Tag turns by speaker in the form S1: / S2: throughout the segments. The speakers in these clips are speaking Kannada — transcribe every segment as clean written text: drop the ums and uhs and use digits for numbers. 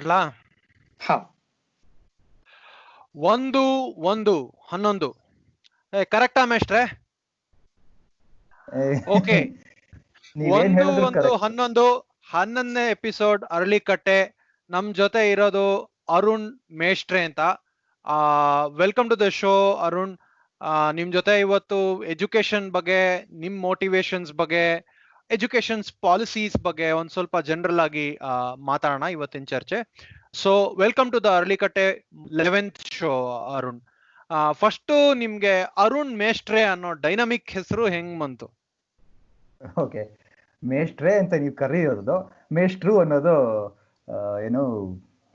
S1: ಮಾಡ್ಲಾ?
S2: ಹಾ,
S1: 1-1-11 ಕರೆಕ್ಟಾ ಮೇಷ್ಟ್ರೆ? ಓಕೆ.
S2: ನೀವೇನ್ ಹೇಳಿದ್ರು correct.
S1: 1-1-11 ಎಪಿಸೋಡ್ ಅರಳಿಕಟ್ಟೆ. ನಮ್ ಜೊತೆ ಇರೋದು ಅರುಣ್ ಮೇಷ್ಟ್ರೆ ಅಂತ. Welcome to the show Arun. ನಿಮ್ ಜೊತೆ ಇವತ್ತು ಎಜುಕೇಶನ್ ಬಗ್ಗೆ, ನಿಮ್ ಮೋಟಿವೇಶನ್ಸ್ ಬಗ್ಗೆ, ಎಜುಕೇಶನ್ಸ್ ಪಾಲಿಸೀಸ್ ಬಗ್ಗೆ ಒಂದ್ ಸ್ವಲ್ಪ ಜನರಲ್ ಆಗಿ ಮಾತಾಡೋಣ ಇವತ್ತಿನ ಚರ್ಚೆ. So welcome to the Aralikatte 11th show Arun. First ನಿಮ್ಗೆ ಅರುಣ್ ಮೇಷ್ಟ್ರೆ ಅನ್ನೋ ಡೈನಮಿಕ್ ಹೆಸರು ಹೆಂಗ್ ಬಂತು?
S2: ಓಕೆ, ಮೇಷ್ಟ್ರೆ ಅಂತ ನೀವು ಕರೆಯೋದು, ಮೇಷ್ಟ್ರು ಅನ್ನೋದು ಏನು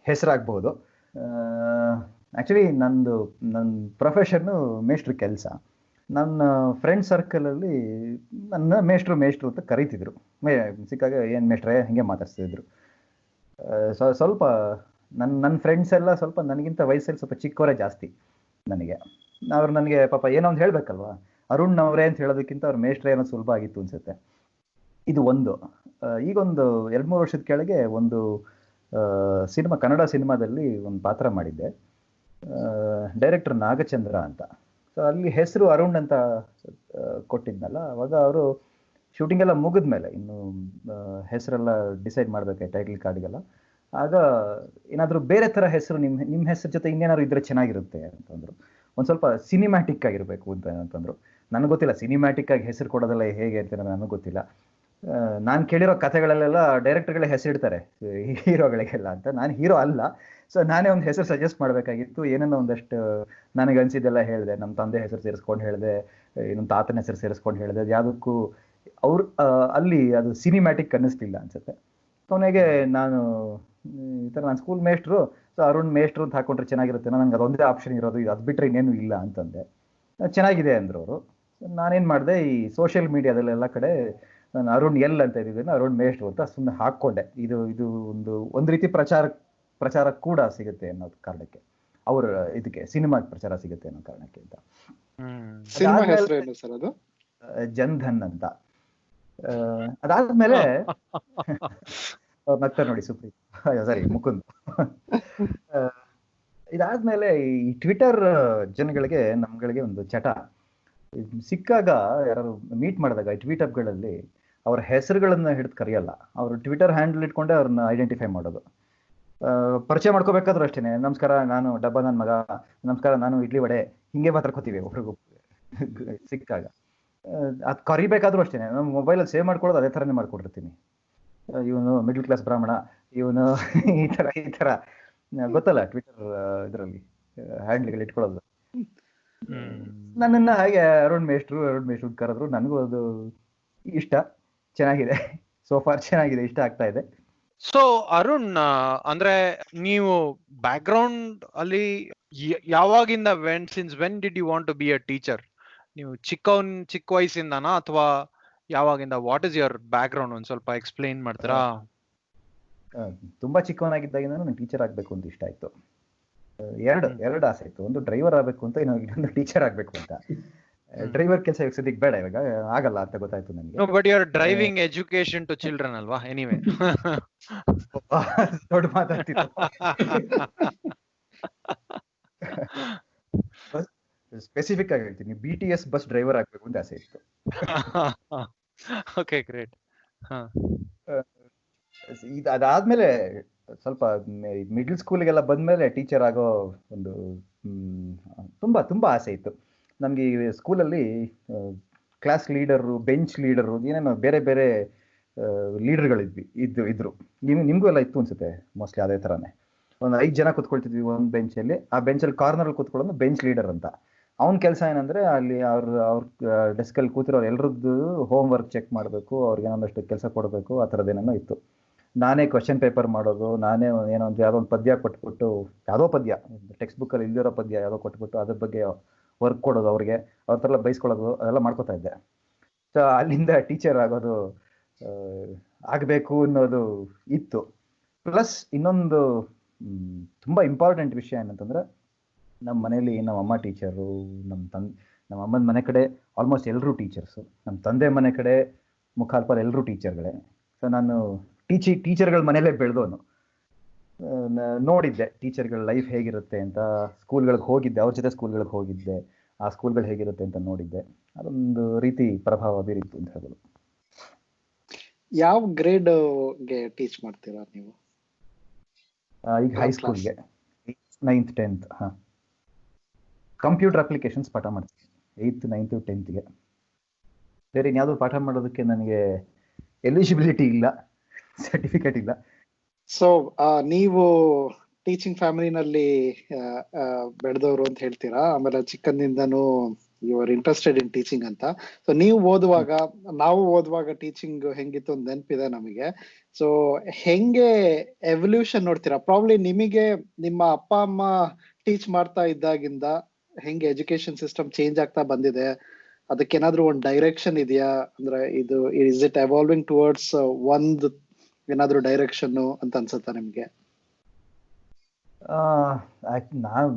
S2: ಹೆಸರಾಗ್ಬಹುದು. ಆಕ್ಚುಲಿ ನನ್ನ ಪ್ರೊಫೆಷನ್ನು ಮೇಷ್ಟ್ರು ಕೆಲಸ. ನನ್ನ ಫ್ರೆಂಡ್ ಸರ್ಕಲಲ್ಲಿ ನನ್ನ ಮೇಷ್ಟ್ರು ಅಂತ ಕರೀತಿದ್ರು. ಸಿಕ್ಕಾಗ ಏನು ಮೇಷ್ಟ್ರೆ ಹಿಂಗೆ ಮಾತಾಡ್ಸ್ತಿದ್ರು. ಸ್ವಲ್ಪ ನನ್ನ ಫ್ರೆಂಡ್ಸ್ ಎಲ್ಲ ಸ್ವಲ್ಪ ನನಗಿಂತ ವಯಸ್ಸಲ್ಲಿ ಸ್ವಲ್ಪ ಚಿಕ್ಕವರೇ ಜಾಸ್ತಿ. ಅವ್ರು ನನಗೆ ಪಾಪ ಏನೋ ಒಂದು ಹೇಳಬೇಕಲ್ವಾ, ಅರುಣ್ ಅವರೇ ಅಂತ ಹೇಳೋದಕ್ಕಿಂತ ಅವ್ರ ಮೇಷ್ಟ್ರೆ ಏನೋ ಸುಲಭ ಆಗಿತ್ತು ಅನ್ಸುತ್ತೆ. ಇದು ಒಂದು. ಈಗೊಂದು 2-3 ವರ್ಷದ ಕೆಳಗೆ ಒಂದು ಸಿನಿಮಾ, ಕನ್ನಡ ಸಿನಿಮಾದಲ್ಲಿ ಒಂದು ಪಾತ್ರ ಮಾಡಿದ್ದೆ. ಡೈರೆಕ್ಟರ್ ನಾಗಚಂದ್ರ ಅಂತ. ಸೊ ಅಲ್ಲಿ ಹೆಸರು ಅರುಣ್ ಅಂತ ಕೊಟ್ಟಿದ್ನಲ್ಲ, ಅವಾಗ ಅವರು ಶೂಟಿಂಗ್ ಎಲ್ಲ ಮುಗಿದ್ಮೇಲೆ ಇನ್ನು ಹೆಸರೆಲ್ಲ ಡಿಸೈಡ್ ಮಾಡ್ಬೇಕು ಟೈಟಲ್ ಕಾರ್ಡ್ಗೆಲ್ಲ. ಆಗ ಏನಾದರೂ ಬೇರೆ ಥರ ಹೆಸರು ನಿಮ್ಮ ಹೆಸರು ಜೊತೆ ಇನ್ನೇನಾದ್ರು ಇದ್ರೆ ಚೆನ್ನಾಗಿರುತ್ತೆ ಅಂತಂದ್ರು. ಒಂದು ಸ್ವಲ್ಪ ಸಿನಿಮ್ಯಾಟಿಕ್ ಆಗಿರಬೇಕು ಅಂತಂದ್ರು. ನನಗೆ ಗೊತ್ತಿಲ್ಲ ಸಿನಿಮ್ಯಾಟಿಕ್ ಆಗಿ ಹೆಸರು ಕೊಡೋದೆಲ್ಲ ಹೇಗೆ ಅಂತ ನನಗೆ ಗೊತ್ತಿಲ್ಲ. ನಾನು ಕೇಳಿರೋ ಕಥೆಗಳಲ್ಲೆಲ್ಲ ಡೈರೆಕ್ಟರ್ಗಳೇ ಹೆಸರಿಡ್ತಾರೆ ಹೀರೋಗಳಿಗೆಲ್ಲ ಅಂತ. ನಾನು ಹೀರೋ ಅಲ್ಲ, ಸೊ ನಾನೇ ಒಂದು ಹೆಸರು ಸಜೆಸ್ಟ್ ಮಾಡಬೇಕಾಗಿತ್ತು. ಏನೇನೋ ಒಂದಷ್ಟು ನನಗೆ ಅನಿಸಿದ್ದೆಲ್ಲ ಹೇಳಿದೆ. ನಮ್ಮ ತಂದೆ ಹೆಸರು ಸೇರಿಸ್ಕೊಂಡು ಹೇಳಿದೆ, ನಮ್ಮ ತಾತನ ಹೆಸರು ಸೇರಿಸ್ಕೊಂಡು ಹೇಳಿದೆ. ಅದು ಯಾವುದಕ್ಕೂ ಅವ್ರು ಅಲ್ಲಿ ಅದು ಸಿನಿಮ್ಯಾಟಿಕ್ ಅನ್ನಿಸ್ಲಿಲ್ಲ ಅನ್ಸುತ್ತೆ. ಕೊನೆಗೆ ನಾನು ಈ ಥರ ನಾನು ಸ್ಕೂಲ್ ಮೇಷ್ಟ್ರು, ಸೊ ಅರುಣ್ ಮೇಷ್ಟ್ರು ಅಂತ ಹಾಕೊಂಡ್ರೆ ಚೆನ್ನಾಗಿರುತ್ತೆ, ನನಗೆ ಅದೊಂದೇ ಆಪ್ಷನ್ ಇರೋದು, ಅದು ಬಿಟ್ಟರೆ ಇನ್ನೇನು ಇಲ್ಲ ಅಂತಂದೆ. ಚೆನ್ನಾಗಿದೆ ಅಂದರು ಅವರು. ನಾನೇನು ಮಾಡಿದೆ, ಈ ಸೋಷಿಯಲ್ ಮೀಡಿಯಾದಲ್ಲೆಲ್ಲ ಕಡೆ ನಾನು ಅರುಣ್ ಎಲ್ ಅಂತ ಇದ್ದೀನಿ, ಅರುಣ್ ಮೇಷ್ಟ್ರು ಅಂತ ಸುಮ್ಮನೆ ಹಾಕ್ಕೊಂಡೆ. ಇದು ಒಂದು ರೀತಿ ಪ್ರಚಾರ ಕೂಡ ಸಿಗುತ್ತೆ ಅನ್ನೋ ಕಾರಣಕ್ಕೆ, ಅವ್ರ ಇದಕ್ಕೆ ಸಿನಿಮಾ ಪ್ರಚಾರ ಸಿಗುತ್ತೆ ಅನ್ನೋ ಕಾರಣಕ್ಕೆ ಅಂತ. ಜನ್ಧನ್ ಅಂತ. ಅದಾದ್ಮೇಲೆ ಮತ್ತೆ ನೋಡಿ ಸುಪ್ರೀತ್, ಸಾರಿ ಮುಕುಂದ್. ಇದಾದ್ಮೇಲೆ ಈ ಟ್ವಿಟರ್ ಜನಗಳಿಗೆ ನಮ್ಗಳಿಗೆ ಒಂದು ಚಟ. ಸಿಕ್ಕಾಗ ಯಾರು ಮೀಟ್ ಮಾಡಿದಾಗ ಈ ಟ್ವೀಟ್ ಅಪ್ಗಳಲ್ಲಿ ಅವ್ರ ಹೆಸರುಗಳನ್ನ ಹಿಡಿದು ಕರೆಯಲ್ಲ, ಅವರು ಟ್ವಿಟರ್ ಹ್ಯಾಂಡಲ್ ಇಟ್ಕೊಂಡೆ ಅವ್ರನ್ನ ಐಡೆಂಟಿಫೈ ಮಾಡೋದು. ಪರಿಚಯ ಮಾಡ್ಕೋಬೇಕಾದ್ರೂ ಅಷ್ಟೇನೆ, ನಮಸ್ಕಾರ ನಾನು ಡಬ್ಬ ನನ್ನ ಮಗ, ನಮಸ್ಕಾರ ನಾನು ಇಡ್ಲಿ ವಡೆ, ಹಿಂಗೆ ಮಾತಾಡ್ಕೋತೀವಿ ಒಬ್ರಿಗೂ ಸಿಕ್ಕಾಗ. ಅದು ಕರಿಬೇಕಾದ್ರೂ ಅಷ್ಟೇನೆ, ನಮ್ಮ ಮೊಬೈಲಲ್ಲಿ ಸೇವ್ ಮಾಡ್ಕೊಳ್ಳೋದು ಅದೇ ಥರನೇ ಮಾಡ್ಕೊಂಡಿರ್ತೀನಿ. ಇವನು ಮಿಡ್ಲ್ ಕ್ಲಾಸ್ ಬ್ರಾಹ್ಮಣ, ಇವನು ಈ ಥರ ಗೊತ್ತಲ್ಲ ಟ್ವಿಟರ್ ಇದರಲ್ಲಿ ಹ್ಯಾಂಡಲ್ಗಳು ಇಟ್ಕೊಳ್ಳೋದು. ನನ್ನನ್ನು ಹಾಗೆ ಅರುಣ್ ಮೇಷ್ಟ್ರು ಕರೆದ್ರು. ನನಗೂ ಅದು ಇಷ್ಟ, ಚೆನ್ನಾಗಿದೆ, ಸೋಫಾರ್ ಚೆನ್ನಾಗಿದೆ, ಇಷ್ಟ ಆಗ್ತಾ ಇದೆ.
S1: ಸೊ ಅರುಣ್, ಅಂದ್ರೆ ನೀವು ಬ್ಯಾಕ್ ಗ್ರೌಂಡ್ ಅಲ್ಲಿ ಯಾವಾಗಿಂದ, when did you want to be a teacher? ನೀವು ಚಿಕ್ಕ ವಯಸ್ಸಿಂದನಾ ಅಥವಾ ಯಾವಾಗಿಂದ? What is your background? ಒಂದ್ ಸ್ವಲ್ಪ ಎಕ್ಸ್ಪ್ಲೈನ್ ಮಾಡ್ತೀರಾ?
S2: ತುಂಬಾ ಚಿಕ್ಕವನಾಗಿದ್ದಾಗಿಂದ ನಂಗೆ ಟೀಚರ್ ಆಗ್ಬೇಕು ಅಂತ ಇಷ್ಟ ಆಯ್ತು. ಎರಡು ಆಸೆ ಇತ್ತು. ಒಂದು ಡ್ರೈವರ್ ಆಗ್ಬೇಕು ಅಂತ, ಇನ್ನೊಂದು ಟೀಚರ್ ಆಗ್ಬೇಕು ಅಂತ. ಡ್ರೈವರ್ ಕೆಲಸ ಸದ್ಯಕ್ಕೆ ಬೇಡ, ಇವಾಗ ಆಗಲ್ಲ ಅಂತ ಗೊತ್ತಾಯ್ತು ನನಗೆ.
S1: But your driving education to children ಅಲ್ವಾ? ಎನಿವೇ,
S2: ದೊಡ್ಡ ಮಾತಾಡ್ತಿತ್ತು. ಸ್ಪೆಸಿಫಿಕ್ ಆಗಿ ಹೇಳ್ತೀನಿ, BTS ಬಸ್ ಡ್ರೈವರ್ ಆಗ್ಬೇಕು ಅಂತ ಆಸೆ ಇತ್ತು.
S1: Okay, great.
S2: ಅದಾದ್ಮೇಲೆ ಸ್ವಲ್ಪ ಮಿಡ್ಲ್ ಸ್ಕೂಲ್ಗೆಲ್ಲ ಬಂದ್ಮೇಲೆ ಟೀಚರ್ ಆಗೋ ಒಂದು ತುಂಬಾ ಆಸೆ ಇತ್ತು ನಮ್ಗೆ. ಸ್ಕೂಲಲ್ಲಿ ಕ್ಲಾಸ್ ಲೀಡರು, ಬೆಂಚ್ ಲೀಡರು, ಏನೇನೋ ಬೇರೆ ಬೇರೆ ಲೀಡರ್ಗಳಿದ್ರು. ನಿಮ್ಗೂ ಎಲ್ಲ ಇತ್ತು ಅನ್ಸುತ್ತೆ ಮೋಸ್ಟ್ಲಿ ಅದೇ ಥರನೇ. ಒಂದು 5 ಜನ ಕೂತ್ಕೊಳ್ತಿದ್ವಿ ಒಂದು ಬೆಂಚಲ್ಲಿ. ಆ ಬೆಂಚಲ್ಲಿ ಕಾರ್ನರಲ್ಲಿ ಕೂತ್ಕೊಳ್ಳೋದು ಬೆಂಚ್ ಲೀಡರ್ ಅಂತ. ಅವ್ನ ಕೆಲಸ ಏನಂದ್ರೆ ಅಲ್ಲಿ ಅವ್ರ ಡೆಸ್ಕಲ್ಲಿ ಕೂತಿರೋರು ಎಲ್ರದ್ದು ಹೋಮ್ ವರ್ಕ್ ಚೆಕ್ ಮಾಡಬೇಕು, ಅವ್ರಿಗೆ ಏನೊಂದಷ್ಟು ಕೆಲಸ ಕೊಡಬೇಕು, ಆ ಥರದ್ದೇನೋ ಇತ್ತು. ನಾನೇ ಕ್ವಶನ್ ಪೇಪರ್ ಮಾಡೋದು, ನಾನೇ ಯಾವುದೋ ಒಂದು ಪದ್ಯ ಕೊಟ್ಬಿಟ್ಟು, ಯಾವುದೋ ಪದ್ಯ ಟೆಕ್ಸ್ಟ್ ಬುಕ್ಕಲ್ಲಿ ಇಲ್ದಿರೋ ಪದ್ಯ ಯಾವುದೋ ಕೊಟ್ಬಿಟ್ಟು ಅದ್ರ ಬಗ್ಗೆ ವರ್ಕ್ ಕೊಡೋದು, ಅವ್ರಿಗೆ ಅವ್ರ ಥರ ಬೈಸ್ಕೊಳ್ಳೋದು, ಅದೆಲ್ಲ ಮಾಡ್ಕೋತಾ ಇದ್ದೆ. ಸೊ ಅಲ್ಲಿಂದ ಟೀಚರ್ ಆಗೋದು ಆಗಬೇಕು ಅನ್ನೋದು ಇತ್ತು. ಪ್ಲಸ್ ಇನ್ನೊಂದು ತುಂಬ ಇಂಪಾರ್ಟೆಂಟ್ ವಿಷಯ ಏನಂತಂದರೆ, ನಮ್ಮ ಮನೇಲಿ ನಮ್ಮ ಅಮ್ಮ ಟೀಚರು, ನಮ್ಮ ಅಮ್ಮನ ಮನೆ ಕಡೆ ಆಲ್ಮೋಸ್ಟ್ ಎಲ್ಲರೂ ಟೀಚರ್ಸು, ನಮ್ಮ ತಂದೆ ಮನೆ ಕಡೆ ಮುಖಾಲ್ಪಾಲ್ ಎಲ್ಲರೂ ಟೀಚರ್ಗಳೇ. ಸೊ ನಾನು ಟೀಚರ್ಗಳ ಮನೇಲೇ ಬೆಳೆದವನು. ನೋಡಿದ್ದೆ ಟೀಚರ್ಗಳ ಲೈಫ್ ಹೇಗಿರುತ್ತೆ ಅಂತ. ಸ್ಕೂಲ್ಗಳಿಗೆ ಹೋಗಿದ್ದೆ, ಅವ್ರ ಜೊತೆ ಸ್ಕೂಲ್ಗಳಿಗೆ ಹೋಗಿದ್ದೆ, ಆ ಸ್ಕೂಲ್ಗಳು ಹೇಗಿರುತ್ತೆ ಅಂತ ನೋಡಿದ್ದೆ. ಅದೊಂದು ರೀತಿ ಪ್ರಭಾವ ಬೀರಿತ್ತು ಅಂತ ಹೇಳ್ಬೋದು.
S3: ಯಾವ ಗ್ರೇಡ್ಗೆ ಟೀಚ್ ಮಾಡ್ತೀರಾ ನೀವು?
S2: ಈಗ ಹೈಸ್ಕೂಲ್ಗೆ 9th 10th. ಹಾಂ, ಕಂಪ್ಯೂಟರ್ ಅಪ್ಲಿಕೇಶನ್ಸ್ ಪಾಠ ಮಾಡ್ತೀನಿ 8th 9th 10th. ಬೇರೆ ಇನ್ಯಾವುದೂ ಪಾಠ ಮಾಡೋದಕ್ಕೆ ನನಗೆ ಎಲಿಜಿಬಿಲಿಟಿ ಇಲ್ಲ, ಸರ್ಟಿಫಿಕೇಟ್ ಇಲ್ಲ.
S3: ಸೊ ನೀವು ಟೀಚಿಂಗ್ ಫ್ಯಾಮಿಲಿನಲ್ಲಿ ಬೆಳೆದವರು ಅಂತ ಹೇಳ್ತೀರಾ, ಆಮೇಲೆ ಚಿಕ್ಕಂದಿಂದನೂ you are interested in teaching ಅಂತ. ಸೊ ನೀವು ನಾವು ಓದುವಾಗ ಟೀಚಿಂಗ್ ಹೆಂಗಿತ್ತು ಅಂತ ನೆನಪಿದೆ ನಮಗೆ. ಸೊ ಹೆಂಗೆ ಎವಲ್ಯೂಷನ್ ನೋಡ್ತೀರಾ? ಪ್ರಾಬ್ಲಿ ನಿಮಗೆ ನಿಮ್ಮ ಅಪ್ಪ ಅಮ್ಮ ಟೀಚ್ ಮಾಡ್ತಾ ಇದ್ದಾಗಿಂದ ಹೆಂಗೆ ಎಜುಕೇಶನ್ ಸಿಸ್ಟಮ್ ಚೇಂಜ್ ಆಗ್ತಾ ಬಂದಿದೆ? ಅದಕ್ಕೇನಾದ್ರೂ ಒಂದು ಡೈರೆಕ್ಷನ್ ಇದೆಯಾ? ಅಂದ್ರೆ ಇದು ಇಸ್ ಇಟ್ ಎವಾಲ್ವಿಂಗ್ ಟುವರ್ಡ್ಸ್ ಒಂದು ಏನಾದ್ರೂ ಡೈರೆಕ್ಷನ್ ಅಂತ ಅನ್ಸುತ್ತಾ ನಿಮ್ಗೆ?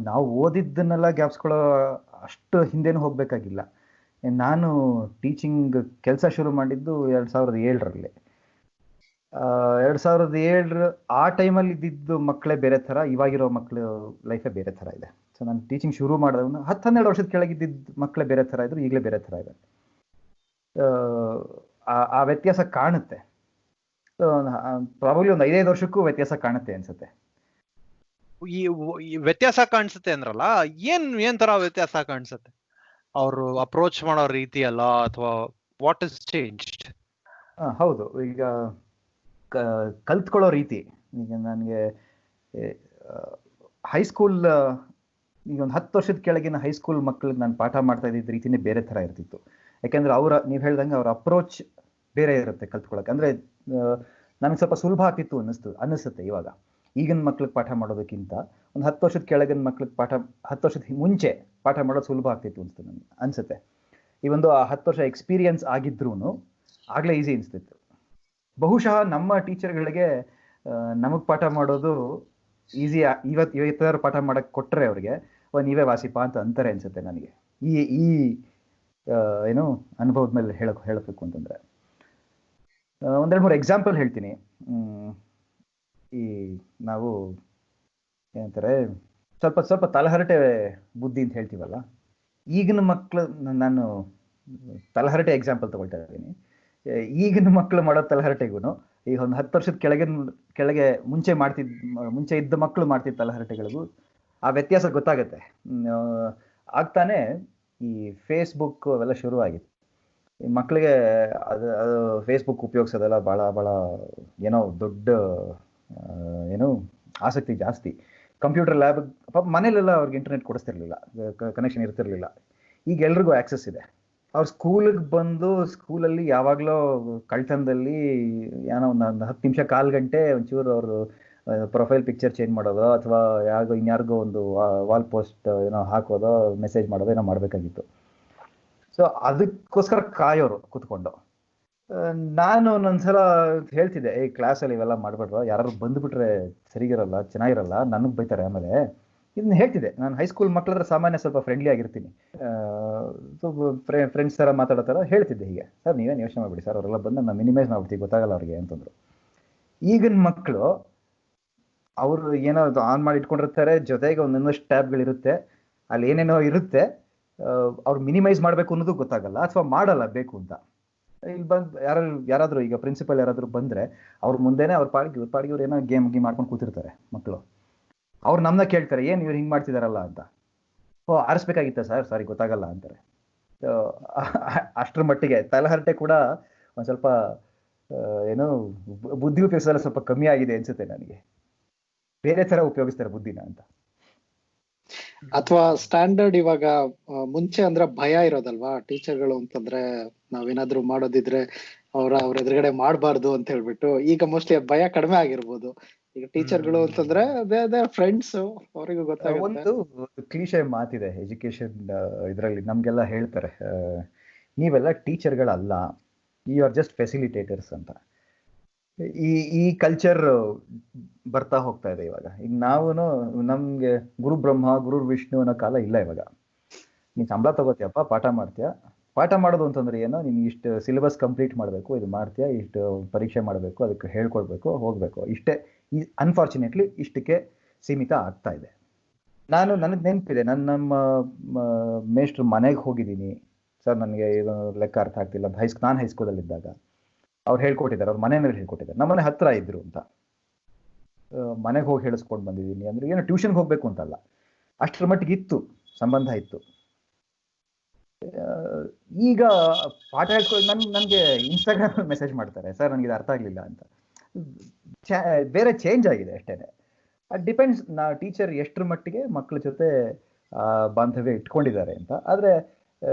S2: ನಾವು ಓದಿದ್ದನ್ನೆಲ್ಲ ಜ್ಞಾಪಿಸ್ಕೊಳ್ಳೋ ಅಷ್ಟು ಹಿಂದೆನೂ ಹೋಗ್ಬೇಕಾಗಿಲ್ಲ. ನಾನು ಟೀಚಿಂಗ್ ಕೆಲಸ ಶುರು ಮಾಡಿದ್ದು 2007ರಲ್ಲಿ. 2007 ಆ ಟೈಮಲ್ಲಿ ಇದ್ದಿದ್ದು ಮಕ್ಕಳೇ ಬೇರೆ ಥರ, ಇವಾಗಿರೋ ಮಕ್ಕಳು ಲೈಫೇ ಬೇರೆ ಥರ ಇದೆ. ಸೊ ನಾನು ಟೀಚಿಂಗ್ ಶುರು ಮಾಡಿದವನು 10-12 ವರ್ಷದ ಕೆಳಗಿದ್ದಿದ್ದ ಮಕ್ಕಳೇ ಬೇರೆ ಥರ ಇದ್ರು, ಈಗಲೇ ಬೇರೆ ಥರ ಇದೆ. ಆ ವ್ಯತ್ಯಾಸ ಕಾಣುತ್ತೆ. ಪ್ರಾಬಬ್ಲಿ ಒಂದು 5-5 ವರ್ಷಕ್ಕೂ ವ್ಯತ್ಯಾಸ ಕಾಣುತ್ತೆ ಅನ್ಸುತ್ತೆ.
S1: ಈ ವ್ಯತ್ಯಾಸ ಕಾಣಿಸುತ್ತೆ ಅಂದ್ರಲ್ಲ, ಏನ್ ತರ ವ್ಯತ್ಯಾಸ ಕಾಣಿಸುತ್ತೆ? ಅವರು ಅಪ್ರೋಚ್ ಮಾಡೋ ರೀತಿ ಅಲ್ಲ, ಅಥವಾ ವಾಟ್ ಇಸ್ ಚೇಂಜ್ಡ್?
S2: ಹೌದು, ಈಗ ಕಲ್ತ್ಕೊಳ್ಳೋ ರೀತಿ. ಈಗ ನನಗೆ ಹೈಸ್ಕೂಲ್, ಈಗ ಒಂದು 10 ವರ್ಷದ ಕೆಳಗಿನ ಹೈಸ್ಕೂಲ್ ಮಕ್ಕಳಿಗೆ ನಾನು ಪಾಠ ಮಾಡ್ತಾ ಇದ್ದಿದ್ದ ರೀತಿನೇ ಬೇರೆ ಥರ ಇರ್ತಿತ್ತು. ಯಾಕೆಂದ್ರೆ ನೀವು ಹೇಳ್ದಂಗೆ ಅವ್ರ ಅಪ್ರೋಚ್ ಬೇರೆ ಇರುತ್ತೆ ಕಲ್ತ್ಕೊಳ್ಳೋಕೆ. ಅಂದರೆ ನನಗೆ ಸ್ವಲ್ಪ ಸುಲಭ ಆಗ್ತಿತ್ತು ಅನ್ನಿಸುತ್ತೆ ಇವಾಗ. ಈಗಿನ ಮಕ್ಳಿಗೆ ಪಾಠ ಮಾಡೋದಕ್ಕಿಂತ ಒಂದು 10 ವರ್ಷದ ಕೆಳಗಿನ ಮಕ್ಳಿಗೆ 10 ವರ್ಷದ ಮುಂಚೆ ಪಾಠ ಮಾಡೋದು ಸುಲಭ ಆಗ್ತಿತ್ತು ಅನ್ಸುತ್ತೆ. ಈ ಒಂದು 10 ವರ್ಷ ಎಕ್ಸ್ಪೀರಿಯನ್ಸ್ ಆಗಿದ್ರೂ ಆಗಲೇ ಈಸಿ ಅನಿಸ್ತಿತ್ತು. ಬಹುಶಃ ನಮ್ಮ ಟೀಚರ್ಗಳಿಗೆ ನಮಗೆ ಪಾಠ ಮಾಡೋದು ಈಸಿ. ಇವತ್ತಾರು ಪಾಠ ಮಾಡಕ್ಕೆ ಕೊಟ್ಟರೆ ಅವ್ರಿಗೆ ನೀವೇ ವಾಸಿಪ ಅಂತ ಅಂತಾರೆ ಅನ್ಸುತ್ತೆ ನನಗೆ. ಈ ಏನು ಅನುಭವದ ಮೇಲೆ ಹೇಳಬೇಕು ಅಂತಂದ್ರೆ, 1-2-3 ಎಕ್ಸಾಂಪಲ್ ಹೇಳ್ತೀನಿ. ಈ ನಾವು ಏನಂತಾರೆ, ಸ್ವಲ್ಪ ತಲಹರಟೆ ಬುದ್ಧಿ ಅಂತ ಹೇಳ್ತೀವಲ್ಲ, ಈಗಿನ ಮಕ್ಕಳು, ನಾನು ತಲಹರಟೆ ಎಕ್ಸಾಂಪಲ್ ತಗೊಳ್ತಾ ಇದ್ದೀನಿ. ಈಗಿನ ಮಕ್ಕಳು ಮಾಡೋ ತಲಹರಟೆಗೂ ಈಗ ಒಂದು 10 ವರ್ಷದ ಕೆಳಗೆ ಮುಂಚೆ ಇದ್ದ ಮಕ್ಕಳು ಮಾಡ್ತಿದ್ದ ತಲಹರಟೆಗಳಿಗೂ ಆ ವ್ಯತ್ಯಾಸ ಗೊತ್ತಾಗುತ್ತೆ. ಆಗ್ತಾನೆ ಈ ಫೇಸ್ಬುಕ್ ಅವೆಲ್ಲ ಶುರುವಾಗಿತ್ತು. ಈ ಮಕ್ಕಳಿಗೆ ಅದು ಫೇಸ್ಬುಕ್ ಉಪಯೋಗಿಸೋದೆಲ್ಲ ಭಾಳ ಏನೋ ದೊಡ್ಡ ಆಸಕ್ತಿ ಜಾಸ್ತಿ. ಕಂಪ್ಯೂಟರ್ ಲ್ಯಾಬ್, ಮನೇಲೆಲ್ಲ ಅವ್ರಿಗೆ ಇಂಟರ್ನೆಟ್ ಕೊಡಿಸ್ತಿರ್ಲಿಲ್ಲ, ಕನೆಕ್ಷನ್ ಇರ್ತಿರ್ಲಿಲ್ಲ. ಈಗ ಎಲ್ರಿಗೂ ಆಕ್ಸೆಸ್ ಇದೆ. ಅವ್ರು ಸ್ಕೂಲಿಗೆ ಬಂದು ಸ್ಕೂಲಲ್ಲಿ ಯಾವಾಗಲೂ ಕಳ್ತನದಲ್ಲಿ ಏನೋ ಒಂದು 10 ನಿಮಿಷ 1/4 ಗಂಟೆ ಒಂಚೂರು ಅವರು ಪ್ರೊಫೈಲ್ ಪಿಕ್ಚರ್ ಚೇಂಜ್ ಮಾಡೋದೋ, ಅಥವಾ ಇನ್ಯಾರಿಗೋ ಒಂದು ವಾಲ್ ಪೋಸ್ಟ್ ಏನೋ ಹಾಕೋದೋ, ಮೆಸೇಜ್ ಮಾಡೋದೋ ಏನೋ ಮಾಡಬೇಕಾಗಿತ್ತು. ಸೊ ಅದಕ್ಕೋಸ್ಕರ ಕಾಯೋರು ಕೂತ್ಕೊಂಡು. ನಾನು ಒಂದೊಂದ್ಸಲ ಹೇಳ್ತಿದ್ದೆ, ಈ ಕ್ಲಾಸಲ್ಲಿ ಇವೆಲ್ಲ ಮಾಡ್ಬೇಡ್ರು, ಯಾರು ಬಂದುಬಿಟ್ರೆ ಸರಿಗಿರಲ್ಲ, ಚೆನ್ನಾಗಿರಲ್ಲ, ನನಗೆ ಬೈತಾರೆ ಆಮೇಲೆ. ಇದನ್ನ ಹೇಳ್ತಿದ್ದೆ. ನಾನು ಹೈಸ್ಕೂಲ್ ಮಕ್ಳ ಹತ್ರ ಸಾಮಾನ್ಯ ಸ್ವಲ್ಪ ಫ್ರೆಂಡ್ಲಿ ಆಗಿರ್ತೀನಿ, ಫ್ರೆಂಡ್ಸ್ ಥರ ಮಾತಾಡೋ ಥರ ಹೇಳ್ತಿದ್ದೆ. ಹೀಗೆ, ಸರ್ ನೀವೇನು ಯೋಚನೆ ಮಾಡಿಬಿಡಿ ಸರ್, ಅವರೆಲ್ಲ ಬಂದು ನಾನು ಮಿನಿಮೈಸ್ ಮಾಡ್ಬಿಡ್ತೀವಿ, ಗೊತ್ತಾಗಲ್ಲ ಅವ್ರಿಗೆ ಅಂತಂದ್ರು. ಈಗಿನ ಮಕ್ಕಳು ಅವರು ಏನೋ ಆನ್ ಮಾಡಿ ಇಟ್ಕೊಂಡಿರ್ತಾರೆ, ಜೊತೆಗೆ ಒಂದೊಂದಷ್ಟು ಟ್ಯಾಬ್ಗಳಿರುತ್ತೆ, ಅಲ್ಲಿ ಏನೇನೋ ಇರುತ್ತೆ, ಅವ್ರು ಮಿನಿಮೈಸ್ ಮಾಡಬೇಕು ಅನ್ನೋದು ಗೊತ್ತಾಗಲ್ಲ, ಅಥವಾ ಮಾಡಲ್ಲ ಬೇಕು ಅಂತ. ಇಲ್ಲಿ ಬಂದು ಯಾರಾದರೂ ಈಗ ಪ್ರಿನ್ಸಿಪಲ್ ಯಾರಾದರೂ ಬಂದರೆ ಅವ್ರ ಮುಂದೆನೇ ಅವ್ರ ಪಾಡಿಗೆ ಇವ್ರು ಏನೋ ಗೇಮ್ ಮಾಡ್ಕೊಂಡು ಕೂತಿರ್ತಾರೆ ಮಕ್ಕಳು. ಅವ್ರು ನಮ್ಮನ್ನ ಕೇಳ್ತಾರೆ, ಏನು ಇವ್ರು ಹಿಂಗೆ ಮಾಡ್ತಿದಾರಲ್ಲ ಅಂತ. ಆರಿಸ್ಬೇಕಾಗಿತ್ತ ಸರ್, ಸಾರಿ ಗೊತ್ತಾಗಲ್ಲ ಅಂತಾರೆ. ಅಷ್ಟರ ಮಟ್ಟಿಗೆ ತಲಹರಟೆ ಕೂಡ ಒಂದು ಸ್ವಲ್ಪ ಏನೋ ಬುದ್ಧಿ ಉಪಯೋಗಿಸೋಲ್ಲ ಸ್ವಲ್ಪ ಕಮ್ಮಿ ಆಗಿದೆ ಅನ್ಸುತ್ತೆ ನನಗೆ. ಬೇರೆ ಥರ ಉಪಯೋಗಿಸ್ತಾರೆ ಬುದ್ಧಿನ ಅಂತ.
S3: ಅಥವಾ ಸ್ಟ್ಯಾಂಡರ್ಡ್ ಇವಾಗ ಮುಂಚೆ ಅಂದ್ರೆ ಭಯ ಇರೋದಲ್ವಾ ಟೀಚರ್ಗಳು ಅಂತಂದ್ರೆ, ನಾವೇನಾದ್ರೂ ಮಾಡೋದಿದ್ರೆ ಅವ್ರ ಎದುರುಗಡೆ ಮಾಡಬಾರ್ದು ಅಂತ ಹೇಳ್ಬಿಟ್ಟು. ಈಗ ಮೋಸ್ಟ್ಲಿ ಭಯ ಕಡಿಮೆ ಆಗಿರ್ಬೋದು. ಈಗ ಟೀಚರ್ಗಳು ಅಂತಂದ್ರೆ ಫ್ರೆಂಡ್ಸ್, ಅವರಿಗೂ ಗೊತ್ತಾಗುತ್ತೆ.
S2: ಒಂದು ಕ್ಲೀಶೆ ಮಾತಿದೆ ಎಜುಕೇಶನ್ ಇದರಲ್ಲಿ, ನಮ್ಗೆಲ್ಲ ಹೇಳ್ತಾರೆ, ನೀವೆಲ್ಲ ಟೀಚರ್ಗಳಲ್ಲ, ಯು ಆರ್ ಜಸ್ಟ್ ಫೆಸಿಲಿಟೇಟರ್ಸ್ ಅಂತ. ಈ ಕಲ್ಚರ್ ಬರ್ತಾ ಹೋಗ್ತಾ ಇದೆ ಇವಾಗ. ಈಗ ನಾವು ನಮ್ಗೆ ಗುರು ಬ್ರಹ್ಮ ಗುರು ವಿಷ್ಣು ಅನ್ನೋ ಕಾಲ ಇಲ್ಲ ಇವಾಗ. ನೀನ್ ಸಂಬಳ ತಗೋತೀಯಪ್ಪ, ಪಾಠ ಮಾಡ್ತೀಯ. ಪಾಠ ಮಾಡೋದು ಅಂತಂದ್ರೆ ಏನೋ, ನೀನು ಇಷ್ಟು ಸಿಲೆಬಸ್ ಕಂಪ್ಲೀಟ್ ಮಾಡಬೇಕು, ಇದು ಮಾಡ್ತೀಯಾ, ಇಷ್ಟು ಪರೀಕ್ಷೆ ಮಾಡಬೇಕು, ಅದಕ್ಕೆ ಹೇಳ್ಕೊಡ್ಬೇಕು, ಹೋಗ್ಬೇಕು, ಇಷ್ಟೇ. ಅನ್ಫಾರ್ಚುನೇಟ್ಲಿ ಇಷ್ಟಕ್ಕೆ ಸೀಮಿತ ಆಗ್ತಾ ಇದೆ. ನನಗೆ ನೆನಪಿದೆ, ನಮ್ಮ ಮೇಷ್ಟ್ರು ಮನೆಗೆ ಹೋಗಿದ್ದೀನಿ ಸರ್, ನನಗೆ ಇದು ಲೆಕ್ಕ ಅರ್ಥ ಆಗ್ತಿಲ್ಲ. ನಾನು ಹೈಸ್ಕೂಲಲ್ಲಿ ಇದ್ದಾಗ ಅವ್ರು ಹೇಳ್ಕೊಟ್ಟಿದ್ದಾರೆ, ಅವ್ರ ಮನೆಯಲ್ಲಿ ಹೇಳ್ಕೊಟ್ಟಿದ್ದಾರೆ. ನಮ್ಮನೆ ಹತ್ರ ಇದ್ರು ಅಂತ ಮನೆಗೆ ಹೋಗಿ ಹೇಳಿಸ್ಕೊಂಡು ಬಂದಿದ್ದೀನಿ. ಅಂದ್ರೆ ಏನು ಟ್ಯೂಷನ್ಗೆ ಹೋಗ್ಬೇಕು ಅಂತಲ್ಲ, ಅಷ್ಟರ ಮಟ್ಟಿಗೆ ಇತ್ತು, ಸಂಬಂಧ ಇತ್ತು. ಈಗ ಪಾಠ ಹೇಳ್ಕೊಂಡು ನನಗೆ ಇನ್ಸ್ಟಾಗ್ರಾಮ್ ಮೆಸೇಜ್ ಮಾಡ್ತಾರೆ, ಸರ್ ನನಗೆ ಇದು ಅರ್ಥ ಆಗಲಿಲ್ಲ ಅಂತ. ಬೇರೆ ಚೇಂಜ್ ಆಗಿದೆ ಅಷ್ಟೇನೆ. ಅದು ಡಿಪೆಂಡ್ಸ್ ಟೀಚರ್ ಎಷ್ಟರ ಮಟ್ಟಿಗೆ ಮಕ್ಕಳ ಜೊತೆ ಬಾಂಧವ್ಯ ಇಟ್ಕೊಂಡಿದ್ದಾರೆ ಅಂತ. ಆದರೆ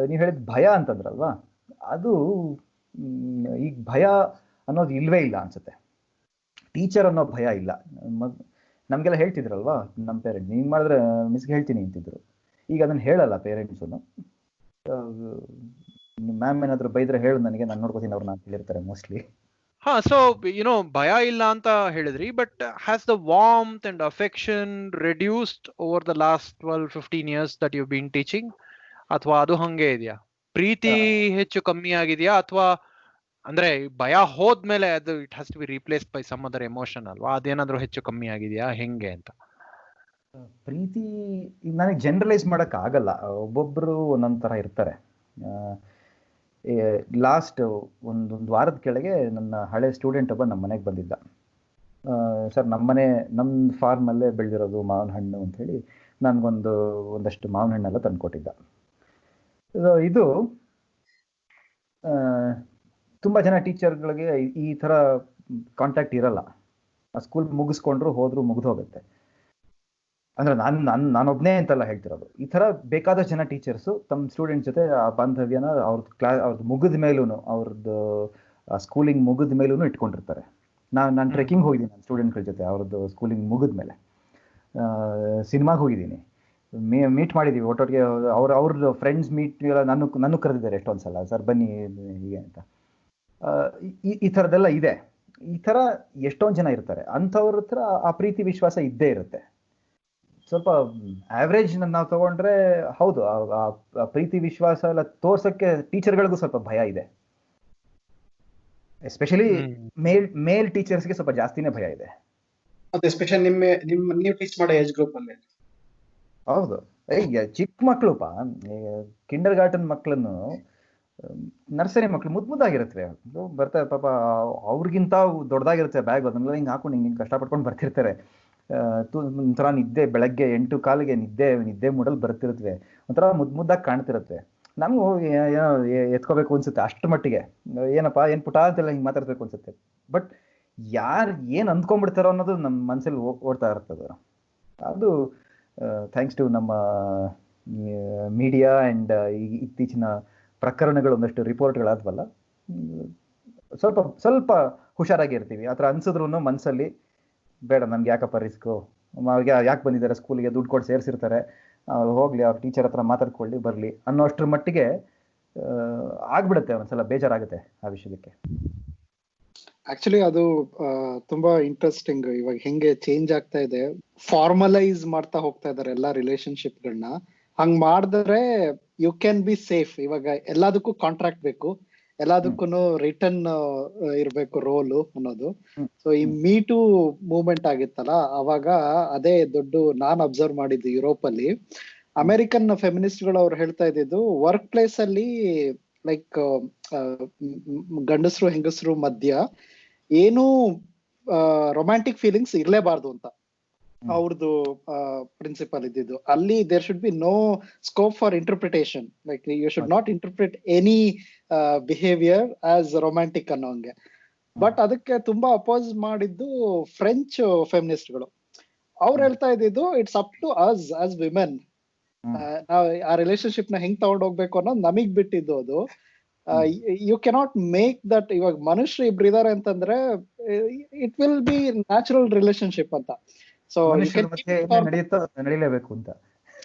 S2: ನೀವು ಹೇಳಿದ ಭಯ ಅಂತಂದ್ರಲ್ವಾ, ಅದು ಈಗ ಭಯ ಅನ್ನೋದು ಇಲ್ವೇ ಇಲ್ಲ ಅನ್ಸುತ್ತೆ. ಟೀಚರ್ ಅನ್ನೋ ಭಯ ಇಲ್ಲ. ನಮಗೆಲ್ಲ ಹೇಳ್ತಿದ್ರಲ್ವಾ ನಮ್ಮ ಪೇರೆಂಟ್ಸ್, ನೀವು ಮಾಡಿದ್ರೆ ಮಿಸ್ಗೆ ಹೇಳ್ತೀನಿ ಅಂತಿದ್ರು. ಈಗ ಅದನ್ನು ಹೇಳಲ್ಲ ಪೇರೆಂಟ್ಸು. ಮ್ಯಾಮ್ ಏನಾದ್ರು ಬೈದ್ರೆ ಹೇಳು ನನಗೆ, ನಾನು ನೋಡ್ಕೋತೀನಿ ಅವ್ರು ನಾನು ಹೇಳಿರ್ತಾರೆ ಮೋಸ್ಟ್ಲಿ.
S1: ಸೊ ಭಯ ಇಲ್ಲ ಅಂತ ಹೇಳಿದ್ರಿ, but has the warmth and affection reduced over the last 12-15 years that you been teaching? ಅಥವಾ ಅದು ಹಂಗೆ ಇದೆಯಾ? ಪ್ರೀತಿ ಹೆಚ್ಚು ಕಮ್ಮಿ ಆಗಿದೆಯಾ? ಅಥವಾ ಅಂದ್ರೆ ಭಯ ಹೋದ್ಮೇಲೆ ಅದು it has to be replaced by some other emotion ಅಲ್ವಾ, ಅದೇನಾದ್ರೂ ಹೆಚ್ಚು ಕಮ್ಮಿ ಆಗಿದೆಯಾ ಹೆಂಗೆ ಅಂತ?
S2: ಪ್ರೀತಿ ನನಗೆ ಜನರಲೈಸ್ ಮಾಡಕ್ ಆಗಲ್ಲ, ಒಬ್ಬೊಬ್ರು ಒಂದೊಂದ್ ತರ ಇರ್ತಾರೆ. ಲಾಸ್ಟ್ ಒಂದು ವಾರದ ಕೆಳಗೆ ನನ್ನ ಹಳೆ ಸ್ಟೂಡೆಂಟ್ ಒಬ್ಬ ನಮ್ಮ ಮನೆಗೆ ಬಂದಿದ್ದ. ಸರ್ ನಮ್ಮ ಫಾರ್ಮ್ ಅಲ್ಲೇ ಬೆಳೆದಿರೋದು ಮಾವಿನ ಹಣ್ಣು ಅಂತ ಹೇಳಿ ಒಂದಷ್ಟು ಮಾವಿನ ಹಣ್ಣೆಲ್ಲ ತಂದ್ಕೊಟ್ಟಿದ್ದ. ಇದು ತುಂಬಾ ಜನ ಟೀಚರ್ಗಳಿಗೆ ಈ ತರ ಕಾಂಟ್ಯಾಕ್ಟ್ ಇರಲ್ಲ. ಆ ಸ್ಕೂಲ್ ಮುಗಿಸ್ಕೊಂಡ್ರು ಹೋದ್ರು ಮುಗಿದು ಹೋಗುತ್ತೆ. ಅಂದ್ರೆ ನಾನೊಬ್ನೇ ಅಂತೆಲ್ಲ ಹೇಳ್ತಿರೋದು, ಈ ತರ ಬೇಕಾದಷ್ಟು ಜನ ಟೀಚರ್ಸು ತಮ್ಮ ಸ್ಟೂಡೆಂಟ್ ಜೊತೆ ಆ ಬಾಂಧವ್ಯನ ಅವ್ರದ್ದು ಮುಗಿದ ಮೇಲೂ, ಅವ್ರದ್ದು ಸ್ಕೂಲಿಂಗ್ ಮುಗಿದ ಮೇಲೂ ಇಟ್ಕೊಂಡಿರ್ತಾರೆ. ನಾನು ಟ್ರೆಕ್ಕಿಂಗ್ ಹೋಗಿದ್ದೀನಿ ನನ್ನ ಸ್ಟೂಡೆಂಟ್ಗಳ ಜೊತೆ, ಅವ್ರದ್ದು ಸ್ಕೂಲಿಂಗ್ ಮುಗಿದ ಮೇಲೆ. ಸಿನಿಮಾಗೆ ಹೋಗಿದ್ದೀನಿ, ಮೀಟ್ ಮಾಡಿದ್ದೀವಿ ಒಟ್ಟೊಟ್ಟಿಗೆ. ಅವ್ರದ್ದು ಫ್ರೆಂಡ್ಸ್ ಮೀಟ್ ಎಲ್ಲ ನಾನು ಕರೆದಿದ್ದಾರೆ ಎಷ್ಟೊಂದ್ಸಲ, ಸರ್ ಬನ್ನಿ ಹೀಗೆ ಅಂತ. ಈ ಥರದ್ದೆಲ್ಲ ಇದೆ. ಈ ಥರ ಎಷ್ಟೊಂದು ಜನ ಇರ್ತಾರೆ. ಅಂಥವ್ರ ಹತ್ರ ಆ ಪ್ರೀತಿ ವಿಶ್ವಾಸ ಇದ್ದೇ ಇರುತ್ತೆ. ಸ್ವಲ್ಪ ಆವ್ರೇಜ್ ನಾವು ತಗೊಂಡ್ರೆ ಹೌದು, ಆ ಪ್ರೀತಿ ವಿಶ್ವಾಸ ಎಲ್ಲ ತೋರ್ಸಕ್ಕೆ ಟೀಚರ್ಗಳಿಗೂ ಸ್ವಲ್ಪ ಭಯ ಇದೆ. ಎಸ್ಪೆಷಲಿ ಮೇಲ್ ಟೀಚರ್ಸ್ಗೆ ಸ್ವಲ್ಪ ಜಾಸ್ತಿನೇ ಭಯ ಇದೆ.
S4: ಎಸ್ಪೆಷಲಿ ನೀವು ಟೀಚ್ ಮಾಡೋ ಏಜ್ ಗ್ರೂಪ್ ಅಲ್ಲಿ.
S2: ಹೌದು, ಚಿಕ್ಕ ಮಕ್ಕಳುಪ, ಕಿಂಡರ್ ಗಾರ್ಟನ್ ಮಕ್ಕಳನ್ನು, ನರ್ಸರಿ ಮಕ್ಳು ಮುದ್ದಾಗಿರುತ್ತವೆ, ಬರ್ತಾರೆ ಪಾಪ. ಅವ್ರಿಗಿಂತ ದೊಡ್ಡದಾಗಿರುತ್ತೆ ಬ್ಯಾಗ್, ಅದನ್ನೆಲ್ಲ ಹಿಂಗೆ ಹಾಕೊಂಡು ಹಿಂಗೆ ಕಷ್ಟಪಟ್ಕೊಂಡು ಬರ್ತಿರ್ತಾರೆ. ಒಂಥರ ನಿದ್ದೆ, ಬೆಳಗ್ಗೆ 8:15 ನಿದ್ದೆ ಮೂಡಲ್ ಬರ್ತಿರುತ್ತವೆ, ಒಂಥರ ಮುದ್ದಾಗಿ ಕಾಣ್ತಿರತ್ವೆ. ನಮಗೂ ಏನೋ ಎತ್ಕೋಬೇಕು ಅನ್ಸುತ್ತೆ ಅಷ್ಟು ಮಟ್ಟಿಗೆ. ಏನಪ್ಪಾ ಏನ್ ಪುಟ ಅಂತೆಲ್ಲ ಹಿಂಗೆ ಮಾತಾಡ್ಬೇಕು ಅನ್ಸುತ್ತೆ. ಬಟ್ ಯಾರು ಏನ್ ಅಂದ್ಕೊಂಡ್ಬಿಡ್ತಾರೋ ಅನ್ನೋದು ನಮ್ಮ ಮನಸ್ಸಲ್ಲಿ ಓಡ್ತಾ ಇರ್ತದೆ. ಅದು ಥ್ಯಾಂಕ್ಸ್ ಟು ನಮ್ಮ ಮೀಡಿಯಾ ಅಂಡ್ ಇತ್ತೀಚಿನ ಪ್ರಕರಣಗಳು, ಒಂದಷ್ಟು ರಿಪೋರ್ಟ್ಗಳಾದ್ವಲ್ಲ, ಸ್ವಲ್ಪ ಹುಷಾರಾಗಿರ್ತೀವಿ. ಆ ಥರ ಅನ್ಸಿದ್ರು ಮನಸ್ಸಲ್ಲಿ ಬೇಡ, ನಮ್ಗೆ ಯಾಕಪ್ಪ ರಿಸ್ಕು, ಅವ್ರಿಗೆ ಯಾಕೆ ಬಂದಿದ್ದಾರೆ ಸ್ಕೂಲಿಗೆ, ದುಡ್ಡು ಕೊಟ್ಟು ಸೇರಿಸಿರ್ತಾರೆ, ಹೋಗ್ಲಿ ಅವ್ರ ಟೀಚರ್ ಹತ್ರ ಮಾತಾಡ್ಕೊಳ್ಳಿ ಬರಲಿ ಅನ್ನೋಷ್ಟ್ರ ಮಟ್ಟಿಗೆ ಆಗ್ಬಿಡುತ್ತೆ. ಒಂದ್ಸಲ ಬೇಜಾರಾಗುತ್ತೆ ಆ ವಿಷಯಕ್ಕೆ.
S3: ಆಕ್ಚುಲಿ ಅದು ತುಂಬಾ ಇಂಟ್ರೆಸ್ಟಿಂಗ್. ಇವಾಗ ಹೆಂಗೆ ಚೇಂಜ್ ಆಗ್ತಾ ಇದೆ, ಫಾರ್ಮಲೈಸ್ ಮಾಡ್ತಾ ಹೋಗ್ತಾ ಇದಾರೆ ಎಲ್ಲಾ ರಿಲೇಶನ್ಶಿಪ್ಗಳನ್ನ. ಹಂಗ್ ಮಾಡಿದ್ರೆ ಯು ಕ್ಯಾನ್ ಬಿ ಸೇಫ್. ಇವಾಗ ಎಲ್ಲದಕ್ಕೂ ಕಾಂಟ್ರಾಕ್ಟ್ ಬೇಕು, ಎಲ್ಲದಕ್ಕೂ ರಿಟರ್ನ್ ಇರ್ಬೇಕು ರೋಲು ಅನ್ನೋದು. ಸೊ ಈ ಮೀಟು ಮೂವ್ಮೆಂಟ್ ಆಗಿತ್ತಲ್ಲ, ಅವಾಗ ಅದೇ ದೊಡ್ಡ ನಾನ್ ಅಬ್ಸರ್ವ್ ಮಾಡಿದ್ದು ಯುರೋಪ್ ಅಲ್ಲಿ. ಅಮೆರಿಕನ್ ಫೆಮಿನಿಸ್ಟ್ ಗಳು ಅವ್ರು ಹೇಳ್ತಾ ಇದ್ದಿದ್ದು, ವರ್ಕ್ ಪ್ಲೇಸ್ ಅಲ್ಲಿ ಲೈಕ್ ಗಂಡಸರು ಹೆಂಗಸರು ಮಧ್ಯ ಏನು ರೊಮ್ಯಾಂಟಿಕ್ ಫೀಲಿಂಗ್ಸ್ ಇರ್ಲೇಬಾರ್ದು ಅಂತ ಅವ್ರದ್ದು ಪ್ರಿನ್ಸಿಪಲ್ ಇದ್ದಿದ್ದು. ಅಲ್ಲಿ there should be no scope for interpretation, like you should not interpret any behaviour as romantic ಅನ್ನೋಂಗೆ. ಬಟ್ ಅದಕ್ಕೆ ತುಂಬಾ ಅಪೋಸ್ ಮಾಡಿದ್ದು ಫ್ರೆಂಚ್ ಫೆಮಿನಿಸ್ಟ್ಗಳು. ಅವ್ರು ಹೇಳ್ತಾ ಇದ್ದಿದ್ದು, it's up to us as women, ನಾವ್ ಆ ರಿಲೇಶನ್ಶಿಪ್ ನ ಹೆಂಗ್ ತಗೊಂಡ್ ಹೋಗ್ಬೇಕು ಅನ್ನೋದು ನಮಗ್ ಬಿಟ್ಟಿದ್ದು. ಅದು ಯು ಕೆನಾಟ್ ಮೇಕ್ ದಟ್. ಇವಾಗ ಮನುಷ್ಯರು ಇಬ್ರು ಇದಾರೆ ಅಂತಂದ್ರೆ it will be natural relationship ಅಂತ. ಸೊ
S2: ನಡೀಲೇಬೇಕು ಅಂತ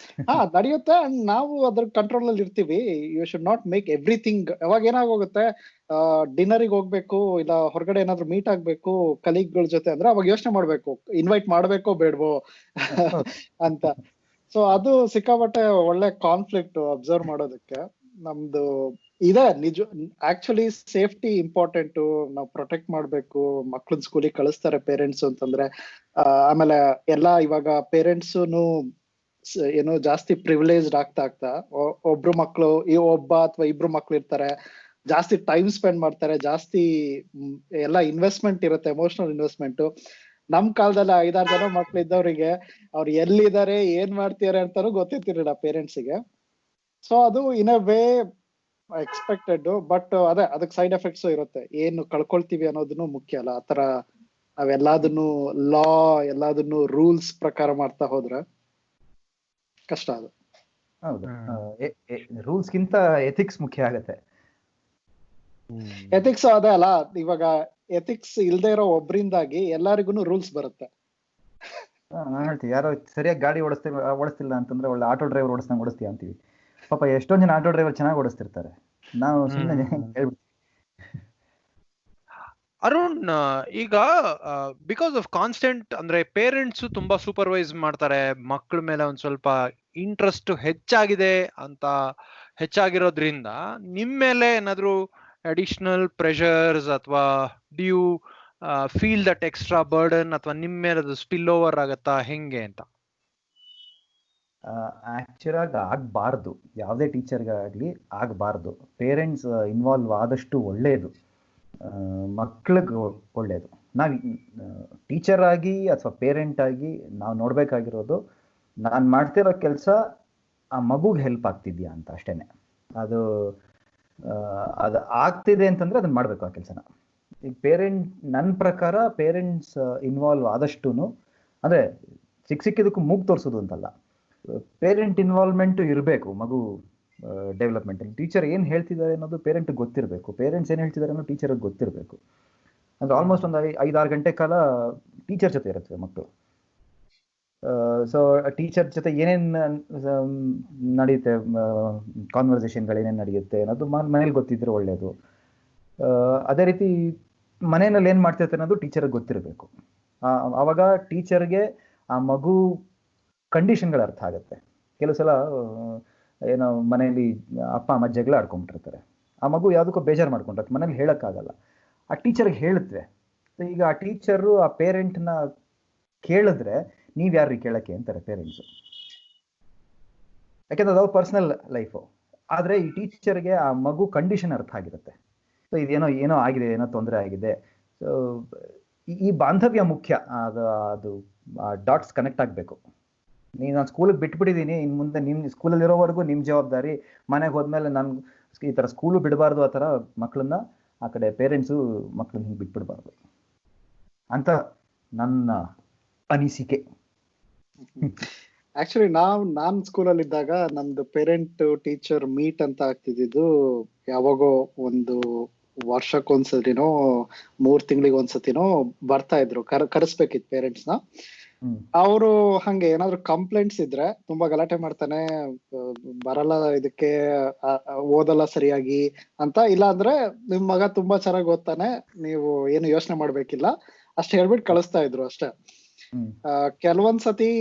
S3: ನಡೆಯುತ್ತೆ. ಅಂಡ್ ನಾವು ಅದ್ರ ಕಂಟ್ರೋಲ್ ಅಲ್ಲಿ ಇರ್ತೀವಿ. You should not make everything. ಅವಾಗ ಏನಾಗೋಗುತ್ತೆ, ಡಿನ್ನರಿಗೆ ಹೋಗ್ಬೇಕು ಇಲ್ಲ ಹೊರಗಡೆ ಏನಾದ್ರು ಮೀಟ್ ಆಗ್ಬೇಕು ಕಲೀಗ್ಗಳ ಜೊತೆ ಅಂದ್ರೆ ಅವಾಗ ಯೋಚನೆ ಮಾಡ್ಬೇಕು, ಇನ್ವೈಟ್ ಮಾಡ್ಬೇಕೋ ಬೇಡವೋ ಅಂತ. ಸೊ ಅದು ಸಿಕ್ಕಾಪಟ್ಟೆ ಒಳ್ಳೆ ಕಾನ್ಫ್ಲಿಕ್ಟ್ ಅಬ್ಸರ್ವ್ ಮಾಡೋದಕ್ಕೆ. ನಮ್ದು ಇದೆ ನಿಜ. ಆಕ್ಚುಲಿ ಸೇಫ್ಟಿ ಇಂಪಾರ್ಟೆಂಟ್, ನಾವು ಪ್ರೊಟೆಕ್ಟ್ ಮಾಡ್ಬೇಕು. ಮಕ್ಳನ್ ಸ್ಕೂಲಿಗೆ ಕಳಿಸ್ತಾರೆ ಪೇರೆಂಟ್ಸ್ ಅಂತಂದ್ರೆ. ಆಮೇಲೆ ಎಲ್ಲಾ ಇವಾಗ ಪೇರೆಂಟ್ಸ್ನು ಏನೋ ಜಾಸ್ತಿ ಪ್ರಿವಿಲೇಜ್ಡ್ ಆಗ್ತಾ ಒಬ್ರು ಮಕ್ಳು ಒಬ್ಬ ಅಥವಾ ಇಬ್ರು ಮಕ್ಳು ಇರ್ತಾರೆ, ಜಾಸ್ತಿ ಟೈಮ್ ಸ್ಪೆಂಡ್ ಮಾಡ್ತಾರೆ, ಜಾಸ್ತಿ ಎಲ್ಲ ಇನ್ವೆಸ್ಟ್ಮೆಂಟ್ ಇರುತ್ತೆ, ಎಮೋಷನಲ್ ಇನ್ವೆಸ್ಟ್ಮೆಂಟ್. ನಮ್ ಕಾಲದಲ್ಲಿ 5-6 ಜನ ಮಕ್ಳು ಇದ್ದವರಿಗೆ ಅವ್ರು ಎಲ್ಲಿದ್ದಾರೆ ಏನ್ ಮಾಡ್ತಿದಾರೆ ಅಂತಾನು ಗೊತ್ತಿರ್ತಿರ್ಲಿಲ್ಲ ಪೇರೆಂಟ್ಸ್ಗೆ. ಸೊ ಅದು ಇನ್ ಅ ವೇ ಎಕ್ಸ್ಪೆಕ್ಟೆಡ್, ಬಟ್ ಅದೇ ಅದಕ್ಕೆ ಸೈಡ್ ಎಫೆಕ್ಟ್ಸ್ ಇರುತ್ತೆ. ಏನು ಕಳ್ಕೊಳ್ತೀವಿ ಅನ್ನೋದನ್ನು ಮುಖ್ಯ ಅಲ್ಲ. ಆತರ ನಾವೆಲ್ಲಾದನ್ನು ಲಾ ಎಲ್ಲಾದನ್ನು ರೂಲ್ಸ್ ಪ್ರಕಾರ ಮಾಡ್ತಾ ಹೋದ್ರೆ ಕಷ್ಟ ಅದು.
S2: ಹೌದು, ರೂಲ್ಸ್ಗಿಂತ ಎಥಿಕ್ಸ್ ಮುಖ್ಯ ಆಗತ್ತೆ.
S3: ಎಥಿಕ್ಸ್ ಅದೇ ಅಲ್ಲ, ಇವಾಗ ಎಥಿಕ್ಸ್ ಇಲ್ದೇ ಇರೋ ಒಬ್ರಿಂದಾಗಿ ಎಲ್ಲರಿಗೂ ರೂಲ್ಸ್ ಬರುತ್ತೆ.
S2: ನಾನು ಹೇಳ್ತೀವಿ, ಯಾರೋ ಸರಿಯಾಗಿ ಗಾಡಿ ಓಡಿಸ್ತಿಲ್ಲ ಅಂತಂದ್ರೆ ಒಳ್ಳೆ ಆಟೋ ಡ್ರೈವರ್ ಓಡಿಸ್ದಂಗೆ ಓಡಿಸ್ತೀವಿ ಅಂತೀವಿ. ಪಾಪ ಎಷ್ಟೊಂದ್ ಜನ ಆಟೋ ಡ್ರೈವರ್ ಚೆನ್ನಾಗಿ ಓಡಿಸ್ತಿರ್ತಾರೆ, ನಾವು ಸುಮ್ಮನೆ ಹೇಳ್ಬಿಡ್ತೀವಿ.
S1: ಅರುಣ್, ಈಗ ಬಿಕಾಸ್ ಆಫ್ ಕಾನ್ಸ್ಟೆಂಟ್ ಅಂದ್ರೆ ಪೇರೆಂಟ್ಸ್ ತುಂಬಾ ಸೂಪರ್ವೈಸ್ ಮಾಡ್ತಾರೆ, ಮಕ್ಕಳ ಮೇಲೆ ಒಂದ್ ಸ್ವಲ್ಪ ಇಂಟ್ರೆಸ್ಟ್ ಹೆಚ್ಚಾಗಿರೋದ್ರಿಂದ ನಿಮ್ ಮೇಲೆ ಏನಾದ್ರು ಅಡಿಷನಲ್ ಪ್ರೆಷರ್ಸ್ ಅಥವಾ do you feel that extra burden, ಅಥವಾ ನಿಮ್ ಮೇಲೆ ಅದು ಸ್ಪಿಲ್ ಓವರ್ ಆಗತ್ತಾ, ಹೆಂಗೆ ಅಂತ?
S2: ಆಕ್ಚುಲ್ ಆಗಿ ಆಗ್ಬಾರ್ದು, ಯಾವುದೇ ಟೀಚರ್ಗಾಗ್ಲಿ ಆಗ್ಬಾರ್ದು. ಪೇರೆಂಟ್ಸ್ ಇನ್ವಾಲ್ವ್ ಆದಷ್ಟು ಒಳ್ಳೇದು, ಮಕ್ಳಿಗೆ ಒಳ್ಳೇದು. ನಾವು ಟೀಚರ್ ಆಗಿ ಅಥವಾ ಪೇರೆಂಟ್ ಆಗಿ ನಾವು ನೋಡ್ಬೇಕಾಗಿರೋದು, ನಾನು ಮಾಡ್ತಿರೋ ಕೆಲಸ ಆ ಮಗುಗೆ ಹೆಲ್ಪ್ ಆಗ್ತಿದ್ಯಾ ಅಂತ ಅಷ್ಟೇನೆ. ಅದು ಆಗ್ತಿದೆ ಅಂತಂದ್ರೆ ಅದನ್ನ ಮಾಡ್ಬೇಕು ಆ ಕೆಲಸನ. ಈಗ ನನ್ನ ಪ್ರಕಾರ ಪೇರೆಂಟ್ಸ್ ಇನ್ವಾಲ್ವ್ ಆದಷ್ಟು, ಅಂದ್ರೆ ಸಿಕ್ಕಿದ್ದಕ್ಕೂ ಮೂಗ್ ತೋರಿಸೋದು ಅಂತಲ್ಲ, ಪೇರೆಂಟ್ ಇನ್ವಾಲ್ವ್ಮೆಂಟ್ ಇರಬೇಕು ಮಗು ಡೆವಲಪ್ಮೆಂಟ್ ಅಲ್ಲಿ. ಟೀಚರ್ ಏನ್ ಹೇಳ್ತಿದ್ದಾರೆ ಅನ್ನೋದು ಪೇರೆಂಟ್ ಗೊತ್ತಿರಬೇಕು, ಪೇರೆಂಟ್ಸ್ ಏನ್ ಹೇಳ್ತಿದ್ದಾರೆ ಅನ್ನೋ ಟೀಚರ್ ಗೊತ್ತಿರಬೇಕು. ಅಂದ್ರೆ ಆಲ್ಮೋಸ್ಟ್ ಒಂದು 5-6 ಗಂಟೆ ಕಾಲ ಟೀಚರ್ ಜೊತೆ ಇರುತ್ತೆ ಮಕ್ಕಳು. ಸೊ ಟೀಚರ್ ಜೊತೆ ಏನೇನ್ ನಡೆಯುತ್ತೆ, ಕಾನ್ವರ್ಸೇಷನ್ಗಳು ಏನೇನ್ ನಡೆಯುತ್ತೆ ಅನ್ನೋದು ಮನೇಲಿ ಗೊತ್ತಿದ್ರೆ ಒಳ್ಳೇದು. ಅದೇ ರೀತಿ ಮನೆಯಲ್ಲಿ ಏನ್ ಮಾಡ್ತಿರ್ತಾರೆ ಅನ್ನೋದು ಟೀಚರ್ಗೆ ಗೊತ್ತಿರಬೇಕು. ಅವಾಗ ಟೀಚರ್ಗೆ ಆ ಮಗು ಕಂಡೀಷನ್ಗಳು ಅರ್ಥ ಆಗುತ್ತೆ. ಕೆಲವು ಸಲ ಏನೋ ಮನೆಯಲ್ಲಿ ಅಪ್ಪ ಅಮ್ಮ ಜಗಳ ಆಡ್ಕೊಂಡ್ಬಿಟ್ಟಿರ್ತಾರೆ, ಆ ಮಗು ಯಾವುದಕ್ಕೂ ಬೇಜಾರು ಮಾಡ್ಕೊಂಡಿರುತ್ತೆ, ಮನೇಲಿ ಹೇಳಕ್ಕಾಗಲ್ಲ, ಆ ಟೀಚರ್ಗೆ ಹೇಳುತ್ತೆ. ಈಗ ಆ ಟೀಚರು ಆ ಪೇರೆಂಟ್ನ ಕೇಳಿದ್ರೆ ನೀವ್ ಯಾರು ಕೇಳಕ್ಕೆ ಅಂತಾರೆ ಪೇರೆಂಟ್ಸು, ಯಾಕೆಂದ್ರೆ ಅದು ಪರ್ಸನಲ್ ಲೈಫು. ಆದ್ರೆ ಈ ಟೀಚರ್ಗೆ ಆ ಮಗು ಕಂಡೀಷನ್ ಅರ್ಥ ಆಗಿರುತ್ತೆ. ಸೊ ಇದೇನೋ ಆಗಿದೆ, ಏನೋ ತೊಂದರೆ ಆಗಿದೆ. ಸೊ ಈ ಬಾಂಧವ್ಯ ಮುಖ್ಯ, ಅದು ಡಾಟ್ಸ್ ಕನೆಕ್ಟ್ ಆಗಬೇಕು. ನಾನು ಸ್ಕೂಲಿಗೆ ಬಿಟ್ಬಿಟ್ಟಿದ್ದೀನಿ, ಇನ್ನು ಮುಂದೆ ನಿಮ್ಮ ಸ್ಕೂಲಲ್ಲಿ ಇರೋವರೆಗೂ ನಿಮ್ಮ ಜವಾಬ್ದಾರಿ, ಮನೆಗೆ ಹೋದ್ಮೇಲೆ ನಾನು ಈ ಥರ ಸ್ಕೂಲು ಬಿಡಬಾರ್ದು, ಆ ಥರ ಮಕ್ಕಳನ್ನ ಆ ಕಡೆ ಪೇರೆಂಟ್ಸು ಮಕ್ಕಳನ್ನ ಹಿಂಗೆ ಬಿಟ್ಬಿಡಬಾರ್ದು ಅಂತ ನನ್ನ ಅನಿಸಿಕೆ.
S3: ಆಕ್ಚುಲಿ ನಾನ್ ಸ್ಕೂಲಲ್ಲಿ ಇದ್ದಾಗ ನಮ್ದು ಪೇರೆಂಟ್ ಟೀಚರ್ ಮೀಟ್ ಅಂತ ಆಗ್ತಿದ್ದು ಯಾವಾಗೋ ಒಂದು ವರ್ಷಕ್ಕೊಂದ್ಸತಿನೋ 3 ತಿಂಗಳಿಗೆ ಒಂದ್ಸತಿನೋ ಬರ್ತಾ ಇದ್ರು, ಕರೆಸ್ಬೇಕಿತ್ತು ಪೇರೆಂಟ್ಸ್ ನ. ಅವರು ಹಂಗೆ ಏನಾದ್ರು ಕಂಪ್ಲೇಂಟ್ಸ್ ಇದ್ರೆ ತುಂಬಾ ಗಲಾಟೆ ಮಾಡ್ತಾನೆ, ಬರಲ್ಲ ಇದಕ್ಕೆ, ಓದಲ್ಲ ಸರಿಯಾಗಿ ಅಂತ, ಇಲ್ಲ ಅಂದ್ರೆ ನಿಮ್ ಮಗ ತುಂಬಾ ಚೆನ್ನಾಗಿ ಓದ್ತಾನೆ, ನೀವು ಏನು ಯೋಚನೆ ಮಾಡ್ಬೇಕಿಲ್ಲ ಅಷ್ಟೇ ಹೇಳ್ಬಿಟ್ಟು ಕಳಿಸ್ತಾ ಇದ್ರು ಅಷ್ಟೇ. ಕೆಲವೊಂದ್ಸತಿ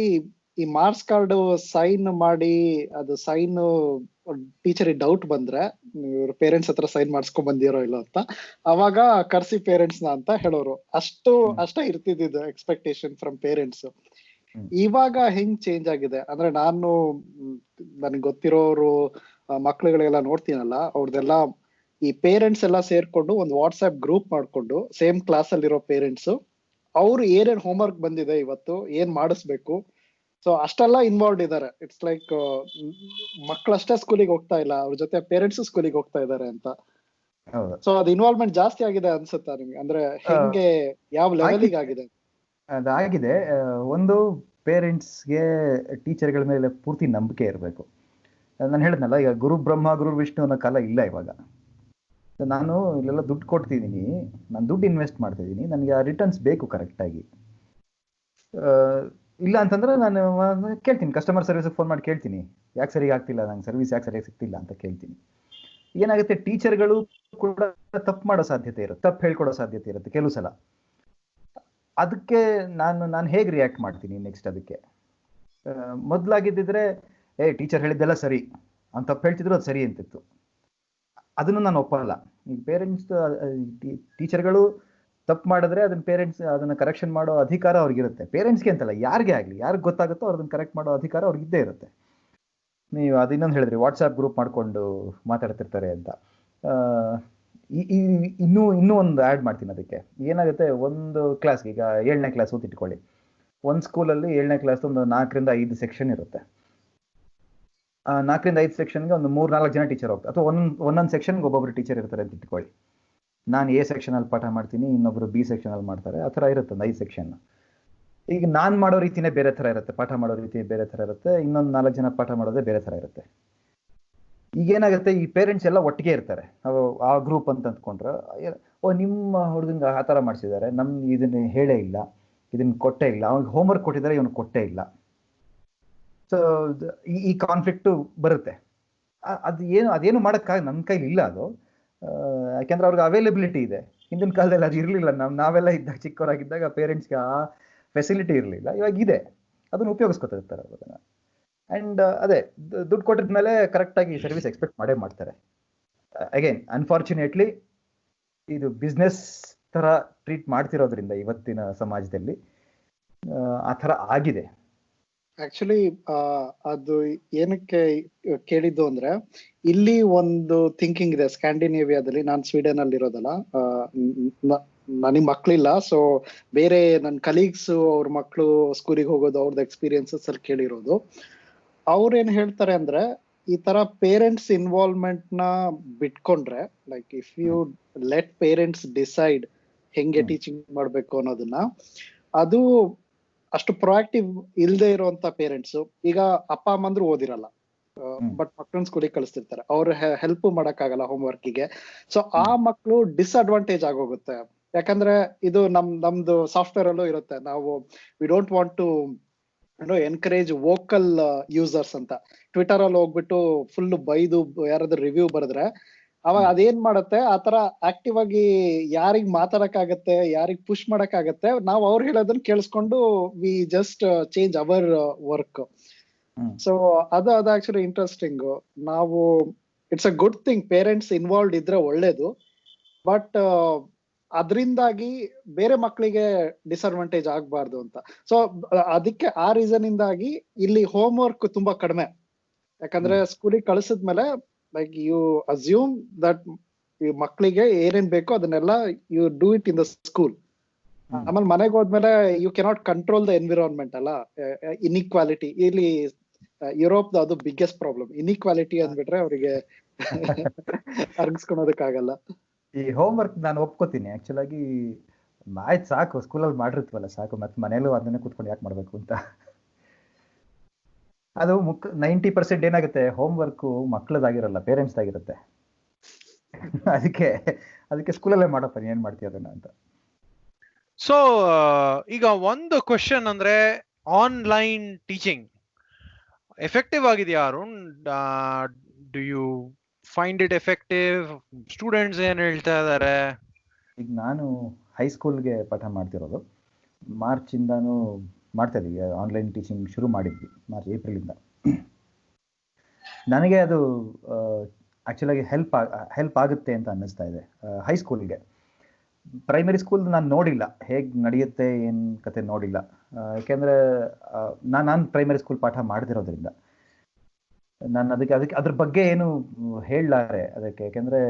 S3: ಈ ಮಾರ್ಕ್ಸ್ ಕಾರ್ಡ್ ಸೈನ್ ಮಾಡಿ, ಅದು ಸೈನ್ ಟೀಚರ್ ಡೌಟ್ ಬಂದ್ರೆ ಇವ್ರ ಪೇರೆಂಟ್ಸ್ ಹತ್ರ ಸೈನ್ ಮಾಡಿಸ್ಕೊಂಡ್ ಬಂದಿರೋ ಇಲ್ಲ ಅಂತ, ಅವಾಗ ಕರ್ಸಿ ಪೇರೆಂಟ್ಸ್ ನ ಅಂತ ಹೇಳೋರು. ಅಷ್ಟೇ ಇರ್ತಿದ್ದು ಎಕ್ಸ್ಪೆಕ್ಟೇಷನ್ ಫ್ರಮ್ ಪೇರೆಂಟ್ಸ್. ಇವಾಗ ಹೆಂಗ್ ಚೇಂಜ್ ಆಗಿದೆ ಅಂದ್ರೆ, ನನ್ಗೆ ಗೊತ್ತಿರೋರು ಮಕ್ಳುಗಳೆಲ್ಲ ನೋಡ್ತೀನಲ್ಲ, ಅವ್ರದೆಲ್ಲ ಈ ಪೇರೆಂಟ್ಸ್ ಎಲ್ಲ ಸೇರ್ಕೊಂಡು ಒಂದು ವಾಟ್ಸ್ಆಪ್ ಗ್ರೂಪ್ ಮಾಡ್ಕೊಂಡು, ಸೇಮ್ ಕ್ಲಾಸ್ ಅಲ್ಲಿ ಇರೋ ಪೇರೆಂಟ್ಸ್, ಅವ್ರು ಏನೇನ್ ಹೋಮ್ವರ್ಕ್ ಬಂದಿದೆ ಇವತ್ತು, ಏನ್ ಮಾಡಿಸ್ಬೇಕು, ಸೊ ಅಷ್ಟೆಲ್ಲ ಇನ್ವಾಲ್ವ್ ಇದಾರೆ. ಇಟ್ಸ್ ಲೈಕ್ ಮಕ್ಕಳಷ್ಟೇ ಸ್ಕೂಲಿಗೆ ಹೋಗ್ತಾ ಇಲ್ಲ, ಅವ್ರ ಜೊತೆ ಪೇರೆಂಟ್ಸ್ ಸ್ಕೂಲಿಗೆ ಹೋಗ್ತಾ ಇದಾರೆ ಅಂತ. ಸೊ ಅದು ಇನ್ವಾಲ್ವ್ಮೆಂಟ್ ಜಾಸ್ತಿ ಆಗಿದೆ ಅನ್ಸುತ್ತಾ ನಿಮ್ಗೆ? ಅಂದ್ರೆ ಹೆಂಗೆ, ಯಾವ ಲೆವೆಲಿಗೆ ಆಗಿದೆ?
S2: ಅದಾಗಿದೆ. ಒಂದು, ಪೇರೆಂಟ್ಸ್ಗೆ ಟೀಚರ್ಗಳ ಮೇಲೆ ಪೂರ್ತಿ ನಂಬಿಕೆ ಇರಬೇಕು. ನಾನು ಹೇಳಿದ್ನಲ್ಲ, ಈಗ ಗುರು ಬ್ರಹ್ಮ ಗುರು ವಿಷ್ಣು ಅನ್ನೋ ಕಾಲ ಇಲ್ಲ ಇವಾಗ. ನಾನು ಇಲ್ಲೆಲ್ಲ ದುಡ್ಡು ಕೊಡ್ತಿದ್ದೀನಿ, ನಾನು ದುಡ್ಡು ಇನ್ವೆಸ್ಟ್ ಮಾಡ್ತಿದ್ದೀನಿ, ನನಗೆ ಆ ರಿಟರ್ನ್ಸ್ ಬೇಕು ಕರೆಕ್ಟಾಗಿ. ಇಲ್ಲ ಅಂತಂದ್ರೆ ನಾನು ಕೇಳ್ತೀನಿ, ಕಸ್ಟಮರ್ ಸರ್ವಿಸ್ಗೆ ಫೋನ್ ಮಾಡಿ ಕೇಳ್ತೀನಿ, ಯಾಕೆ ಸರಿಯಾಗಿ ಆಗ್ತಿಲ್ಲ, ನಂಗೆ ಸರ್ವಿಸ್ ಯಾಕೆ ಸರಿಯಾಗಿ ಸಿಗ್ತಿಲ್ಲ ಅಂತ ಕೇಳ್ತೀನಿ. ಏನಾಗುತ್ತೆ, ಟೀಚರ್ಗಳು ಕೂಡ ತಪ್ಪು ಮಾಡೋ ಸಾಧ್ಯತೆ ಇರುತ್ತೆ, ತಪ್ಪು ಹೇಳ್ಕೊಡೋ ಸಾಧ್ಯತೆ ಇರುತ್ತೆ ಕೆಲವು ಸಲ. ಅದಕ್ಕೆ ನಾನು ಹೇಗೆ ರಿಯಾಕ್ಟ್ ಮಾಡ್ತೀನಿ ನೆಕ್ಸ್ಟ್? ಅದಕ್ಕೆ ಮೊದಲಾಗಿದ್ದಿದ್ರೆ ಟೀಚರ್ ಹೇಳಿದ್ದೆಲ್ಲ ಸರಿ, ಅವ್ನು ತಪ್ಪು ಹೇಳ್ತಿದ್ರು ಅದು ಸರಿ ಅಂತಿತ್ತು. ಅದನ್ನು ನಾನು ಒಪ್ಪಲ್ಲ. ಈಗ ಪೇರೆಂಟ್ಸ್ ಟೀಚರ್ಗಳು ತಪ್ಪು ಮಾಡಿದ್ರೆ ಅದನ್ನ ಪೇರೆಂಟ್ಸ್ ಅದನ್ನ ಕರೆಕ್ಷನ್ ಮಾಡೋ ಅಧಿಕಾರ ಅವ್ರಿಗಿರುತ್ತೆ. ಪೇರೆಂಟ್ಸ್ಗೆ ಅಂತಲ್ಲ, ಯಾರಿಗೆ ಆಗಲಿ, ಯಾರಿಗೆ ಗೊತ್ತಾಗುತ್ತೋ ಅವ್ರನ್ನ ಕರೆಕ್ಟ್ ಮಾಡೋ ಅಧಿಕಾರ ಅವ್ರಿಗಿದ್ದೇ ಇರುತ್ತೆ. ನೀವು ಅದು ಇನ್ನೊಂದು ಹೇಳಿದ್ರಿ, ವಾಟ್ಸಾಪ್ ಗ್ರೂಪ್ ಮಾಡ್ಕೊಂಡು ಮಾತಾಡ್ತಿರ್ತಾರೆ ಅಂತ. ಇನ್ನೂ ಒಂದು ಆ್ಯಡ್ ಮಾಡ್ತೀನಿ ಅದಕ್ಕೆ. ಏನಾಗುತ್ತೆ, ಒಂದು ಕ್ಲಾಸ್ಗೆ, ಈಗ 7ನೇ ಕ್ಲಾಸ್ ಅಂತ ಇಟ್ಕೊಳ್ಳಿ, ಒಂದು ಸ್ಕೂಲಲ್ಲಿ 7ನೇ ಕ್ಲಾಸ್ ಒಂದು 4ರಿಂದ 5 ಸೆಕ್ಷನ್ ಇರುತ್ತೆ. 4ರಿಂದ 5 ಸೆಕ್ಷನ್ಗೆ ಒಂದು 3-4 ಜನ ಟೀಚರ್ ಹೋಗ್ತಾರೆ, ಅಥವಾ ಒಂದೊಂದು ಸೆಕ್ಷನ್ಗೆ ಒಬ್ಬೊಬ್ರು ಟೀಚರ್ ಇರ್ತಾರೆ ಅಂತ ಇಟ್ಕೊಳ್ಳಿ. ನಾನು ಎ ಸೆಕ್ಷನಲ್ಲಿ ಪಾಠ ಮಾಡ್ತೀನಿ, ಇನ್ನೊಬ್ರು ಬಿ ಸೆಕ್ಷನಲ್ಲಿ ಮಾಡ್ತಾರೆ, ಆ ಥರ ಇರುತ್ತೆ ಒಂದು 5 ಸೆಕ್ಷನ್. ಈಗ ನಾನು ಮಾಡೋ ರೀತಿನೇ ಬೇರೆ ಥರ ಇರುತ್ತೆ, ಪಾಠ ಮಾಡೋ ರೀತಿ ಬೇರೆ ಥರ ಇರುತ್ತೆ, ಇನ್ನೊಂದು 4 ಜನ ಪಾಠ ಮಾಡೋದೇ ಬೇರೆ ಥರ ಇರುತ್ತೆ. ಈಗೇನಾಗುತ್ತೆ, ಈ ಪೇರೆಂಟ್ಸ್ ಎಲ್ಲ ಒಟ್ಟಿಗೆ ಇರ್ತಾರೆ, ಆ ಗ್ರೂಪ್ ಅಂತ ಅಂದ್ಕೊಂಡ್ರೆ, ಓ ನಿಮ್ಮ ಹುಡುಗಂಗೆ ಆ ಥರ ಮಾಡಿಸಿದ್ದಾರೆ, ಇದನ್ನ ಹೇಳೇ ಇಲ್ಲ, ಇದನ್ನ ಕೊಟ್ಟೇ ಇಲ್ಲ, ಅವ್ನಿಗೆ ಹೋಮ್ವರ್ಕ್ ಕೊಟ್ಟಿದ್ದಾರೆ, ಇವನು ಕೊಟ್ಟೇ ಇಲ್ಲ. ಸೊ ಈ ಕಾನ್ಫ್ಲಿಕ್ಟು ಬರುತ್ತೆ. ಅದೇನು ಮಾಡೋಕ್ಕಾಗ ನಮ್ಮ ಕೈಲಿ ಇಲ್ಲ ಅದು. ಯಾಕೆಂದ್ರೆ ಅವ್ರಿಗೆ ಅವೈಲಬಿಲಿಟಿ ಇದೆ. ಹಿಂದಿನ ಕಾಲದಲ್ಲಿ ಅದು ಇರಲಿಲ್ಲ. ನಾವೆಲ್ಲ ಇದ್ದಾಗ, ಚಿಕ್ಕವರಾಗಿದ್ದಾಗ ಪೇರೆಂಟ್ಸ್ಗೆ ಆ ಫೆಸಿಲಿಟಿ ಇರಲಿಲ್ಲ, ಇವಾಗ ಇದೆ, ಅದನ್ನು ಉಪಯೋಗಿಸ್ಕೊತಿರ್ತಾರೆ ಅದನ್ನು. ಆ್ಯಂಡ್ ಅದೇ ದುಡ್ಡು ಕೊಟ್ಟಿದ್ಮೇಲೆ ಕರೆಕ್ಟಾಗಿ ಸರ್ವಿಸ್ ಎಕ್ಸ್ಪೆಕ್ಟ್ ಮಾಡೇ ಮಾಡ್ತಾರೆ. ಅಗೇನ್ ಅನ್ಫಾರ್ಚುನೇಟ್ಲಿ ಇದು ಬಿಸ್ನೆಸ್ ಥರ ಟ್ರೀಟ್ ಮಾಡ್ತಿರೋದ್ರಿಂದ ಇವತ್ತಿನ ಸಮಾಜದಲ್ಲಿ ಆ ಥರ ಆಗಿದೆ.
S3: ಆಕ್ಚುಲಿ ಅದು ಏನಕ್ಕೆ ಕೇಳಿದ್ದು ಅಂದ್ರೆ, ಇಲ್ಲಿ ಒಂದು ಥಿಂಕಿಂಗ್ ಇದೆ ಸ್ಕ್ಯಾಂಡಿನೇವಿಯಾದಲ್ಲಿ. ನಾನು ಸ್ವೀಡನ್ ಅಲ್ಲಿ ಇರೋದಲ್ಲ, ನನಗೆ ಮಕ್ಳಿಲ್ಲ, ಸೊ ಬೇರೆ ನನ್ನ ಕಲೀಗ್ಸ್ ಅವ್ರ ಮಕ್ಳು ಸ್ಕೂಲಿಗೆ ಹೋಗೋದು, ಅವ್ರದ್ದು ಎಕ್ಸ್ಪೀರಿಯನ್ಸಸ್ ಅಲ್ಲಿ ಕೇಳಿರೋದು. ಅವ್ರೇನ್ ಹೇಳ್ತಾರೆ ಅಂದ್ರೆ, ಈ ತರ ಪೇರೆಂಟ್ಸ್ ಇನ್ವಾಲ್ವ್ಮೆಂಟ್ ನ ಬಿಟ್ಕೊಂಡ್ರೆ, like if you let parents decide ಹೆಂಗೆ ಟೀಚಿಂಗ್ ಮಾಡ್ಬೇಕು ಅನ್ನೋದನ್ನ, ಅದು ಅಷ್ಟು ಪ್ರೊಆಕ್ಟಿವ್ ಇಲ್ದೇ ಇರುವಂತ ಪೇರೆಂಟ್ಸ್. ಈಗ ಅಪ್ಪ ಅಮ್ಮಂದ್ರು ಓದಿರಲ್ಲ, ಬಟ್ ಮಕ್ಕಳನ್ನ ಸ್ಕೂಲಿಗೆ ಕಳಿಸ್ತಿರ್ತಾರೆ, ಅವ್ರ ಹೆಲ್ಪ್ ಮಾಡಕ್ ಆಗಲ್ಲ ಹೋಮ್ವರ್ಕಿಗೆ. ಸೊ ಆ ಮಕ್ಕಳು ಡಿಸ್ಅಡ್ವಾಂಟೇಜ್ ಆಗೋಗುತ್ತೆ. ಯಾಕಂದ್ರೆ ಇದು ನಮ್ದು ಸಾಫ್ಟ್ವೇರ್ ಅಲ್ಲೂ ಇರುತ್ತೆ, ನಾವು we don't want to encourage vocal users ಅಂತ. ಟ್ವಿಟರ್ ಅಲ್ಲಿ ಹೋಗ್ಬಿಟ್ಟು ಫುಲ್ ಬೈದು ಯಾರಾದ್ರೂ ರಿವ್ಯೂ ಬರೆದ್ರೆ ಅವಾಗ ಅದೇನ್ ಮಾಡುತ್ತೆ, ಆತರ ಆಕ್ಟಿವ್ ಆಗಿ ಯಾರಿಗ್ ಮಾತಾಡಕ್ಕಾಗತ್ತೆ, ಯಾರಿಗ್ ಪುಷ್ ಮಾಡಕ್ಕಾಗತ್ತೆ, ನಾವು ಅವ್ರು ಹೇಳೋದನ್ನ ಕೇಳಿಸ್ಕೊಂಡು we just change our work. So ಅದು ಆಕ್ಚುಲಿ ಇಂಟ್ರೆಸ್ಟಿಂಗ್. ನಾವು it's a good thing parents involved ಇದ್ರೆ ಒಳ್ಳೇದು, ಬಟ್ ಅದರಿಂದಾಗಿ ಬೇರೆ ಮಕ್ಕಳಿಗೆ ಡಿಸ್ಅಡ್ವಾಂಟೇಜ್ ಆಗ್ಬಾರ್ದು ಅಂತ. ಸೊ ಅದಕ್ಕೆ ಆ ರೀಸನ್ ಇಂದಾಗಿ ಇಲ್ಲಿ ಹೋಮ್ ವರ್ಕ್ ತುಂಬಾ ಕಡಿಮೆ. ಯಾಕಂದ್ರೆ ಸ್ಕೂಲಿಗೆ ಕಳಿಸಿದ್ಮೇಲೆ ಲೈಕ್ ಯು ಅಸ್ಯೂಮ್ ದಟ್ ಮಕ್ಕಳಿಗೆ ಏನೇನ್ ಬೇಕೋ ಅದನ್ನೆಲ್ಲ you do it in the school. ಆಮೇಲೆ ಮನೆಗೆ ಹೋದ್ಮೇಲೆ you cannot control the environment ಅಲ್ಲ. ಇನ್ಇಕ್ವಾಲಿಟಿ ಇಲ್ಲಿ ಯುರೋಪ್ ಅದು ಬಿಗ್ಗೆಸ್ಟ್ ಪ್ರಾಬ್ಲಮ್. ಇನ್ಇಕ್ವಾಲಿಟಿ ಅಂದ್ಬಿಟ್ರೆ ಅವರಿಗೆ ಅರ್ಗಿಸ್ಕೊಳೋದಕ್ಕಾಗಲ್ಲ.
S2: ಈ ಹೋಮ್ ವರ್ಕ್ ನಾನು ಒಪ್ಕೋತೀನಿ ಆಕ್ಚುಲ್ ಆಗಿ. ಆಯ್ತು ಸಾಕು, ಸ್ಕೂಲಲ್ಲಿ ಮಾಡಿರ್ತೀವಲ್ಲ ಸಾಕು, ಮತ್ತೆ ಮನೇಲೂ ಅದನ್ನೇ ಕೂತ್ಕೊಂಡು ಯಾಕೆ ಮಾಡ್ಬೇಕು ಅಂತ. ಅದು 90% ಏನಾಗುತ್ತೆ, ಹೋಮ್ ವರ್ಕ್ ಮಕ್ಕಳದಾಗಿರಲ್ಲ, ಪೇರೆಂಟ್ಸ್ ಆಗಿರುತ್ತೆ. ಅದಕ್ಕೆ ಸ್ಕೂಲಲ್ಲೇ ಮಾಡಪ್ಪ, ಏನ್ ಮಾಡ್ತೀಯ ಅದನ್ನ ಅಂತ.
S1: ಸೊ ಈಗ ಒಂದು ಕ್ವಶನ್ ಅಂದ್ರೆ, ಆನ್ಲೈನ್ ಟೀಚಿಂಗ್ ಎಫೆಕ್ಟಿವ್ ಆಗಿದೆಯಾ Arun? Do you find it effective? Students ಏನ್ ಹೇಳ್ತಾ ಇದಾರೆ?
S2: ಈಗ ನಾನು ಹೈಸ್ಕೂಲ್ಗೆ ಪಾಠ ಮಾಡ್ತಿರೋದು. ಮಾರ್ಚ್ ಇಂದಾನು ಮಾಡ್ತಾ ಇದೀವಿ, ಆನ್ಲೈನ್ ಟೀಚಿಂಗ್ ಶುರು ಮಾಡಿದ್ವಿ ಮಾರ್ಚ್ ಏಪ್ರಿಲಿಂದ. ನನಗೆ ಅದು ಆಕ್ಚುಲಾಗಿ ಹೆಲ್ಪ್ ಆಗುತ್ತೆ ಅಂತ ಅನ್ನಿಸ್ತಾ ಇದೆ ಹೈಸ್ಕೂಲ್ಗೆ. ಪ್ರೈಮರಿ ಸ್ಕೂಲ್ ನಾನು ನೋಡಿಲ್ಲ, ಹೇಗೆ ನಡೆಯುತ್ತೆ ಏನು ಕತೆ ನೋಡಿಲ್ಲ. ಯಾಕೆಂದರೆ ನಾನು ಪ್ರೈಮರಿ ಸ್ಕೂಲ್ ಪಾಠ ಮಾಡ್ತಿರೋದ್ರಿಂದ ನಾನು ಅದಕ್ಕೆ ಅದ್ರ ಬಗ್ಗೆ ಏನು ಹೇಳಲಾರೆ ಅದಕ್ಕೆ. ಯಾಕೆಂದರೆ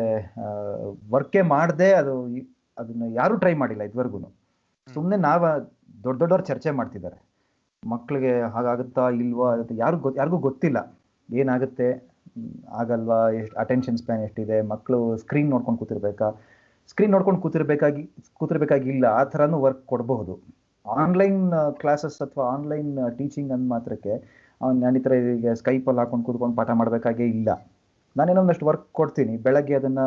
S2: ವರ್ಕೇ ಮಾಡದೆ ಅದನ್ನು ಯಾರೂ ಟ್ರೈ ಮಾಡಿಲ್ಲ ಇದುವರೆಗೂ. ಸುಮ್ಮನೆ ದೊಡ್ಡವ್ರು ಚರ್ಚೆ ಮಾಡ್ತಿದ್ದಾರೆ, ಮಕ್ಕಳಿಗೆ ಹಾಗಾಗುತ್ತಾ ಇಲ್ವಾ ಅದು ಯಾರಿಗೂ ಗೊತ್ತಿಲ್ಲ, ಏನಾಗುತ್ತೆ ಆಗಲ್ವಾ, ಎಷ್ಟು ಅಟೆನ್ಷನ್ ಸ್ಪ್ಯಾನ್ ಎಷ್ಟಿದೆ, ಮಕ್ಕಳು ಸ್ಕ್ರೀನ್ ನೋಡ್ಕೊಂಡು ಕೂತಿರ್ಬೇಕಾಗಿಲ್ಲ, ಆ ಥರನೂ ವರ್ಕ್ ಕೊಡಬಹುದು. ಆನ್ಲೈನ್ ಕ್ಲಾಸಸ್ ಅಥವಾ ಆನ್ಲೈನ್ ಟೀಚಿಂಗ್ ಅಂದ ಮಾತ್ರಕ್ಕೆ ನಾನು ಈ ಥರ ಈಗ ಸ್ಕೈಪಲ್ಲಿ ಹಾಕೊಂಡು ಕೂತ್ಕೊಂಡು ಪಾಠ ಮಾಡಬೇಕಾಗೇ ಇಲ್ಲ. ನಾನೇನೊಂದಷ್ಟು ವರ್ಕ್ ಕೊಡ್ತೀನಿ, ಬೆಳಗ್ಗೆ ಅದನ್ನು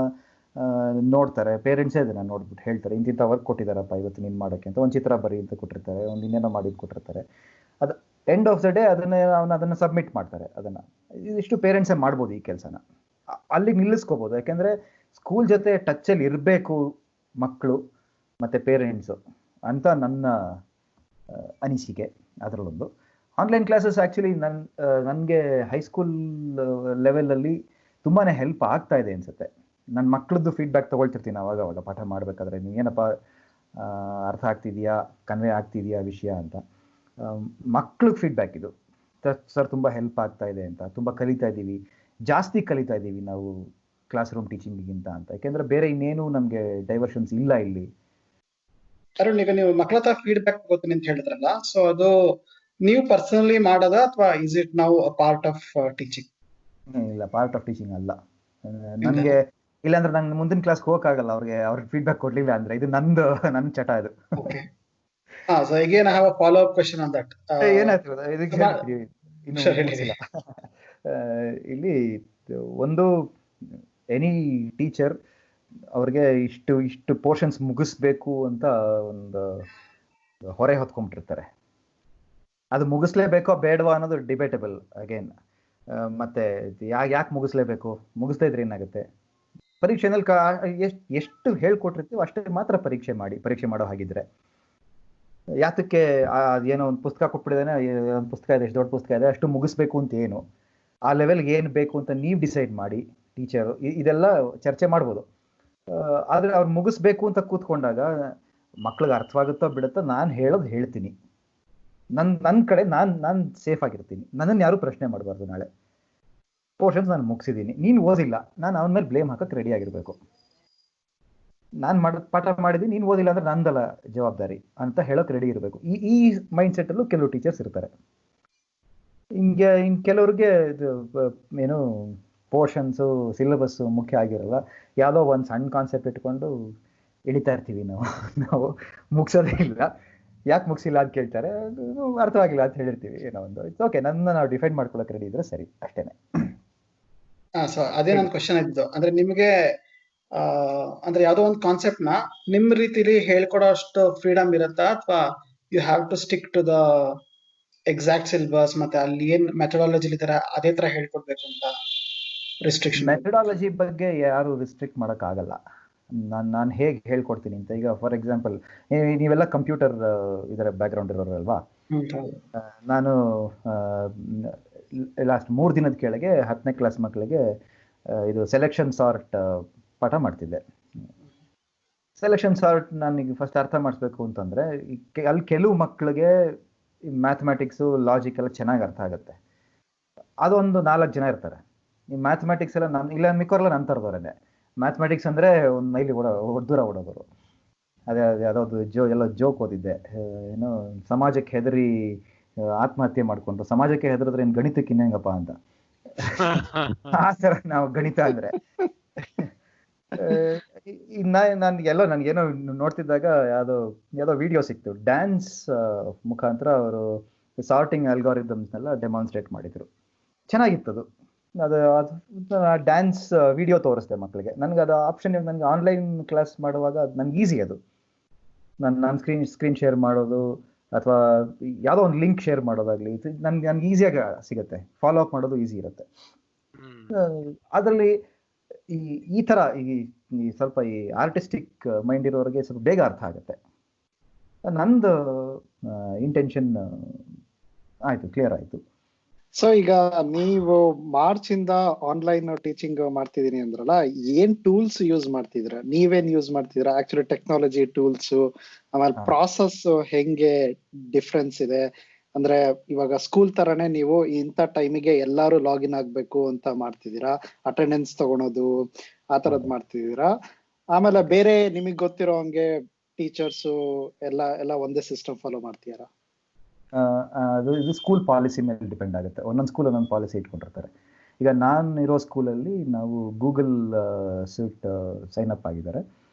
S2: ನೋಡ್ತಾರೆ, ಪೇರೆಂಟ್ಸೇ ಅದನ್ನು ನೋಡ್ಬಿಟ್ಟು ಹೇಳ್ತಾರೆ, ಇಂತಿಂಥ ವರ್ಕ್ ಕೊಟ್ಟಿದ್ದಾರಪ್ಪ ಇವತ್ತು ನೀನು ಮಾಡೋಕ್ಕೆ ಅಂತ. ಒಂದು ಚಿತ್ರ ಬರೀ ಅಂತ ಕೊಟ್ಟಿರ್ತಾರೆ, ಒಂದು ಇನ್ನೇನೋ ಮಾಡಿ ಕೊಟ್ಟಿರ್ತಾರೆ. ಅದು ಎಂಡ್ ಆಫ್ ದ ಡೇ ಅದನ್ನು ಸಬ್ಮಿಟ್ ಮಾಡ್ತಾರೆ. ಇದಿಷ್ಟು ಪೇರೆಂಟ್ಸೇ ಮಾಡ್ಬೋದು ಈ ಕೆಲಸನ, ಅಲ್ಲಿಗೆ ನಿಲ್ಲಿಸ್ಕೋಬೋದು. ಯಾಕೆಂದರೆ ಸ್ಕೂಲ್ ಜೊತೆ ಟಚ್ಚಲ್ಲಿ ಇರಬೇಕು ಮಕ್ಕಳು ಮತ್ತು ಪೇರೆಂಟ್ಸು ಅಂತ ನನ್ನ ಅನಿಸಿಕೆ. ಅದರಲ್ಲೊಂದು ಆನ್ಲೈನ್ ಕ್ಲಾಸಸ್ ಆ್ಯಕ್ಚುಲಿ ನನಗೆ ಹೈಸ್ಕೂಲ್ ಲೆವೆಲಲ್ಲಿ ತುಂಬಾ ಹೆಲ್ಪ್ ಆಗ್ತಾ ಇದೆ ಅನಿಸುತ್ತೆ. ನನ್ನ ಮಕ್ಳದ್ದು ಫೀಡ್ಬ್ಯಾಕ್ ತೊಗೊಳ್ತಿರ್ತೀನಿ ಅವಾಗ ಅವಾಗ ಪಾಠ ಮಾಡಬೇಕಾದ್ರೆ, ನೀವೇನಪ್ಪ ಅರ್ಥ ಆಗ್ತಿದೆಯಾ, ಕನ್ವೆ ಆಗ್ತಿದೆಯಾ ವಿಷಯ ಅಂತ. ಮಕ್ಳಿಗೆ ಫೀಡ್ಬ್ಯಾಕ್ ಇದು, ಸರ್ ತುಂಬ ಹೆಲ್ಪ್ ಆಗ್ತಾ ಇದೆ ಅಂತ, ತುಂಬ ಕಲಿತಾ ಇದ್ದೀವಿ, ಜಾಸ್ತಿ ಕಲಿತಾ ಇದ್ದೀವಿ ನಾವು ಕ್ಲಾಸ್ ರೂಮ್ ಟೀಚಿಂಗಿಗಿಂತ ಅಂತ. ಯಾಕೆಂದರೆ ಬೇರೆ ಇನ್ನೇನು ನಮಗೆ ಡೈವರ್ಷನ್ಸ್ ಇಲ್ಲ ಇಲ್ಲಿ.
S4: ಅರುಣ್, ಈಗ ನೀವು ಮಕ್ಕಳ ಹತ್ರ ಫೀಡ್ಬ್ಯಾಕ್ ತಗೋತೀನಿ ಅಂತ ಹೇಳಿದ್ರಲ್ಲ, ಸೊ ಅದು ನೀವು ಪರ್ಸನಲಿ ಮಾಡೋದಾ ಅಥವಾ ಇಸ್ ಇಟ್ ನಾವು ಪಾರ್ಟ್ ಆಫ್ ಟೀಚಿಂಗ್?
S2: ಇಲ್ಲ, ಪಾರ್ಟ್ ಆಫ್ ಟೀಚಿಂಗ್ ಅಲ್ಲ. ನನಗೆ ಇಲ್ಲಾಂದ್ರೆ ನಂಗೆ ಮುಂದಿನ ಕ್ಲಾಸ್ಗೆ ಹೋಗಕ್ಕಾಗಲ್ಲ ಅವ್ರಿಗೆ ಫೀಡ್ಬ್ಯಾಕ್ ಕೊಡ್ಲಿಲ್ಲ ಅಂದ್ರೆ. ಇದು ನನ್ನ ಚಟ ಇದು.
S4: So again I have a follow up question on that.
S2: ಏನಾಯ್ತು ಇದಕ್ಕೆ ಹೇಳ್ತೀವಿ ಇನ್ನು ಮುಗಿಸಿಲ್ಲ. ಇಲ್ಲಿ ಒಂದು ಎನಿ ಟೀಚರ್ ಅವ್ರಿಗೆ ಇಷ್ಟು ಪೋರ್ಷನ್ಸ್ ಮುಗಿಸ್ಬೇಕು ಅಂತ ಒಂದು ಹೊರೆ ಹೊತ್ಕೊಂಡ್ಬಿಟ್ಟಿರ್ತಾರೆ. ಅದು ಮುಗಿಸ್ಲೇಬೇಕೋ ಬೇಡವಾ ಅನ್ನೋದು ಡಿಬೇಟಬಲ್ ಅಗೇನ್. ಮತ್ತೆ ಯಾಕೆ ಮುಗಿಸ್ಲೇಬೇಕು, ಮುಗಿಸ್ತಾ ಇದ್ರೆ ಏನಾಗುತ್ತೆ? ಪರೀಕ್ಷೆನಲ್ಲಿ ಎಷ್ಟು ಹೇಳ್ಕೊಟ್ಟಿರ್ತೀವೋ ಅಷ್ಟೇ ಮಾತ್ರ ಪರೀಕ್ಷೆ ಮಾಡೋ ಹಾಗಿದ್ರೆ ಯಾತಕ್ಕೆ ಏನೋ ಒಂದು ಪುಸ್ತಕ ಕೊಟ್ಬಿಟ್ಟಿದ್ದಾನೆ, ಒಂದು ಪುಸ್ತಕ ಇದೆ, ಎಷ್ಟು ದೊಡ್ಡ ಪುಸ್ತಕ ಇದೆ, ಅಷ್ಟು ಮುಗಿಸ್ಬೇಕು ಅಂತ ಏನು, ಆ ಲೆವೆಲ್ಗೆ ಏನು ಬೇಕು ಅಂತ ನೀವು ಡಿಸೈಡ್ ಮಾಡಿ ಟೀಚರು. ಇದೆಲ್ಲ ಚರ್ಚೆ ಮಾಡ್ಬೋದು. ಆದರೆ ಅವ್ರು ಮುಗಿಸ್ಬೇಕು ಅಂತ ಕೂತ್ಕೊಂಡಾಗ ಮಕ್ಳಿಗೆ ಅರ್ಥವಾಗುತ್ತೋ ಬಿಡುತ್ತೋ, ನಾನು ಹೇಳೋದು ಹೇಳ್ತೀನಿ, ನನ್ನ ಕಡೆ ನಾನು ಸೇಫ್ ಆಗಿರ್ತೀನಿ, ನನ್ನನ್ನು ಯಾರೂ ಪ್ರಶ್ನೆ ಮಾಡಬಾರ್ದು. ನಾಳೆ ಪೋರ್ಷನ್ಸ್ ನಾನು ಮುಗಿಸಿದ್ದೀನಿ, ನೀನು ಓದಿಲ್ಲ, ನಾನು ಅವನ ಮೇಲೆ ಬ್ಲೇಮ್ ಹಾಕಕ್ಕೆ ರೆಡಿ ಆಗಿರಬೇಕು. ನಾನು ಪಾಠ ಮಾಡಿದ್ದೀನಿ, ನೀನು ಓದಿಲ್ಲ ಅಂದ್ರೆ ನಂದಲ್ಲ ಜವಾಬ್ದಾರಿ ಅಂತ ಹೇಳೋಕೆ ರೆಡಿ ಇರಬೇಕು. ಈ ಮೈಂಡ್ ಸೆಟ್ಟಲ್ಲೂ ಕೆಲವು ಟೀಚರ್ಸ್ ಇರ್ತಾರೆ. ಇನ್ನು ಕೆಲವ್ರಿಗೆ ಏನು ಪೋರ್ಷನ್ಸು ಸಿಲೆಬಸ್ಸು ಮುಖ್ಯ ಆಗಿರಲ್ಲ, ಯಾವುದೋ ಒಂದು ಸಣ್ಣ ಕಾನ್ಸೆಪ್ಟ್ ಇಟ್ಕೊಂಡು ಎಳಿತಾ ಇರ್ತೀವಿ ನಾವು ಮುಗಿಸೋದೇ ಇಲ್ಲ. ಯಾಕೆ ಮುಗಿಸಿಲ್ಲ ಅಂತ ಕೇಳ್ತಾರೆ, ಅರ್ಥವಾಗಿಲ್ಲ ಅಂತ ಹೇಳಿರ್ತೀವಿ ಏನೋ ಒಂದು. ಇಟ್ಸ್ ಓಕೆ, ನಾವು ಡಿಫೈನ್ ಮಾಡ್ಕೊಳಕ್ಕೆ ರೆಡಿ ಇದ್ರೆ ಸರಿ, ಅಷ್ಟೇನೆ.
S4: ಸೊ ಅದೇ ನನ್ನ ಕ್ವಶನ್ ಇದ್ದು, ಅಂದ್ರೆ ನಿಮಗೆ ಅಂದ್ರೆ ಯಾವ್ದೋ ಒಂದು ಕಾನ್ಸೆಪ್ಟ್ ನ ನಿಮ್ ರೀತಿಲಿ ಹೇಳ್ಕೊಡೋ ಅಷ್ಟು ಫ್ರೀಡಮ್ ಇರುತ್ತಾ, ಅಥವಾ you have to stick to the exact syllabus, ಮತ್ತೆ ಅಲ್ಲಿ ಏನ್ ಮೆಥಡಾಲಜಿ ಇದಾರೆ ಅದೇ ತರ ಹೇಳ್ಕೊಡ್ಬೇಕು ಅಂತ ರಿಸ್ಟ್ರಿಕ್ಷನ್?
S2: ಮೆಥಡಾಲಜಿ ಬಗ್ಗೆ ಯಾರು ರಿಸ್ಟ್ರಿಕ್ಟ್ ಮಾಡಕ್ ಆಗಲ್ಲ. ನಾನು ಹೇಗೆ ಹೇಳ್ಕೊಡ್ತೀನಿ ಅಂತ. ಈಗ ಫಾರ್ ಎಕ್ಸಾಂಪಲ್, ನೀವೆಲ್ಲ ಕಂಪ್ಯೂಟರ್ ಇದರ ಬ್ಯಾಕ್ಗ್ರೌಂಡ್ ಇರೋರಲ್ವಾ. ನಾನು ಲಾಸ್ಟ್ 3 ದಿನದ ಕೆಳಗೆ 10ನೇ ಕ್ಲಾಸ್ ಮಕ್ಕಳಿಗೆ ಇದು ಸೆಲೆಕ್ಷನ್ ಸಾರ್ಟ್ ಪಾಠ ಮಾಡ್ತಿದ್ದೆ. ಸೆಲೆಕ್ಷನ್ ಸಾರ್ಟ್ ನನಗೆ ಫಸ್ಟ್ ಅರ್ಥ ಮಾಡಿಸ್ಬೇಕು ಅಂತಂದರೆ, ಅಲ್ಲಿ ಕೆಲವು ಮಕ್ಕಳಿಗೆ ಮ್ಯಾಥಮೆಟಿಕ್ಸು ಲಾಜಿಕ್ ಎಲ್ಲ ಚೆನ್ನಾಗಿ ಅರ್ಥ ಆಗುತ್ತೆ. ಅದೊಂದು 4 ಜನ ಇರ್ತಾರೆ. ಈ ಮ್ಯಾಥಮೆಟಿಕ್ಸ್ ಎಲ್ಲ ಇಲ್ಲ ಮಿಕ್ಕೋರೆಲ್ಲ ನನ್ನ ಥರದವರೇ. ಮ್ಯಾಥಮೆಟಿಕ್ಸ್ ಅಂದರೆ ಒಂದು ಮೈಲಿ ದೂರ ಓಡೋದರು. ಅದೇ ಯಾವುದಾದ್ರು ಎಲ್ಲ ಜೋಕ್ ಓದಿದ್ದೆ, ಏನೋ ಸಮಾಜಕ್ಕೆ ಹೆದರಿ ಆತ್ಮಹತ್ಯೆ ಮಾಡ್ಕೊಂಡ್ರು, ಸಮಾಜಕ್ಕೆ ಹೆದರಿದ್ರೆ ಏನು ಗಣಿತಕ್ಕೆ ಇನ್ನೇಂಗಪ್ಪ ಅಂತ. ಆ ಥರ ನಾವು ಗಣಿತ ಅಂದರೆ. ನನಗೇನೋ ನೋಡ್ತಿದ್ದಾಗ ಯಾವುದೋ ವಿಡಿಯೋ ಸಿಕ್ತು. ಡ್ಯಾನ್ಸ್ ಮುಖಾಂತರ ಅವರು ಸಾರ್ಟಿಂಗ್ ಅಲ್ಗಾರಿದಮ್ಸ್ನೆಲ್ಲ ಡೆಮಾನ್ಸ್ಟ್ರೇಟ್ ಮಾಡಿದ್ರು. ಚೆನ್ನಾಗಿತ್ತದು. ಅದು ಡ್ಯಾನ್ಸ್ ವಿಡಿಯೋ ತೋರಿಸ್ದೆ ಮಕ್ಕಳಿಗೆ. ನನಗೆ ಅದು ಆಪ್ಷನ್, ನನಗೆ ಆನ್ಲೈನ್ ಕ್ಲಾಸ್ ಮಾಡುವಾಗ ಅದು ನನಗೆ ಈಸಿ. ಅದು ನಾನು ಸ್ಕ್ರೀನ್ ಶೇರ್ ಮಾಡೋದು ಅಥವಾ ಯಾವುದೋ ಒಂದು ಲಿಂಕ್ ಶೇರ್ ಮಾಡೋದಾಗ್ಲಿ ನನಗೆ ಈಸಿಯಾಗಿ ಸಿಗುತ್ತೆ. ಫಾಲೋ ಅಪ್ ಮಾಡೋದು ಈಸಿ ಇರುತ್ತೆ. ಅದರಲ್ಲಿ ಈ ಥರ ಈ ಸ್ವಲ್ಪ ಈ ಆರ್ಟಿಸ್ಟಿಕ್ ಮೈಂಡ್ ಇರೋರಿಗೆ ಸ್ವಲ್ಪ ಬೇಗ ಅರ್ಥ ಆಗುತ್ತೆ. ನಂದು ಇಂಟೆನ್ಷನ್ ಆಯಿತು, ಕ್ಲಿಯರ್ ಆಯಿತು.
S3: ಸೊ ಈಗ ನೀವು ಮಾರ್ಚ್ ಇಂದ ಆನ್ಲೈನ್ ಟೀಚಿಂಗ್ ಮಾಡ್ತಿದೀನಿ ಅಂದ್ರಲ್ಲ, ಏನ್ ಟೂಲ್ಸ್ ಯೂಸ್ ಮಾಡ್ತಿದ್ರ? ನೀವೇನ್ ಯೂಸ್ ಮಾಡ್ತಿದ್ರ? ಆಕ್ಚುಲಿ ಟೆಕ್ನಾಲಜಿ ಟೂಲ್ಸ್, ಆಮೇಲೆ ಪ್ರಾಸೆಸ್ ಹೆಂಗೆ ಡಿಫ್ರೆನ್ಸ್ ಇದೆ? ಅಂದ್ರೆ ಇವಾಗ ಸ್ಕೂಲ್ ತರನೇ ನೀವು ಇಂಥ ಟೈಮಿಗೆ ಎಲ್ಲಾರು ಲಾಗಿನ್ ಆಗ್ಬೇಕು ಅಂತ ಮಾಡ್ತಿದ್ದೀರಾ? ಅಟೆಂಡೆನ್ಸ್ ತಗೊಳೋದು ಆ ತರದ್ ಮಾಡ್ತಿದ್ದೀರಾ? ಆಮೇಲೆ ಬೇರೆ ನಿಮಗ್ ಗೊತ್ತಿರೋ ಹಂಗೆ ಟೀಚರ್ಸ್ ಎಲ್ಲ ಒಂದೇ ಸಿಸ್ಟಮ್ ಫಾಲೋ ಮಾಡ್ತೀರಾ?
S2: ಇದು ಸ್ಕೂಲ್ ಪಾಲಿಸಿ ಮೇಲೆ ಡಿಪೆಂಡ್ ಆಗುತ್ತೆ. ಒಂದೊಂದು ಸ್ಕೂಲ್ ಒಂದೊಂದು ಪಾಲಿಸಿ ಇಟ್ಕೊಂಡಿರ್ತಾರೆ. ಈಗ ನಾನು ಇರೋ ಸ್ಕೂಲಲ್ಲಿ ನಾವು ಗೂಗಲ್ ಸೀಟ್ ಸೈನ್ ಅಪ್ ಆಗಿದ್ದಾರೆ.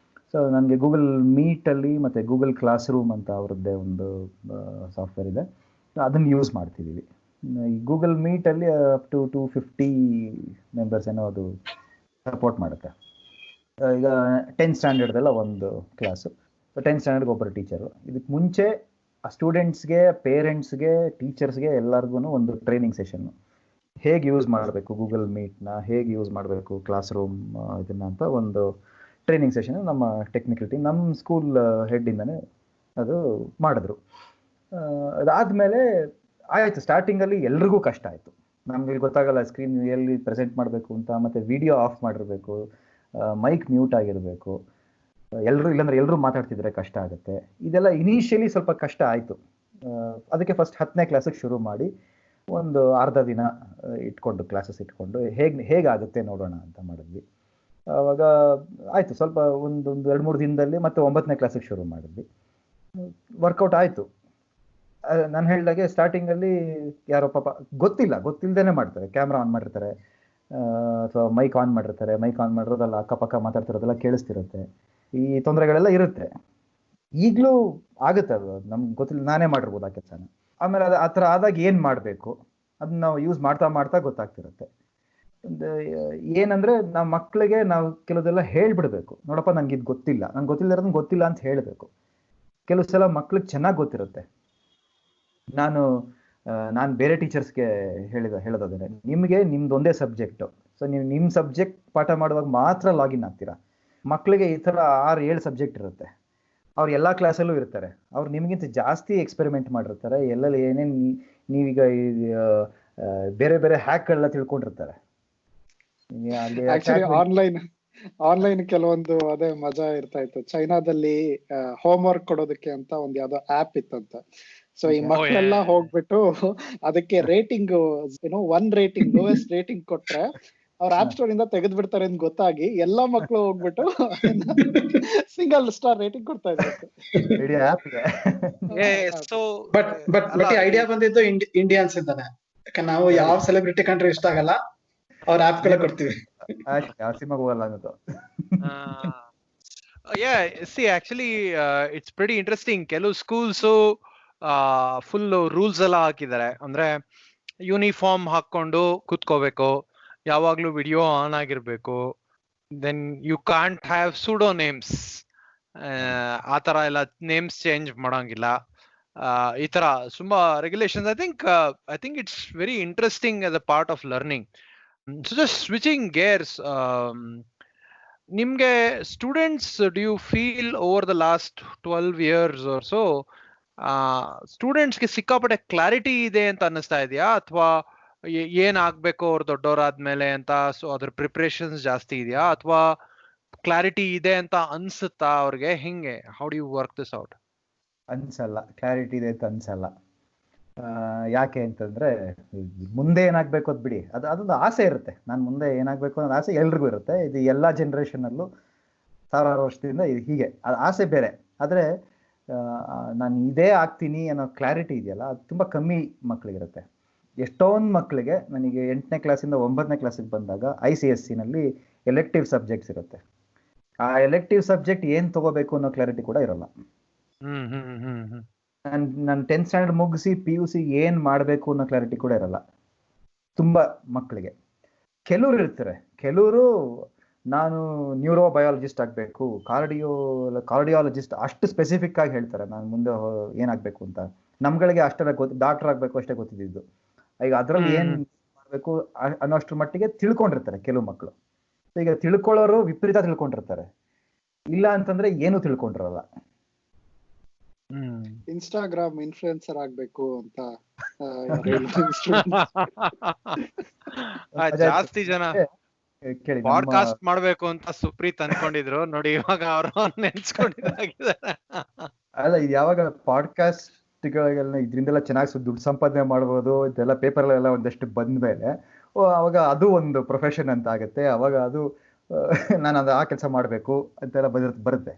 S2: ಸೊ ನನಗೆ ಗೂಗಲ್ ಮೀಟಲ್ಲಿ ಮತ್ತು ಗೂಗಲ್ ಕ್ಲಾಸ್ ರೂಮ್ ಅಂತ ಅವರದ್ದೇ ಒಂದು ಸಾಫ್ಟ್ವೇರ್ ಇದೆ, ಅದನ್ನು ಯೂಸ್ ಮಾಡ್ತಿದ್ದೀವಿ. ಈ ಗೂಗಲ್ ಮೀಟಲ್ಲಿ ಅಪ್ ಟು 250 ಮೆಂಬರ್ಸ್ ಏನೋ ಅದು ಸಪೋರ್ಟ್ ಮಾಡುತ್ತೆ. ಈಗ 10th ಸ್ಟ್ಯಾಂಡರ್ಡ್ದೆಲ್ಲ ಒಂದು ಕ್ಲಾಸು, 10th ಸ್ಟ್ಯಾಂಡರ್ಡ್ಗೆ ಒಬ್ಬರು ಟೀಚರು. ಇದಕ್ಕೆ ಮುಂಚೆ ಆ ಸ್ಟೂಡೆಂಟ್ಸ್ಗೆ, ಪೇರೆಂಟ್ಸ್ಗೆ, ಟೀಚರ್ಸ್ಗೆ ಎಲ್ಲರಿಗೂ ಒಂದು ಟ್ರೈನಿಂಗ್ ಸೆಷನ್ನು, ಹೇಗೆ ಯೂಸ್ ಮಾಡಬೇಕು ಗೂಗಲ್ ಮೀಟ್ನ, ಹೇಗೆ ಯೂಸ್ ಮಾಡಬೇಕು ಕ್ಲಾಸ್ ರೂಮ್ ಇದನ್ನು ಅಂತ ಒಂದು ಟ್ರೈನಿಂಗ್ ಸೆಷನ್ ನಮ್ಮ ಟೆಕ್ನಿಕಲ್ ಟೀಮ್, ನಮ್ಮ ಸ್ಕೂಲ್ ಹೆಡ್ಡಿಂದನೇ ಅದು ಮಾಡಿದ್ರು. ಅದಾದಮೇಲೆ ಆಯಿತು, ಸ್ಟಾರ್ಟಿಂಗಲ್ಲಿ ಎಲ್ರಿಗೂ ಕಷ್ಟ ಆಯಿತು. ನಮಗೆ ಗೊತ್ತಾಗಲ್ಲ ಸ್ಕ್ರೀನ್ ಎಲ್ಲಿ ಪ್ರೆಸೆಂಟ್ ಮಾಡಬೇಕು ಅಂತ, ಮತ್ತು ವಿಡಿಯೋ ಆಫ್ ಮಾಡಿರಬೇಕು, ಮೈಕ್ ಮ್ಯೂಟ್ ಆಗಿರಬೇಕು, ಎಲ್ಲರೂ ಮಾತಾಡ್ತಿದ್ರೆ ಕಷ್ಟ ಆಗುತ್ತೆ. ಇದೆಲ್ಲ ಇನಿಷಿಯಲಿ ಸ್ವಲ್ಪ ಕಷ್ಟ ಆಯಿತು. ಅದಕ್ಕೆ ಫಸ್ಟ್ 10ನೇ ಕ್ಲಾಸಿಗೆ ಶುರು ಮಾಡಿ ಒಂದು ಅರ್ಧ ದಿನ ಇಟ್ಕೊಂಡು ಕ್ಲಾಸಸ್ ಇಟ್ಕೊಂಡು ಹೇಗಾಗುತ್ತೆ ನೋಡೋಣ ಅಂತ ಮಾಡಿದ್ವಿ. ಆವಾಗ ಆಯಿತು, ಸ್ವಲ್ಪ ಒಂದು 2-3 ದಿನದಲ್ಲಿ ಮತ್ತೆ 9ನೇ ಕ್ಲಾಸಿಗೆ ಶುರು ಮಾಡಿದ್ವಿ. ವರ್ಕೌಟ್ ಆಯಿತು. ನಾನು ಹೇಳಿದಾಗೆ ಸ್ಟಾರ್ಟಿಂಗಲ್ಲಿ ಯಾರೋ ಪಾಪ ಗೊತ್ತಿಲ್ಲದೇನೆ ಮಾಡ್ತಾರೆ, ಕ್ಯಾಮ್ರಾ ಆನ್ ಮಾಡಿರ್ತಾರೆ ಅಥವಾ ಮೈಕ್ ಆನ್ ಮಾಡಿರ್ತಾರೆ. ಮೈಕ್ ಆನ್ ಮಾಡಿರೋದಲ್ಲ ಅಕ್ಕಪಕ್ಕ ಮಾತಾಡ್ತಿರೋದೆಲ್ಲ ಕೇಳಿಸ್ತಿರುತ್ತೆ. ಈ ತೊಂದರೆಗಳೆಲ್ಲ ಇರುತ್ತೆ. ಈಗಲೂ ಆಗುತ್ತೆ, ಅದು ನಮ್ಗೆ ಗೊತ್ತಿಲ್ಲ, ನಾನೇ ಮಾಡಿರ್ಬೋದು ಆ ಕೆಲಸನ. ಆಮೇಲೆ ಅದು ಆ ಥರ ಆದಾಗ ಏನು ಮಾಡಬೇಕು ಅದನ್ನ ನಾವು ಯೂಸ್ ಮಾಡ್ತಾ ಗೊತ್ತಾಗ್ತಿರುತ್ತೆ. ಏನಂದ್ರೆ ನಾವು ಮಕ್ಕಳಿಗೆ ನಾವು ಕೆಲವುದೆಲ್ಲ ಹೇಳ್ಬಿಡ್ಬೇಕು. ನೋಡಪ್ಪ ನಂಗೆ ಇದು ಗೊತ್ತಿಲ್ಲ, ನಂಗೆ ಗೊತ್ತಿಲ್ಲದನ್ನ ಗೊತ್ತಿಲ್ಲ ಅಂತ ಹೇಳಬೇಕು. ಕೆಲವು ಸಲ ಮಕ್ಳಿಗೆ ಚೆನ್ನಾಗಿ ಗೊತ್ತಿರುತ್ತೆ. ನಾನು ಬೇರೆ ಟೀಚರ್ಸ್ಗೆ ಹೇಳೋದಾದ್ರೆ, ನಿಮಗೆ ನಿಮ್ದೊಂದೇ ಸಬ್ಜೆಕ್ಟು, ಸೊ ನೀವು ನಿಮ್ಮ ಸಬ್ಜೆಕ್ಟ್ ಪಾಠ ಮಾಡುವಾಗ ಮಾತ್ರ ಲಾಗಿನ್ ಆಗ್ತೀರಾ. ಮಕ್ಕಳಿಗೆ ಈ ಥರ 6-7 ಸಬ್ಜೆಕ್ಟ್ ಇರುತ್ತೆ, ಅವ್ರು ಎಲ್ಲ ಕ್ಲಾಸಲ್ಲೂ ಇರ್ತಾರೆ. ಅವ್ರು ನಿಮಗಿಂತ ಜಾಸ್ತಿ ಎಕ್ಸ್ಪೆರಿಮೆಂಟ್ ಮಾಡಿರ್ತಾರೆ. ಎಲ್ಲೆಲ್ಲಿ ಏನೇನು ನೀವೀಗ ಬೇರೆ ಹ್ಯಾಕ್ಗಳೆಲ್ಲ ತಿಳ್ಕೊಂಡಿರ್ತಾರೆ.
S3: ಆನ್ಲೈನ್ ಕೆಲವೊಂದು ಅದೇ ಮಜಾ ಇರ್ತಾ ಇತ್ತು. ಚೈನಾದಲ್ಲಿ ಹೋಮ್ ವರ್ಕ್ ಕೊಡೋದಕ್ಕೆ ಅಂತ ಒಂದು ಯಾವ್ದೋ ಆಪ್ ಇತ್ತಂತ. ಸೊ ಈ ಮಕ್ಕಳೆಲ್ಲ ಹೋಗ್ಬಿಟ್ಟು ಅದಕ್ಕೆ ರೇಟಿಂಗ್ 1 ರೇಟಿಂಗ್, ಲೋಯೆಸ್ಟ್ ರೇಟಿಂಗ್ ಕೊಟ್ರೆ ಅವ್ರ ಆಪ್ ಸ್ಟೋರ್ ಇಂದ ತೆಗೆದು ಬಿಡ್ತಾರೆ ಅಂತ ಗೊತ್ತಾಗಿ ಎಲ್ಲಾ ಮಕ್ಕಳು ಹೋಗ್ಬಿಟ್ಟು ಸಿಂಗಲ್ ಸ್ಟಾರ್ ರೇಟಿಂಗ್ ಕೊಡ್ತಾ ಇದ್ದಾರೆ.
S4: ಬಟ್ ಐಡಿಯಾ ಬಂದಿದ್ದು ಇಂಡಿಯನ್ಸ್ ಇಂದಾನೆ. ನಾವು ಯಾವ ಸೆಲೆಬ್ರಿಟಿ ಕಂಟ್ರಿ ಇಷ್ಟ ಆಗಲ್ಲ, ಅವ್ರ ಆಪ್ ಗಳೇ ಕೊಡ್ತೀವಿ.
S1: It's pretty interesting. ಕೆಲವು ಸ್ಕೂಲ್ಸ್ ಫುಲ್ ರೂಲ್ಸ್ ಎಲ್ಲ ಹಾಕಿದ್ದಾರೆ. ಅಂದ್ರೆ ಯೂನಿಫಾರ್ಮ್ ಹಾಕೊಂಡು ಕೂತ್ಕೋಬೇಕು, ಯಾವಾಗ್ಲೂ ವಿಡಿಯೋ ಆನ್ ಆಗಿರ್ಬೇಕು, then you can't have pseudo names, ಆ ತರ ಎಲ್ಲ ನೇಮ್ಸ್ ಚೇಂಜ್ ಮಾಡಂಗಿಲ್ಲ. ಈ ತರ ತುಂಬಾ regulations. I think it's very interesting as a part of learning. So just switching gears, ನಿಮ್ಗೆ students, do you feel over the last 12 years or so ಸ್ಟೂಡೆಂಟ್ಸ್ಗೆ ಸಿಕ್ಕಾಪಟ್ಟೆ ಕ್ಲಾರಿಟಿ ಇದೆ ಅಂತ ಅನ್ನಿಸ್ತಾ ಇದೆಯಾ, ಅಥವಾ ಏನ್ ಆಗ್ಬೇಕು ಅವ್ರು ದೊಡ್ಡವರಾದ್ಮೇಲೆ ಅಂತ, ಸೊ ಅದ್ರ ಪ್ರಿಪರೇಷನ್ಸ್ ಜಾಸ್ತಿ ಇದೆಯಾ, ಅಥವಾ ಕ್ಲಾರಿಟಿ ಇದೆ ಅಂತ ಅನ್ಸುತ್ತಾ ಅವ್ರಿಗೆ? ಹೆಂಗೆ, how do you work this out?
S2: ಅನ್ಸಲ್ಲ, ಕ್ಲಾರಿಟಿ ಇದೆ ಅಂತ ಅನ್ಸಲ್ಲ. ಯಾಕೆ ಅಂತಂದ್ರೆ ಮುಂದೆ ಏನಾಗ್ಬೇಕು ಅದ್ ಬಿಡಿ, ಅದೊಂದು ಆಸೆ ಇರುತ್ತೆ. ನಾನು ಮುಂದೆ ಏನಾಗ್ಬೇಕು ಅನ್ನೋದು ಆಸೆ ಎಲ್ರಿಗೂ ಇರುತ್ತೆ. ಇದು ಎಲ್ಲಾ ಜನರೇಷನ್ ಅಲ್ಲೂ ಸಾವಿರಾರು ವರ್ಷದಿಂದ ಹೀಗೆ ಆಸೆ ಬೇರೆ. ಆದ್ರೆ ನಾನು ಇದೇ ಆಗ್ತೀನಿ ಅನ್ನೋ ಕ್ಲಾರಿಟಿ ಇದೆಯಲ್ಲ, ಅದು ತುಂಬಾ ಕಮ್ಮಿ ಮಕ್ಳಿಗಿರುತ್ತೆ. ಎಷ್ಟೊಂದು ಮಕ್ಕಳಿಗೆ, ನನಗೆ 8ನೇ ಕ್ಲಾಸಿಂದ 9ನೇ ಕ್ಲಾಸಿಗೆ ಬಂದಾಗ ICSE ನಲ್ಲಿ ಎಲೆಕ್ಟಿವ್ ಸಬ್ಜೆಕ್ಟ್ಸ್ ಇರುತ್ತೆ. ಆ ಎಲೆಕ್ಟಿವ್ ಸಬ್ಜೆಕ್ಟ್ ಏನ್ ತಗೋಬೇಕು ಅನ್ನೋ ಕ್ಲಾರಿಟಿ ಕೂಡ ಇರಲ್ಲ. ನಾನು 10th ಸ್ಟ್ಯಾಂಡರ್ಡ್ ಮುಗಿಸಿ PUC ಏನ್ ಮಾಡ್ಬೇಕು ಅನ್ನೋ ಕ್ಲಾರಿಟಿ ಕೂಡ ಇರಲ್ಲ ತುಂಬಾ ಮಕ್ಕಳಿಗೆ. ಕೆಲವ್ರು ಇರ್ತಾರೆ, ಕೆಲವರು ನಾನು ನ್ಯೂರೋಬಯಾಲಜಿಸ್ಟ್ ಆಗ್ಬೇಕು, ಕಾರ್ಡಿಯಾಲಜಿಸ್ಟ್, ಅಷ್ಟು ಸ್ಪೆಸಿಫಿಕ್ ಆಗಿ ಹೇಳ್ತಾರೆ ನಾನು ಮುಂದೆ ಏನಾಗ್ಬೇಕು ಅಂತ. ನಮ್ಗಳಿಗೆ ಅಷ್ಟೆಲ್ಲ ಡಾಕ್ಟರ್ ಆಗ್ಬೇಕು ಅಷ್ಟೇ ಗೊತ್ತಿದ್ದು. ಈಗ ಅದ್ರಲ್ಲಿ ಏನ್ ಮಾಡ್ಬೇಕು ಅನ್ನೋಷ್ಟ್ರ ಮಟ್ಟಿಗೆ ತಿಳ್ಕೊಂಡಿರ್ತಾರೆ ಕೆಲವು ಮಕ್ಕಳು. ಈಗ ತಿಳ್ಕೊಳ್ಳೋರು ವಿಪರೀತ ತಿಳ್ಕೊಂಡಿರ್ತಾರೆ, ಇಲ್ಲ ಅಂತಂದ್ರೆ ಏನು ತಿಳ್ಕೊಂಡಿರಲ್ಲ.
S3: ಇನ್ಸ್ಟಾಗ್ರಾಮ್ ಇನ್ಫ್ಲುಯೆನ್ಸರ್ ಆಗ್ಬೇಕು ಅಂತ
S1: ಜಾಸ್ತಿ ಜನ ಪಾಡ್ಕಾಸ್ಟ್ ಮಾಡ್ಬೇಕು ಅಂತ ಸುಪ್ರೀತ್ ಅನ್ಕೊಂಡಿದ್ರು ನೋಡಿ, ಇವಾಗ ಅವರು ನೆನ್ಸ್ಕೊಂಡಿದ್ದಾರೆ.
S2: ಅಲ್ಲ, ಇದು ಯಾವಾಗ ಪಾಡ್ಕಾಸ್ಟ್ ಇದರಿಂದೆಲ್ಲ ಚೆನ್ನಾಗಿ ದುಡ್ಡು ಸಂಪಾದನೆ ಮಾಡ್ಬೋದು, ಇದೆಲ್ಲ ಪೇಪರ್ಲೆಲ್ಲ ಒಂದಷ್ಟು ಬಂದ್ಮೇಲೆ ಅವಾಗ ಅದು ಒಂದು ಪ್ರೊಫೆಷನ್ ಅಂತ ಆಗುತ್ತೆ. ಅವಾಗ ಅದು ನಾನು ಆ ಕೆಲಸ ಮಾಡಬೇಕು ಅಂತೆಲ್ಲ ಬರುತ್ತೆ.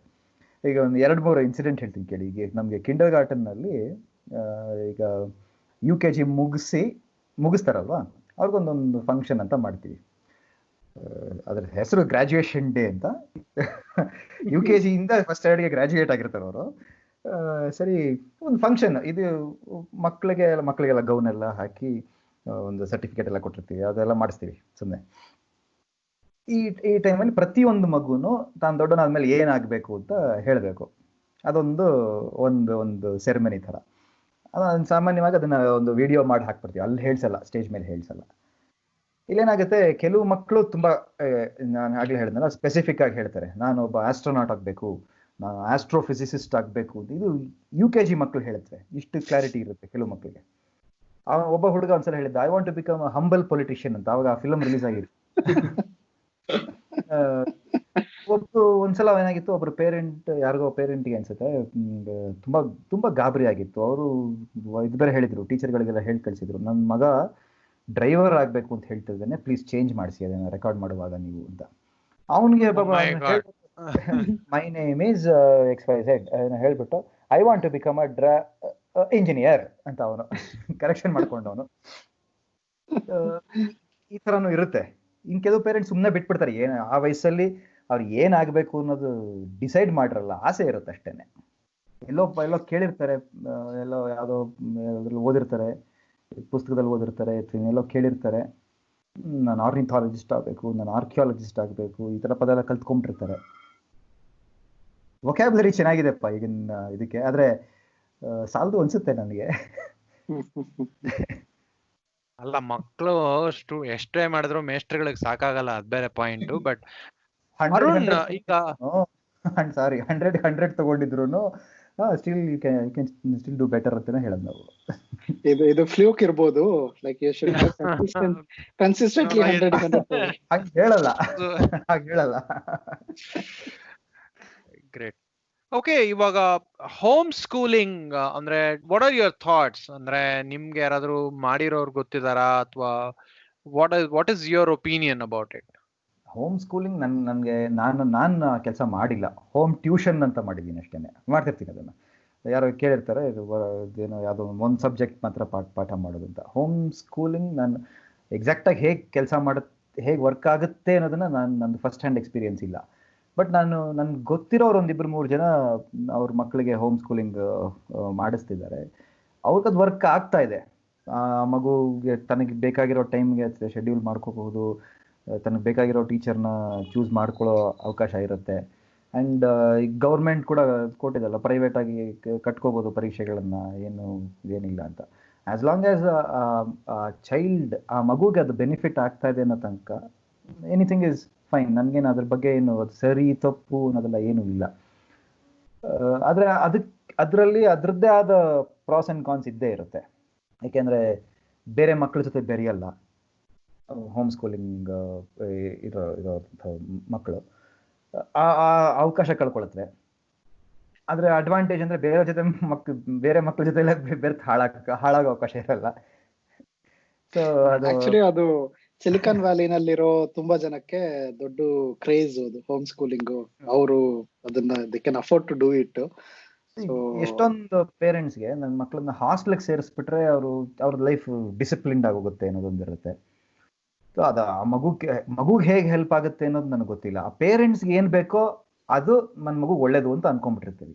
S2: ಈಗ ಒಂದು 2-3 ಇನ್ಸಿಡೆಂಟ್ ಹೇಳ್ತೀನಿ ಕೇಳಿ. ಈಗ ನಮಗೆ ಕಿಂಡರ್ ಗಾರ್ಟನ್ನಲ್ಲಿ ಈಗ UKG ಮುಗಿಸ್ತಾರಲ್ವಾ, ಅವ್ರಿಗೊಂದೊಂದು ಫಂಕ್ಷನ್ ಅಂತ ಮಾಡ್ತೀವಿ. ಅದ್ರ ಹೆಸರು ಗ್ರಾಜುಯೇಷನ್ ಡೇ ಅಂತ. UKG ಇಂದ ಫಸ್ಟ್ ಸ್ಟ್ಯಾಂಡರ್ಡ್ಗೆ ಗ್ರಾಜುಯೇಟ್ ಆಗಿರ್ತಾರೆ ಅವರು. ಸರಿ, ಒಂದು ಫಂಕ್ಷನ್ ಇದು, ಮಕ್ಕಳಿಗೆಲ್ಲ ಗೌನ್ ಎಲ್ಲ ಹಾಕಿ ಒಂದು ಸರ್ಟಿಫಿಕೇಟ್ ಎಲ್ಲ ಕೊಟ್ಟಿರ್ತೀವಿ, ಅದೆಲ್ಲ ಮಾಡಿಸ್ತೀವಿ ಸುಮ್ಮನೆ. ಈ ಟೈಮಲ್ಲಿ ಪ್ರತಿಯೊಂದು ಮಗುನು ತಾನು ದೊಡ್ಡನಾದ್ಮೇಲೆ ಏನಾಗಬೇಕು ಅಂತ ಹೇಳಬೇಕು. ಅದೊಂದು ಒಂದು ಸೆರೆಮನಿ ಥರ. ಅದನ್ನು ಸಾಮಾನ್ಯವಾಗಿ ಅದನ್ನ ಒಂದು ವಿಡಿಯೋ ಮಾಡಿ ಹಾಕ್ಬಿಡ್ತೀವಿ. ಅಲ್ಲಿ ಹೇಳ್ಸಲ್ಲ, ಸ್ಟೇಜ್ ಮೇಲೆ ಹೇಳ್ಸಲ್ಲ. ಇಲ್ಲೇನಾಗುತ್ತೆ, ಕೆಲವು ಮಕ್ಕಳು ತುಂಬಾ, ನಾನು ಆಗ್ಲೇ ಹೇಳಿದ್ನಲ್ಲ, ಸ್ಪೆಸಿಫಿಕ್ ಆಗಿ ಹೇಳ್ತಾರೆ, ನಾನು ಒಬ್ಬ ಆಸ್ಟ್ರೋನಾಟ್ ಆಗಬೇಕು, ನಾನು ಆಸ್ಟ್ರೋಫಿಸಿಸಿಸ್ಟ್ ಆಗಬೇಕು. ಇದು UKG ಮಕ್ಕಳು ಹೇಳುತ್ತೆ. ಇಷ್ಟು ಕ್ಲಾರಿಟಿ ಇರುತ್ತೆ ಕೆಲವು ಮಕ್ಕಳಿಗೆ. ಒಬ್ಬ ಹುಡುಗ ಒಂದ್ಸಲ ಹೇಳಿದ್ದ, I want to become a humble politician ಅಂತ. ಅವಾಗ ಆ ಫಿಲಮ್ ರಿಲೀಸ್ ಆಗಿರುತ್ತೆ. ಒಬ್ರು ಒಂದ್ಸಲ ಏನಾಗಿತ್ತು, ಒಬ್ರು ಪೇರೆಂಟ್, ಯಾರಿಗೋ ಪೇರೆಂಟ್ಗೆ ಅನ್ಸುತ್ತೆ, ತುಂಬಾ ತುಂಬಾ ಗಾಬರಿ ಆಗಿತ್ತು. ಅವರು ಇದು ಬೇರೆ ಹೇಳಿದ್ರು, ಟೀಚರ್ಗಳಿಗೆಲ್ಲ ಹೇಳಿ ಕಳಿಸಿದ್ರು, ನನ್ನ ಮಗ ಡ್ರೈವರ್ ಆಗ್ಬೇಕು ಅಂತ ಹೇಳ್ತಿದ್ದೇನೆ, ಪ್ಲೀಸ್ ಚೇಂಜ್ ಮಾಡಿಸಿ ಅದನ್ನ ರೆಕಾರ್ಡ್ ಮಾಡುವಾಗ ನೀವು ಅಂತ. ಅವನಿಗೆ ಮೈ ನೇಮ್ ಈಸ್ XYZ ಹೇಳ್ಬಿಟ್ಟು I want to become engineer ಅಂತ ಅವನು ಕರೆಕ್ಷನ್ ಮಾಡ್ಕೊಂಡವನು. ಈ ತರನು ಇರುತ್ತೆ. ಇನ್ ಕೆಲವು ಪೇರೆಂಟ್ಸ್ ಸುಮ್ಮನೆ ಬಿಟ್ಬಿಡ್ತಾರೆ, ಆ ವಯಸ್ಸಲ್ಲಿ ಅವ್ರು ಏನಾಗಬೇಕು ಅನ್ನೋದು ಡಿಸೈಡ್ ಮಾಡಿರಲ್ಲ, ಆಸೆ ಇರುತ್ತೆ ಅಷ್ಟೇನೆ. ಎಲ್ಲೋ ಕೇಳಿರ್ತಾರೆ, ಎಲ್ಲೋ ಯಾವುದೋ ಓದಿರ್ತಾರೆ, ಪುಸ್ತಕದಲ್ಲಿ ಓದಿರ್ತಾರೆ, ಎಲ್ಲೋ ಕೇಳಿರ್ತಾರೆ, ನಾನು ಆರ್ನಿಥಾಲಜಿಸ್ಟ್ ಆಗಬೇಕು, ನಾನು ಆರ್ಕಿಯಾಲಜಿಸ್ಟ್ ಆಗಬೇಕು, ಈ ಥರ ಪದ ಎಲ್ಲ ಕಲ್ತ್ಕೊಂಡ್ಬಿಟ್ಟಿರ್ತಾರೆ. ವೊಕ್ಯಾಬ್ಲರಿ ಚೆನ್ನಾಗಿದೆಪ್ಪ ಈಗಿನ ಇದಕ್ಕೆ, ಆದರೆ ಸಾಲದು ಅನ್ಸುತ್ತೆ ನನಗೆ.
S1: ಅಲ್ಲ, ಮಕ್ಕಳು ಎಷ್ಟೇ ಮಾಡಿದ್ರು ಮೇಸ್ಟ್ರುಗಳಿಗೆ ಸಾಕಾಗಲ್ಲ, ಅದ್ ಬೇರೆ ಪಾಯಿಂಟ್. ಬಟ್ ಅರುಣ್ ಈಗ
S2: ಸಾರಿ 100 ತಗೊಂಡಿದ್ರು still you can still do better ಅಂತಾನೆ ಹೇಳೋದು ನಾವು.
S3: ಇದು ಫ್ಲೂಕ್ ಇರ್ಬೋದು, ಲೈಕ್ ಯು ಶುಡ್ ಕನ್ಸಿಸ್ಟೆಂಟ್ಲಿ 100
S2: ಹಾಗೆ ಹೇಳಲ್ಲ, ಹಾಗೆ ಹೇಳಲ್ಲ.
S1: ಗ್ರೇಟ್. ಓಕೆ, ಇವಾಗ ಹೋಮ್ ಸ್ಕೂಲಿಂಗ್ ಅಂದ್ರೆ ವಾಟ್ ಆರ್ ಯುವರ್ ಥಾಟ್ಸ್? ಅಂದ್ರೆ ನಿಮ್ಗೆ ಯಾರಾದ್ರೂ ಮಾಡಿರೋರು ಗೊತ್ತಿದಾರಾ, ಅಥವಾ what is your opinion about it?
S2: Home schooling ನನಗೆ ನಾನು ಕೆಲಸ ಮಾಡಿಲ್ಲ. ಹೋಮ್ ಟ್ಯೂಷನ್ ಅಂತ ಮಾಡಿದ್ದೀನಿ ಅಷ್ಟೇನೆ, ಮಾಡ್ತಿರ್ತೀನಿ ಅದನ್ನು. ಯಾರೋ ಕೇಳಿರ್ತಾರೆ, ಏನೋ ಯಾವುದೋ ಒಂದು ಸಬ್ಜೆಕ್ಟ್ ಮಾತ್ರ ಪಾಠ ಮಾಡೋದು ಅಂತ. ಹೋಮ್ ಸ್ಕೂಲಿಂಗ್ ನಾನು ಎಕ್ಸಾಕ್ಟಾಗಿ ಹೇಗೆ ಕೆಲಸ ಹೇಗೆ ವರ್ಕ್ ಆಗುತ್ತೆ ಅನ್ನೋದನ್ನು ನಂದು ಫಸ್ಟ್ ಹ್ಯಾಂಡ್ ಎಕ್ಸ್ಪೀರಿಯನ್ಸ್ ಇಲ್ಲ. ಬಟ್ ನನ್ಗೆ ಗೊತ್ತಿರೋರು 1-2-3 ಜನ ಅವ್ರ ಮಕ್ಕಳಿಗೆ ಹೋಮ್ ಸ್ಕೂಲಿಂಗ್ ಮಾಡಿಸ್ತಿದ್ದಾರೆ. ಅವ್ರಿಗದು ವರ್ಕ್ ಆಗ್ತಾ ಇದೆ. ಮಗುಗೆ ತನಗೆ ಬೇಕಾಗಿರೋ ಟೈಮ್ಗೆ ಶೆಡ್ಯೂಲ್ ಮಾಡ್ಕೋಬಹುದು, ತನಗೆ ಬೇಕಾಗಿರೋ ಟೀಚರ್ನ ಚೂಸ್ ಮಾಡ್ಕೊಳ್ಳೋ ಅವಕಾಶ ಇರುತ್ತೆ. ಆ್ಯಂಡ್ ಈಗ ಗೌರ್ಮೆಂಟ್ ಕೂಡ ಕೊಟ್ಟಿದ್ದಲ್ಲ, ಪ್ರೈವೇಟಾಗಿ ಕಟ್ಕೋಬೋದು ಪರೀಕ್ಷೆಗಳನ್ನು, ಏನಿಲ್ಲ ಅಂತ. ಆ್ಯಸ್ ಲಾಂಗ್ ಆ್ಯಸ್ ಚೈಲ್ಡ್, ಆ ಮಗುಗೆ ಅದು ಬೆನಿಫಿಟ್ ಆಗ್ತಾ ಇದೆ ಅನ್ನೋ ತನಕ ಎನಿಥಿಂಗ್ ಈಸ್ ಫೈನ್. ನನಗೇನು ಅದ್ರ ಬಗ್ಗೆ ಏನು ಅದು ಸರಿ ತಪ್ಪು ಅನ್ನೋದೆಲ್ಲ ಏನೂ ಇಲ್ಲ. ಆದರೆ ಅದರಲ್ಲಿ ಅದರದ್ದೇ ಆದ ಪ್ರಾಸ್ ಆ್ಯಂಡ್ ಕಾನ್ಸ್ ಇದ್ದೇ ಇರುತ್ತೆ. ಏಕೆಂದರೆ ಬೇರೆ ಮಕ್ಕಳ ಜೊತೆ ಬೆರೆಯಲ್ಲ ಹೋಮ್ ಸ್ಕೂಲಿಂಗ್ ಇರೋ ಮಕ್ಕಳು, ಆ ಅವಕಾಶ ಕಳ್ಕೊಳತ್ವೆ. ಆದರೆ ಅಡ್ವಾಂಟೇಜ್ ಅಂದರೆ ಬೇರೆ ಮಕ್ಕಳ ಜೊತೆ ಎಲ್ಲ ಬೆರ್ತು ಹಾಳಾಗೋ ಅವಕಾಶ ಇರಲ್ಲ. ಸೊ
S3: ಆಕ್ಚುಲಿ ಅದು ಸಿಲಿಕಾನ್ ವ್ಯಾಲಿನಲ್ಲಿರೋ ತುಂಬಾ ಜನಕ್ಕೆ ದೊಡ್ಡ ಕ್ರೇಜ್ ಅದು ಹೋಮ್ ಸ್ಕೂಲಿಂಗ್. ಅವರು ಅದನ್ನ they can afford to do it.
S2: ಎಷ್ಟೊಂದು ಪೇರೆಂಟ್ಸ್ಗೆ ನನ್ನ ಮಕ್ಕಳನ್ನ ಹಾಸ್ಟೆಲ್ಗೆ ಸೇರಿಸ್ಬಿಟ್ರೆ ಅವ್ರ ಲೈಫ್ ಡಿಸಿಪ್ಲಿನ್ಡ್ ಆಗೋಗುತ್ತೆ ಅನ್ನೋದೊಂದಿರುತ್ತೆ. ಸೊ ಅದು ಆ ಮಗುಗೆ ಹೇಗೆ ಹೆಲ್ಪ್ ಆಗುತ್ತೆ ಅನ್ನೋದು ನನಗೆ ಗೊತ್ತಿಲ್ಲ. ಆ ಪೇರೆಂಟ್ಸ್ಗೆ ಏನು ಬೇಕೋ ಅದು ನನ್ನ ಮಗು ಒಳ್ಳೇದು ಅಂತ ಅನ್ಕೊಂಡ್ಬಿಟ್ಟಿರ್ತೀವಿ.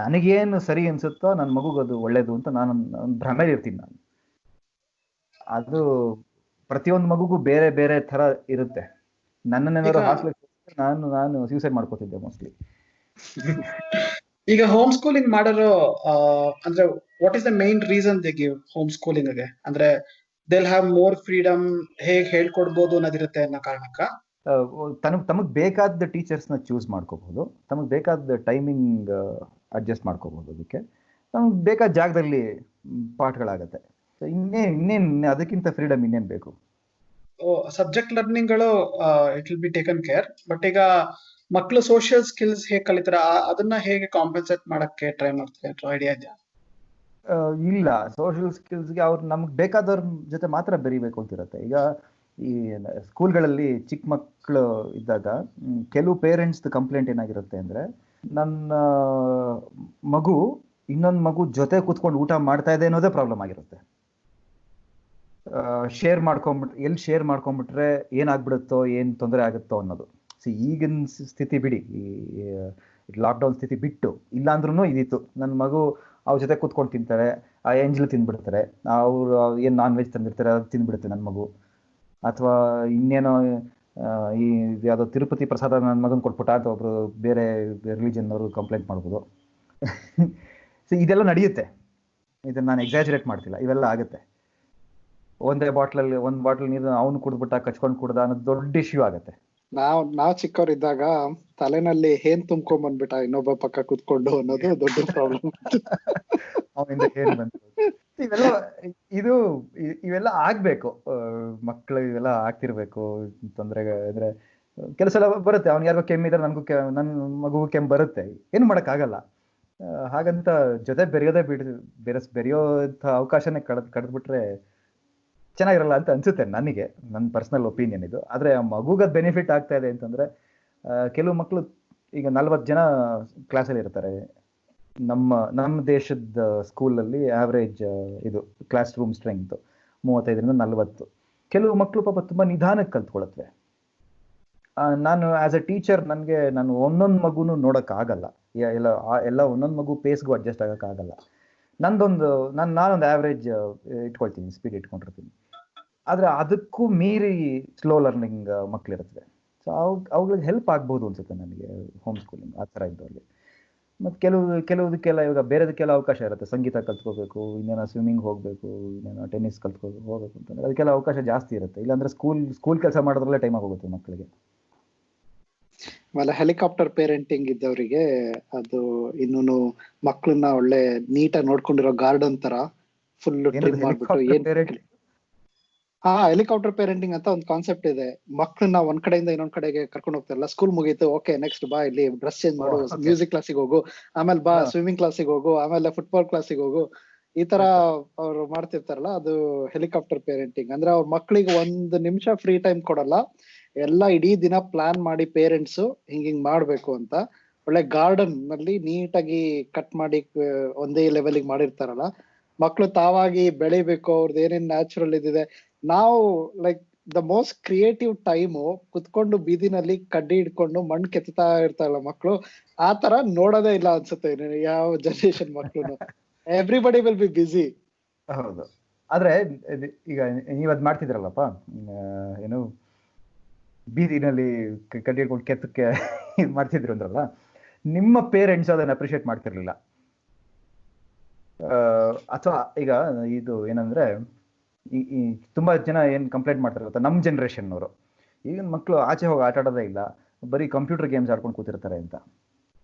S2: ನನಗೇನು ಸರಿ ಅನ್ಸುತ್ತೋ ನನ್ನ ಮಗುಗೆ ಅದು ಒಳ್ಳೇದು ಅಂತ ನಾನು ಭ್ರಮೇಲಿ ಇರ್ತೀನಿ. ಅದು ಪ್ರತಿಯೊಂದು ಮಗುಗೂ ಬೇರೆ ಬೇರೆ ಥರ ಇರುತ್ತೆ. ನನ್ನನ್ನೇನಾದ್ರು ಹಾಸ್ಟೆಲ್ ನಾನು ಸೂಸೈಡ್ ಮಾಡ್ಕೋತಿದ್ದೆ ಮೋಸ್ಟ್ಲಿ.
S4: ಈಗ ಹೋಮ್ ಸ್ಕೂಲಿಂಗ್ ಮಾಡೋರು ಅಂದ್ರೆ what is the main reason they give home schooling ಗೆ? ಅಂದ್ರೆ they'll have more freedom, ಹೇಗೆ ಹೇಳ್ಕೊಡ್ಬೋದು ಅನ್ನೋದಿರುತ್ತೆ ಅನ್ನೋ ಕಾರಣಕ್ಕ
S2: ತಮಗೆ ಬೇಕಾದ ಟೀಚರ್ಸ್ನ ಚೂಸ್ ಮಾಡ್ಕೋಬಹುದು, ತಮಗೆ ಬೇಕಾದ ಟೈಮಿಂಗ್ ಅಡ್ಜಸ್ಟ್ ಮಾಡ್ಕೋಬಹುದು, ಅದಕ್ಕೆ ನಮ್ಗೆ ಬೇಕಾದ ಜಾಗದಲ್ಲಿ ಪಾಠಗಳಾಗತ್ತೆ. ಸೊ ಇನ್ನೇನು ಅದಕ್ಕಿಂತ ಫ್ರೀಡಮ್ ಇನ್ನೇನು ಬೇಕು?
S4: ಸಬ್ಜೆಕ್ಟ್ ಲರ್ನಿಂಗ್ಗಳು it will be taken care. But ಈಗ ಮಕ್ಕಳು ಸೋಷಿಯಲ್ ಸ್ಕಿಲ್ಸ್ ಹೇಗೆ ಕಲಿತಾರ, ಅದನ್ನ ಹೇಗೆ ಕಾಂಪನ್ಸೇಟ್ ಮಾಡಕ್ಕೆ ಟ್ರೈ ಮಾಡ್ತಾರೆ? ಐಡಿಯಾ ಇದೆಯಾ?
S2: ಇಲ್ಲ, ಸೋಷಿಯಲ್ ಸ್ಕಿಲ್ಸ್ಗೆ ಅವ್ರು ನಮ್ಗೆ ಬೇಕಾದವ್ರ ಜೊತೆ ಮಾತ್ರ ಬೆರಿಬೇಕು ಅಂತಿರುತ್ತೆ. ಈಗ ಈ ಸ್ಕೂಲ್ಗಳಲ್ಲಿ ಚಿಕ್ಕ ಮಕ್ಕಳು ಇದ್ದಾಗ ಕೆಲವು ಪೇರೆಂಟ್ಸ್ ಕಂಪ್ಲೇಂಟ್ ಏನಾಗಿರುತ್ತೆ ಅಂದರೆ, ನನ್ನ ಮಗು ಇನ್ನೊಂದು ಮಗು ಜೊತೆ ಕೂತ್ಕೊಂಡು ಊಟ ಮಾಡ್ತಾ ಇದೆ ಅನ್ನೋದೇ ಪ್ರಾಬ್ಲಮ್ ಆಗಿರುತ್ತೆ. ಎಲ್ಲಿ ಶೇರ್ ಮಾಡ್ಕೊಂಡ್ಬಿಟ್ರೆ ಏನಾಗ್ಬಿಡುತ್ತೋ, ಏನು ತೊಂದರೆ ಆಗುತ್ತೋ ಅನ್ನೋದು. ಈಗಿನ ಸ್ಥಿತಿ ಬಿಡಿ, ಈ ಲಾಕ್ಡೌನ್ ಸ್ಥಿತಿ ಬಿಟ್ಟು ಇಲ್ಲಾಂದ್ರೂ ಇದಿತ್ತು. ನನ್ನ ಮಗು ಅವ್ರ ಜೊತೆ ಕೂತ್ಕೊಂಡು ತಿಂತಾರೆ, ಆ ಎಂಜಲು ತಿಂದ್ಬಿಡ್ತಾರೆ, ಅವರು ಏನು ನಾನ್ ವೆಜ್ ತಂದಿರ್ತಾರೆ ಅದು ತಿಂದ್ಬಿಡುತ್ತೆ ನನ್ನ ಮಗು. ಅಥವಾ ಇನ್ನೇನೋ ಈ ಯಾವುದೋ ತಿರುಪತಿ ಪ್ರಸಾದ ನನ್ನ ಮಗನ ಕೊಟ್ಬಿಟ್ಟ ಅಂತ ಒಬ್ರು ಬೇರೆ ರಿಲಿಜನ್ ಅವರು ಕಂಪ್ಲೇಂಟ್ ಮಾಡ್ಬೋದು. ಸೊ ಇದೆಲ್ಲ ನಡೆಯುತ್ತೆ, ಇದನ್ನು ನಾನು ಎಕ್ಸಾಜರೇಟ್ ಮಾಡ್ತಿಲ್ಲ, ಇವೆಲ್ಲ ಆಗುತ್ತೆ. ಒಂದು ಬಾಟ್ಲ್ ನೀರು ಅವನು ಕುಡ್ದ್ಬಿಟ್ಟ, ಕಚ್ಕೊಂಡು ಕುಡ್ದ ಅನ್ನೋದು ದೊಡ್ಡ ಇಶ್ಯೂ ಆಗುತ್ತೆ.
S3: ನಾವ್ ಚಿಕ್ಕವರಿದ್ದಾಗ ತಲೆನಲ್ಲಿ ಏನ್ ತುಂಬ್ಕೊಂಡ್ ಬಂದ್ಬಿಟ್ಟ ಇನ್ನೊಬ್ಬ ಪಕ್ಕ ಕುತ್ಕೊಂಡು ಅನ್ನೋದು ದೊಡ್ಡ ಪ್ರಾಬ್ಲಮ್.
S2: ಅವನಿಂದ ಏನ್ ಬಂತು ಇವೆಲ್ಲ ಆಗ್ಬೇಕು, ಮಕ್ಕಳು ಇವೆಲ್ಲ ಆಗ್ತಿರ್ಬೇಕು. ತೊಂದರೆ ಅಂದ್ರೆ ಕೆಲಸ ಎಲ್ಲ ಬರುತ್ತೆ. ಅವ್ನು ಯಾರಿಗೋ ಕೆಮ್ಮಿದ್ರೆ ನನಗೂ ನನ್ನ ಮಗುಗೂ ಕೆಮ್ಮು ಬರುತ್ತೆ, ಏನು ಮಾಡೋಕ್ಕಾಗಲ್ಲ. ಹಾಗಂತ ಜೊತೆ ಬೆರೆಯೋದೇ ಬೆರೆಯೋಂಥ ಅವಕಾಶನೇ ಕಳೆದ್ಬಿಟ್ರೆ ಚೆನ್ನಾಗಿರಲ್ಲ ಅಂತ ಅನ್ಸುತ್ತೆ ನನಗೆ, ನನ್ನ ಪರ್ಸನಲ್ ಒಪಿನಿಯನ್ ಇದು. ಆದರೆ ಆ ಮಗುಗದು ಬೆನಿಫಿಟ್ ಆಗ್ತಾ ಇದೆ ಅಂತಂದರೆ, ಕೆಲವು ಮಕ್ಕಳು ಈಗ 40 ಜನ ಕ್ಲಾಸಲ್ಲಿ ಇರ್ತಾರೆ. ನಮ್ಮ ದೇಶದ ಸ್ಕೂಲಲ್ಲಿ ಆವ್ರೇಜ್ ಇದು ಕ್ಲಾಸ್ ರೂಮ್ ಸ್ಟ್ರೆಂತ್ 35ರಿಂದ 40. ಕೆಲವು ಮಕ್ಕಳು ಪಾಪ ತುಂಬ ನಿಧಾನಕ್ಕೆ ಕಲ್ತ್ಕೊಳತ್ವೆ. ನಾನು ಆಸ್ ಎ ಟೀಚರ್ ನಾನು ಒಂದೊಂದು ಮಗುನು ನೋಡೋಕ್ಕಾಗಲ್ಲ, ಎಲ್ಲ ಒಂದೊಂದು ಮಗು ಪೇಸ್ಗೂ ಅಡ್ಜಸ್ಟ್ ಆಗೋಕ್ಕಾಗಲ್ಲ. ನಾನೊಂದು ಆವ್ರೇಜ್ ಇಟ್ಕೊಳ್ತೀನಿ, ಸ್ಪೀಡ್ ಇಟ್ಕೊಂಡಿರ್ತೀನಿ. ಆದರೆ ಅದಕ್ಕೂ ಮೀರಿ ಸ್ಲೋ ಲರ್ನಿಂಗ್ ಮಕ್ಕಳಿರ್ತವೆ. ಸೊ ಅವುಗಳಿಗೆ ಹೆಲ್ಪ್ ಆಗ್ಬೋದು ಅನ್ಸುತ್ತೆ ನನಗೆ ಹೋಮ್ ಸ್ಕೂಲಿಂಗ್ ಆ ಥರ ಇದ್ದವ್ರಿಗೆ. ಮತ್ತು ಕೆಲವುದಕ್ಕೆಲ್ಲ ಇವಾಗ ಬೇರೆದಕ್ಕೆಲ್ಲ ಅವಕಾಶ ಇರುತ್ತೆ. ಸಂಗೀತ ಕಲ್ತ್ಕೋಬೇಕು, ಇನ್ನೇನೋ ಸ್ವಿಮ್ಮಿಂಗ್ ಹೋಗಬೇಕು, ಇನ್ನೇನೋ ಟೆನ್ನಿಸ್ ಹೋಗಬೇಕು ಅಂತಂದರೆ ಅದಕ್ಕೆಲ್ಲ ಅವಕಾಶ ಜಾಸ್ತಿ ಇರುತ್ತೆ. ಇಲ್ಲಾಂದರೆ ಸ್ಕೂಲ್ ಕೆಲಸ ಮಾಡೋದ್ರಲ್ಲೇ ಟೈಮ್ ಆಗೋಗುತ್ತೆ ಮಕ್ಕಳಿಗೆ.
S3: ಆಮೇಲೆ ಹೆಲಿಕಾಪ್ಟರ್ ಪೇರೆಂಟಿಂಗ್ ಇದ್ದವರಿಗೆ ಅದು ಇನ್ನೂ ಮಕ್ಕಳನ್ನ ಒಳ್ಳೆ ನೀಟಾಗಿ ನೋಡ್ಕೊಂಡಿರೋ ಗಾರ್ಡನ್ ತರ ಫುಲ್ ಟ್ರಿಮ್ ಮಾಡ್ಬಿಟ್ಟು ಹೆಲಿಕಾಪ್ಟರ್ ಪೇರೆಂಟಿಂಗ್ ಅಂತ ಒಂದು ಕಾನ್ಸೆಪ್ಟ್ ಇದೆ. ಮಕ್ಕಳನ್ನ ಒಂದ್ ಕಡೆಯಿಂದ ಇನ್ನೊಂದ್ ಕಡೆಗೆ ಕರ್ಕೊಂಡು ಹೋಗ್ತಾರಲ್ಲ, ಸ್ಕೂಲ್ ಮುಗೀತು, ಓಕೆ ನೆಕ್ಸ್ಟ್ ಬಾ ಇಲ್ಲಿ ಡ್ರೆಸ್ ಚೇಂಜ್ ಮಾಡು, ಮ್ಯೂಸಿಕ್ ಕ್ಲಾಸಿಗೆ ಹೋಗು, ಆಮೇಲೆ ಬಾ ಸ್ವಿಮ್ಮಿಂಗ್ ಕ್ಲಾಸಿಗೆ ಹೋಗು, ಆಮೇಲೆ ಫುಟ್ಬಾಲ್ ಕ್ಲಾಸಿಗೆ ಹೋಗು, ಈ ತರ ಅವ್ರು ಮಾಡ್ತಿರ್ತಾರಲ್ಲ, ಅದು ಹೆಲಿಕಾಪ್ಟರ್ ಪೇರೆಂಟಿಂಗ್. ಅಂದ್ರೆ ಅವ್ರ ಮಕ್ಳಿಗೆ 1 ನಿಮಿಷ ಫ್ರೀ ಟೈಮ್ ಕೊಡಲ್ಲ, ಎಲ್ಲ ಇಡೀ ದಿನ ಪ್ಲಾನ್ ಮಾಡಿ ಪೇರೆಂಟ್ಸ್ ಹಿಂಗ್ ಮಾಡ್ಬೇಕು ಅಂತ ಒಳ್ಳೆ ಗಾರ್ಡನ್ ನಲ್ಲಿ ನೀಟಾಗಿ ಕಟ್ ಮಾಡಿ ಒಂದೇ ಲೆವೆಲ್ಗೆ ಮಾಡಿರ್ತಾರಲ್ಲ, ಮಕ್ಳು ತಾವಾಗಿ ಬೆಳಿಬೇಕು, ಅವ್ರದ್ದು ಏನೇನ್ ನ್ಯಾಚುರಲ್ ಇದಿದೆ. ನಾವು like the most creative time ಕುತ್ಕೊಂಡು ಬೀದಿನಲ್ಲಿ ಕಡ್ಡಿ ಹಿಡ್ಕೊಂಡು ಮಣ್ಣು ಕೆತ್ತಾ ಇರ್ತಾರಲ್ಲ ಮಕ್ಳು, ಆ ತರ ನೋಡೋದೇ ಇಲ್ಲ ಅನ್ಸುತ್ತೆ ಯಾವ ಜನರೇಷನ್ ಮಕ್ಳು. Everybody will be busy.
S2: ಹೌದು. ಆದ್ರೆ ಈಗ ನೀವದ್ ಮಾಡ್ತಿದ್ರಲ್ಲಪ್ಪ, ಏನು ಬೀದಿನಲ್ಲಿ ಕಡ್ಡಿ ಹಿಡ್ಕೊಂಡು ಕೆತ್ತಕ್ಕೆ ಮಾಡ್ತಿದ್ರು ಅಂದ್ರಲ್ಲ, ನಿಮ್ಮ ಪೇರೆಂಟ್ಸ್ ಅದನ್ನ ಅಪ್ರಿಶಿಯೇಟ್ ಮಾಡ್ತಿರ್ಲಿಲ್ಲ ಅಥವಾ ಈಗ ಇದು ಏನಂದ್ರೆ ಈ ತುಂಬಾ ಜನ ಏನ್ ಕಂಪ್ಲೇಂಟ್ ಮಾಡ್ತಾರೆ ಗೊತ್ತಾ, ನಮ್ಮ ಜನರೇಷನ್ನವರು ಈಗಿನ ಮಕ್ಕಳು ಆಚೆ ಹೋಗಿ ಆಟ ಆಡೋದೇ ಇಲ್ಲ, ಬರೀ ಕಂಪ್ಯೂಟರ್ ಗೇಮ್ಸ್ ಆಡ್ಕೊಂಡು ಕೂತಿರ್ತಾರೆ ಅಂತ.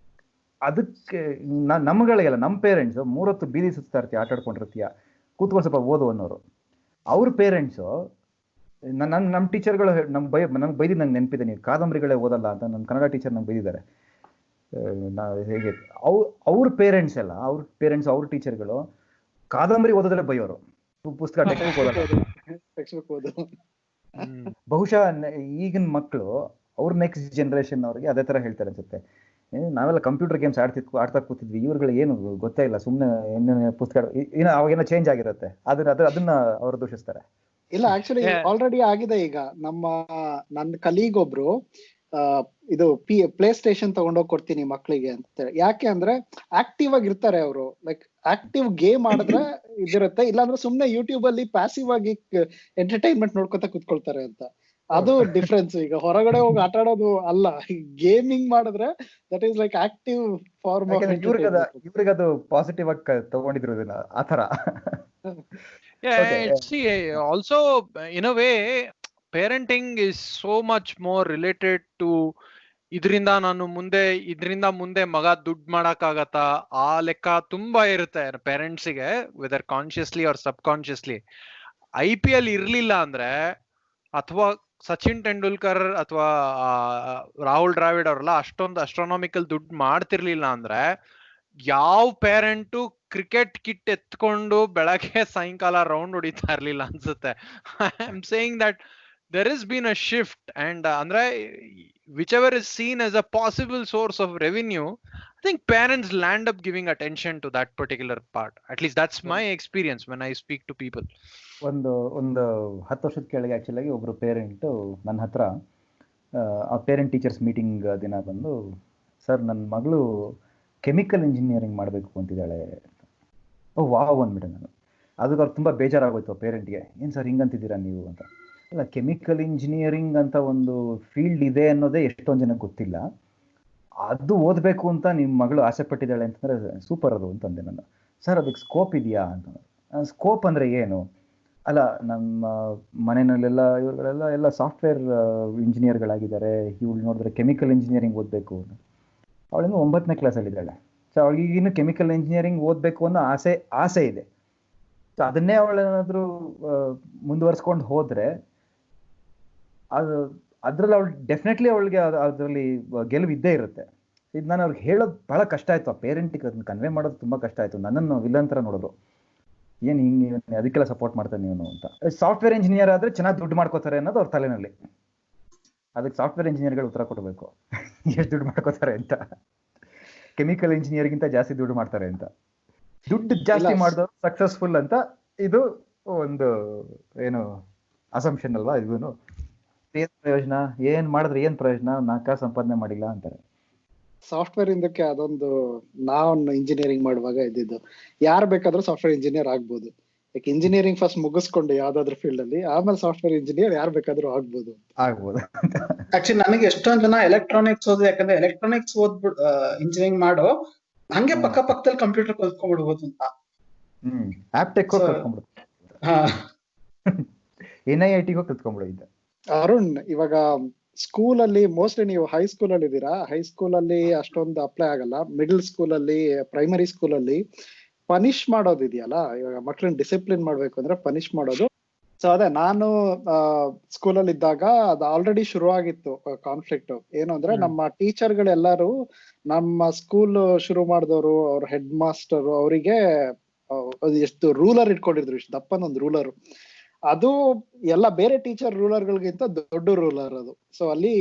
S2: ಅದಕ್ಕೆ ನಮ್ಗಳಿಗೆಲ್ಲ ನಮ್ಮ ಪೇರೆಂಟ್ಸು 3 ಹೊತ್ತು ಬೀದಿ ಸುತ್ತಾ ಇರ್ತೀಯ, ಆಟ ಆಡ್ಕೊಂಡಿರ್ತೀಯ, ಕೂತ್ಕೊಂಡು ಸ್ವಲ್ಪ ಓದು ಅನ್ನೋರು. ಅವ್ರ ಪೇರೆಂಟ್ಸು ನಮ್ಮ ಟೀಚರ್ಗಳು ನಮ್ಗೆ ಬೈದಿದ್ದು ನಂಗೆ ನೆನಪಿದೆ, ನೀವು ಕಾದಂಬರಿಗಳೇ ಓದಲ್ಲ ಅಂತ ನನ್ನ ಕನ್ನಡ ಟೀಚರ್ ನಂಗೆ ಬೈದಿದ್ದಾರೆ. ಹೇಗೆ ಅವ್ರ ಪೇರೆಂಟ್ಸ್ ಅವ್ರ ಟೀಚರ್ಗಳು ಕಾದಂಬರಿ ಓದೋದ್ರೆ ಬೈಯೋರು, ಪುಸ್ತಕ ಟೆಕ್ಸ್ಟ್ ಓದಲ್ಲ. ಬಹುಶಃ ಈಗಿನ ಮಕ್ಕಳು ಅವ್ರ ನೆಕ್ಸ್ಟ್ ಜನರೇಷನ್ ಅವ್ರಿಗೆ ಅದೇ ತರ ಹೇಳ್ತಾರೆ ಅನ್ಸುತ್ತೆ. ನಾವೆಲ್ಲ ಕಂಪ್ಯೂಟರ್ ಗೇಮ್ಸ್ ಆಡ್ತಾ ಕೂತಿದ್ವಿ, ಇವ್ರುಗಳು ಏನು ಗೊತ್ತೇ ಇಲ್ಲ, ಸುಮ್ಮನೆ ಏನೇನು ಪುಸ್ತಕ ಅವಾಗೇನೋ ಚೇಂಜ್ ಆಗಿರುತ್ತೆ, ಅದನ್ನ ಅವ್ರು ದೂಷಿಸ್ತಾರೆ.
S3: ಇಲ್ಲ, ಆಕ್ಚುಲಿ ಆಲ್ರೆಡಿ ಆಗಿದೆ. ಈಗ ನನ್ನ ಕಲೀಗ್ ಒಬ್ರು ಇದು ಪ್ಲೇ ಸ್ಟೇಷನ್ ತಗೊಂಡೋಗಿ ಕೊಡ್ತೀನಿ ಮಕ್ಳಿಗೆ ಅಂತ. ಯಾಕೆ ಅಂದ್ರೆ ಆಕ್ಟಿವ್ ಆಗಿ ಇರ್ತಾರೆ ಅವರು, ಲೈಕ್ ಆಕ್ಟಿವ್ ಗೇಮ್ ಆಡಿದ್ರೆ ಇದಿರುತ್ತೆ, ಇಲ್ಲಾಂದ್ರೆ ಸುಮ್ನೆ ಯೂಟ್ಯೂಬ್ ಅಲ್ಲಿ ಪ್ಯಾಸಿವ್ ಆಗಿ ಎಂಟರ್ಟೈನ್ಮೆಂಟ್ ನೋಡ್ಕೊತಾ ಕುತ್ಕೊಳ್ತಾರೆ ಅಂತ. ಅದು ಡಿಫ್ರೆನ್ಸ್. ಈಗ ಹೊರಗಡೆ ಹೋಗಿ ಆಟ ಆಡೋದು ಅಲ್ಲ, ಗೇಮಿಂಗ್ ಮಾಡಿದ್ರೆ that is like active form of entertainment.
S2: ಇವ್ರಿಗೆ ಅದು ಪಾಸಿಟಿವ್ ಆಗಿ ತಗೊಂಡಿದ್ರು ಆತರ.
S1: See, also in a way parenting is so much more related to ಇದರಿಂದ ಮುಂದೆ ಮಗ ದುಡ್ಡು ಮಾಡಕ್ಕಾಗತ್ತಾ, ಆ ಲೆಕ್ಕ ತುಂಬಾ ಇರುತ್ತೆ ಪೇರೆಂಟ್ಸಿಗೆ, ವೆದರ್ ಕಾನ್ಶಿಯಸ್ಲಿ ಆರ್ ಸಬ್ ಕಾನ್ಶಿಯಸ್ಲಿ. IPL ಇರ್ಲಿಲ್ಲ ಅಂದ್ರೆ, ಅಥವಾ ಸಚಿನ್ ತೆಂಡೂಲ್ಕರ್ ಅಥವಾ ರಾಹುಲ್ ದ್ರಾವಿಡ್ ಅವರೆಲ್ಲ ಅಷ್ಟೊಂದು ಅಸ್ಟ್ರಾನಾಮಿಕಲ್ ದುಡ್ಡು ಮಾಡ್ತಿರ್ಲಿಲ್ಲ ಅಂದ್ರೆ, ಯಾವ ಪೇರೆಂಟು ಕ್ರಿಕೆಟ್ ಕಿಟ್ ಎತ್ಕೊಂಡು ಬೆಳಗ್ಗೆ ಸಾಯಂಕಾಲ ರೌಂಡ್ ಹೊಡಿತಾ ಇರ್ಲಿಲ್ಲ ಅನ್ಸುತ್ತೆ. I am saying that there has been a shift, and andre whichever is seen as a possible source of revenue, I think parents land up giving attention to that particular part. At least that's my experience when I speak to people.
S2: ಒಂದು 10 ವರ್ಷದ ಕೆಳಗೆ ಆಕ್ಚುಲಾಗಿ ಒಬ್ರು ಪೇರೆಂಟ್ ನನ್ನ ಹತ್ರ ಆ ಪೇರೆಂಟ್ ಟೀಚರ್ಸ್ ಮೀಟಿಂಗ್ ದಿನ ಬಂದು, ಸರ್ ನನ್ನ ಮಗಳು ಕೆಮಿಕಲ್ ಇಂಜಿನಿಯರಿಂಗ್ ಮಾಡಬೇಕು ಅಂತಿದ್ದಾಳೆ. ವಾವ್ ಅಂದ್ಬಿಟ್ಟೆ ನಾನು. ಅದಕ್ಕೆ ಅವ್ರು ತುಂಬ ಬೇಜಾರಾಗೋಯ್ತು ಪೇರೆಂಟ್ಗೆ, ಏನು ಸರ್ ಹಿಂಗಂತಿದ್ದೀರಾ ನೀವು ಅಂತ. ಇಲ್ಲ, ಕೆಮಿಕಲ್ ಇಂಜಿನಿಯರಿಂಗ್ ಅಂತ ಒಂದು ಫೀಲ್ಡ್ ಇದೆ ಅನ್ನೋದೇ ಎಷ್ಟೊಂದು ಜನಕ್ಕೆ ಗೊತ್ತಿಲ್ಲ, ಅದು ಓದಬೇಕು ಅಂತ ನಿಮ್ಮ ಮಗಳು ಆಸೆ ಪಟ್ಟಿದ್ದಾಳೆ ಅಂತಂದರೆ ಸೂಪರ್ ಅದು ಅಂತಂದೆ ನಾನು. ಸರ್ ಅದಕ್ಕೆ ಸ್ಕೋಪ್ ಇದೆಯಾ ಅಂತಂದ್ರೆ, ಸ್ಕೋಪ್ ಅಂದರೆ ಏನು? ಅಲ್ಲ, ನಮ್ಮ ಮನೆಯಲ್ಲೆಲ್ಲ ಇವರುಗಳೆಲ್ಲ ಸಾಫ್ಟ್ವೇರ್ ಇಂಜಿನಿಯರ್ಗಳಾಗಿದ್ದಾರೆ, ಇವಳು ನೋಡಿದ್ರೆ ಕೆಮಿಕಲ್ ಇಂಜಿನಿಯರಿಂಗ್ ಓದಬೇಕು ಅಂತ. ಅವಳಿಂದ 9ನೇ ಕ್ಲಾಸಲ್ಲಿದ್ದಾಳೆ. ಸೊ ಅವಳಿಗೆ ಇನ್ನು ಕೆಮಿಕಲ್ ಇಂಜಿನಿಯರಿಂಗ್ ಓದಬೇಕು ಅನ್ನೋ ಆಸೆ ಇದೆ. ಸೊ ಅದನ್ನೇ ಅವಳೇನಾದರೂ ಮುಂದುವರ್ಸ್ಕೊಂಡು ಹೋದರೆ ಅದ್ರಲ್ಲಿ ಅವಳು ಡೆಫಿನೆಟ್ಲಿ ಅವಳಿಗೆ ಅದರಲ್ಲಿ ಗೆಲುವು ಇದ್ದೇ ಇರುತ್ತೆ. ಇದು ನಾನು ಅವ್ರಿಗೆ ಹೇಳೋದು ಬಹಳ ಕಷ್ಟ ಆಯ್ತು, ಆ ಪೇರೆಂಟಿಗೆ ಅದನ್ನ ಕನ್ವೆ ಮಾಡೋದು ತುಂಬಾ ಕಷ್ಟ ಆಯ್ತು. ನನ್ನನ್ನು ವಿಲನ್ ತರ ನೋಡೋದು, ಏನ್ ಹಿಂಗೆ ಅದಕ್ಕೆಲ್ಲ ಸಪೋರ್ಟ್ ಮಾಡ್ತಾನೆ ನೀನು ಅಂತ. ಸಾಫ್ಟ್ವೇರ್ ಇಂಜಿನಿಯರ್ ಆದ್ರೆ ಚೆನ್ನಾಗಿ ದುಡ್ಡು ಮಾಡ್ಕೋತಾರೆ ಅನ್ನೋದು ಅವ್ರ ತಲೆನಲ್ಲಿ. ಅದಕ್ಕೆ ಸಾಫ್ಟ್ವೇರ್ ಇಂಜಿನಿಯರ್ಗಳು ಉತ್ತರ ಕೊಡಬೇಕು ಎಷ್ಟು ದುಡ್ಡು ಮಾಡ್ಕೋತಾರೆ ಅಂತ. ಕೆಮಿಕಲ್ ಇಂಜಿನಿಯರ್ಗಿಂತ ಜಾಸ್ತಿ ದುಡ್ಡು ಮಾಡ್ತಾರೆ ಅಂತ. ದುಡ್ಡು ಜಾಸ್ತಿ ಮಾಡಿದವರು ಸಕ್ಸಸ್ಫುಲ್ ಅಂತ ಇದು ಒಂದು ಏನು ಅಸಂಪ್ಷನ್ ಅಲ್ವಾ ಇದೂನು. ಏನ್ ಪ್ರಯೋಜನ, ಏನ್ ಮಾಡಿದ್ರೆ ಏನ್ ಪ್ರಯೋಜನ, 4 ಕಾಸು ಸಂಪಾದನೆ ಮಾಡಿಲ್ಲ ಅಂತಾರೆ.
S3: ಸಾಫ್ಟ್ವೇರ್ ಇಂದಕ್ಕೆ ಅದೊಂದು ನಾನು ಇಂಜಿನಿಯರಿಂಗ್ ಮಾಡುವಾಗ ಇದ್ದಿದ್ದು, ಯಾರು ಬೇಕಾದ್ರೂ ಸಾಫ್ಟ್ವೇರ್ ಇಂಜಿನಿಯರ್ ಆಗ್ಬೋದು. ಯಾಕೆ ಇಂಜಿನಿಯರಿಂಗ್ ಫಸ್ಟ್ ಮುಗಿಸ್ಕೊಂಡು ಯಾವ್ದಾದ್ರು ಫೀಲ್ಡ್ ಅಲ್ಲಿ, ಆಮೇಲೆ ಸಾಫ್ಟ್ವೇರ್ ಇಂಜಿನಿಯರ್ ಯಾರು ಬೇಕಾದ್ರೂ ಆಗ್ಬೋದು.
S4: ಆಕ್ಚುಲಿ ನನಗೆ ಎಷ್ಟೊಂದ್ ಜನ ಎಲೆಕ್ಟ್ರಾನಿಕ್ಸ್ ಓದಿ, ಯಾಕಂದ್ರೆ ಎಲೆಕ್ಟ್ರಾನಿಕ್ಸ್ ಓದ್ಬಿಟ್ಟು ಇಂಜಿನಿಯರಿಂಗ್ ಮಾಡೋ ಹಂಗೆ ಪಕ್ಕ ಪಕ್ಕದಲ್ಲಿ ಕಂಪ್ಯೂಟರ್ ಕಲ್ತ್ಕೊಂಡ್ಬಿಡ್ಬೋದು ಅಂತ.
S2: ಆಪ್ಟೆಕ್ NIIT ಕಲ್ತ್ಕೊಂಡ್ಬಿಡಿದ್ದೆ.
S3: ಅರುಣ್, ಇವಾಗ ಸ್ಕೂಲ್ ಅಲ್ಲಿ ಮೋಸ್ಟ್ಲಿ ನೀವು ಹೈಸ್ಕೂಲ್ ಅಲ್ಲಿ ಇದ್ದೀರಾ, ಹೈಸ್ಕೂಲ್ ಅಲ್ಲಿ ಅಷ್ಟೊಂದು ಅಪ್ಲೈ ಆಗಲ್ಲ. ಮಿಡಲ್ ಸ್ಕೂಲ್ ಅಲ್ಲಿ, ಪ್ರೈಮರಿ ಸ್ಕೂಲ್ ಅಲ್ಲಿ ಪನಿಷ್ ಮಾಡೋದಿದೆಯಲ್ಲ, ಇವಾಗ ಮಕ್ಳನ್ನ ಡಿಸಿಪ್ಲಿನ್ ಮಾಡ್ಬೇಕು ಅಂದ್ರೆ ಪನಿಷ್ ಮಾಡೋದು. ಸೊ ಅದೇ ನಾನು ಸ್ಕೂಲಲ್ಲಿ ಇದ್ದಾಗ ಅದು ಆಲ್ರೆಡಿ ಶುರು ಆಗಿತ್ತು ಕಾನ್ಫ್ಲಿಕ್ಟ್. ಏನು ಅಂದ್ರೆ ನಮ್ಮ ಟೀಚರ್ಗಳೆಲ್ಲರೂ ನಮ್ಮ ಸ್ಕೂಲ್ ಶುರು ಮಾಡಿದವರು, ಅವ್ರ ಹೆಡ್ ಮಾಸ್ಟರ್ ಅವರಿಗೆ ಎಷ್ಟು ರೂಲರ್ ಇಟ್ಕೊಂಡಿದ್ರು, ಇಷ್ಟು ದಪ್ಪನೊಂದು ರೂಲರ್. ಅದು ಎಲ್ಲ ಬೇರೆ ಟೀಚರ್ ರೂಲರ್ಗಳಿಗಿಂತ ದೊಡ್ಡ ರೂಲರ್ ಅದು. ಸೊ ಅಲ್ಲಿ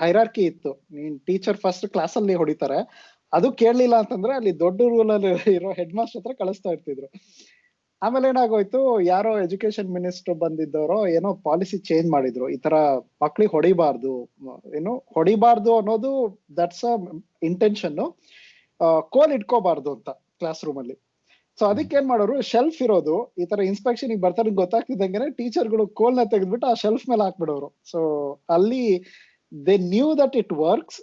S3: ಹೈರಾರ್ಕಿ ಇತ್ತು. ನೀನ್ ಟೀಚರ್ ಫಸ್ಟ್ ಕ್ಲಾಸ್ ಅಲ್ಲಿ ಹೊಡಿತಾರೆ, ಅದು ಕೇಳಲಿಲ್ಲ ಅಂತಂದ್ರೆ ಅಲ್ಲಿ ದೊಡ್ಡ ರೂಲರ್ ಇರೋ ಹೆಡ್ ಮಾಸ್ಟರ್ ಹತ್ರ ಕಳಿಸ್ತಾ ಇರ್ತಿದ್ರು. ಆಮೇಲೆ ಏನಾಗೋಯ್ತು, ಯಾರೋ ಎಜುಕೇಶನ್ ಮಿನಿಸ್ಟರ್ ಬಂದಿದ್ದವರು ಏನೋ ಪಾಲಿಸಿ ಚೇಂಜ್ ಮಾಡಿದ್ರು, ಈ ತರ ಮಕ್ಳಿಗೆ ಹೊಡಿಬಾರ್ದು, ಏನು ಹೊಡಿಬಾರ್ದು ಅನ್ನೋದು ದಟ್ಸ್ ಅ ಇಂಟೆನ್ಷನ್, ಕೋಲ್ ಇಟ್ಕೋಬಾರ್ದು ಅಂತ ಕ್ಲಾಸ್ ರೂಮ್ ಅಲ್ಲಿ. ಸೊ ಅದಕ್ಕೆ ಏನ್ ಮಾಡೋರು, ಶೆಲ್ಫ್ ಇರೋದು ಈ ತರ ಇನ್ಸ್ಪೆಕ್ಷನ್ ಬರ್ತಾರೆ ಗೊತ್ತಾಗ್ತಿದ್ದಂಗೆ ಟೀಚರ್ಗಳು ಕೋಲ್ನ ತೆಗೆದ್ಬಿಟ್ಟು ಆ ಶೆಲ್ಫ್ ಮೇಲೆ ಹಾಕ್ಬಿಡೋರು. ಸೊ ಅಲ್ಲಿ they knew that it works.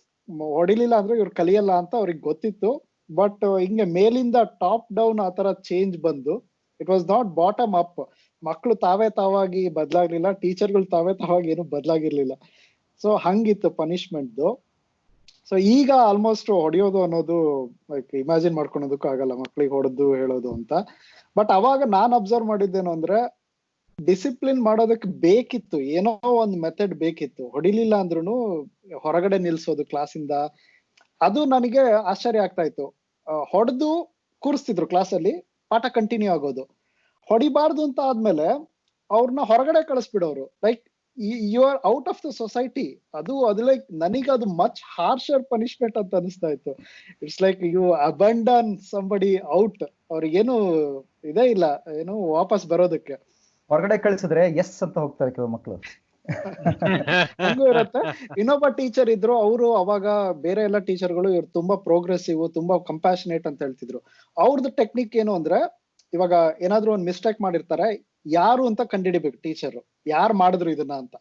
S3: ಹೊಡಿಲಿಲ್ಲ ಅಂದ್ರೆ ಇವ್ರು ಕಲಿಯಲ್ಲ ಅಂತ ಅವ್ರಿಗೆ ಗೊತ್ತಿತ್ತು. ಬಟ್ ಹಿಂಗೆ ಮೇಲಿಂದ ಟಾಪ್ ಡೌನ್ ಆ ತರ ಚೇಂಜ್ ಬಂದು, it was not bottom up. ಮಕ್ಳು ತಾವೇ ತಾವಾಗಿ ಬದಲಾಗ್ಲಿಲ್ಲ, ಟೀಚರ್ಗಳು ತಾವೇ ತಾವಾಗಿ ಏನು ಬದಲಾಗಿರ್ಲಿಲ್ಲ. ಸೊ ಹಂಗಿತ್ತು ಪನಿಷ್ಮೆಂಟ್. ಸೊ ಈಗ ಆಲ್ಮೋಸ್ಟ್ ಹೊಡೆಯೋದು ಅನ್ನೋದು ಲೈಕ್ ಇಮ್ಯಾಜಿನ್ ಮಾಡ್ಕೊಳೋದಕ್ಕೂ ಆಗಲ್ಲ, ಮಕ್ಳಿಗೆ ಹೊಡೆದು ಹೇಳೋದು ಅಂತ. ಬಟ್ ಅವಾಗ ನಾನ್ ಅಬ್ಸರ್ವ್ ಮಾಡಿದ್ದೇನು ಅಂದ್ರೆ, ಡಿಸಿಪ್ಲಿನ್ ಮಾಡೋದಕ್ಕೆ ಬೇಕಿತ್ತು, ಏನೋ ಒಂದು ಮೆಥಡ್ ಬೇಕಿತ್ತು. ಹೊಡಿಲಿಲ್ಲ ಅಂದ್ರೂ ಹೊರಗಡೆ ನಿಲ್ಸೋದು ಕ್ಲಾಸಿಂದ, ಅದು ನನಗೆ ಆಶ್ಚರ್ಯ ಆಗ್ತಾ ಇತ್ತು. ಹೊಡೆದು ಕೂರಿಸ್ತಿದ್ರು ಕ್ಲಾಸಲ್ಲಿ, ಪಾಠ ಕಂಟಿನ್ಯೂ ಆಗೋದು. ಹೊಡಿಬಾರ್ದು ಅಂತ ಆದ್ಮೇಲೆ ಅವ್ರನ್ನ ಹೊರಗಡೆ ಕಳಿಸ್ಬಿಡೋರು, like you are out of the society. ಅದು ಲೈಕ್ ನನಗೆ ಅದು ಮಚ್ ಹಾರ್ಷರ್ ಪನಿಷ್ಮೆಂಟ್ ಅಂತ ಅನಿಸ್ತಾ ಇತ್ತು. It's like you abandon somebody out, ಅವ್ರಿಗೇನು ಇದೇ ಇಲ್ಲ ಏನು ವಾಪಸ್ ಬರೋದಕ್ಕೆ.
S2: ಹೊರಗಡೆ ಕಳಿಸಿದ್ರೆ ಎಸ್ ಅಂತ ಹೋಗ್ತಾರೆ ಕೆಲವು ಮಕ್ಕಳು.
S3: ಹಂಗೂ ಇರುತ್ತೆ. ಇನ್ನೊಬ್ಬ ಟೀಚರ್ ಇದ್ರು, ಅವರು ಅವಾಗ ಬೇರೆ ಎಲ್ಲ ಟೀಚರ್ಗಳು ಇವ್ರು ತುಂಬಾ ಪ್ರೋಗ್ರೆಸಿವ್, ತುಂಬಾ ಕಂಪ್ಯಾಷನೇಟ್ ಅಂತ ಹೇಳ್ತಿದ್ರು. ಅವ್ರದ್ದು ಟೆಕ್ನಿಕ್ ಏನು ಅಂದ್ರೆ, ಇವಾಗ ಏನಾದ್ರು ಒಂದ್ ಮಿಸ್ಟೇಕ್ ಮಾಡಿರ್ತಾರೆ, ಯಾರು ಅಂತ ಕಂಡಿಡಿಬೇಕು ಟೀಚರ್, ಯಾರು ಮಾಡಿದ್ರು ಇದನ್ನ ಅಂತ.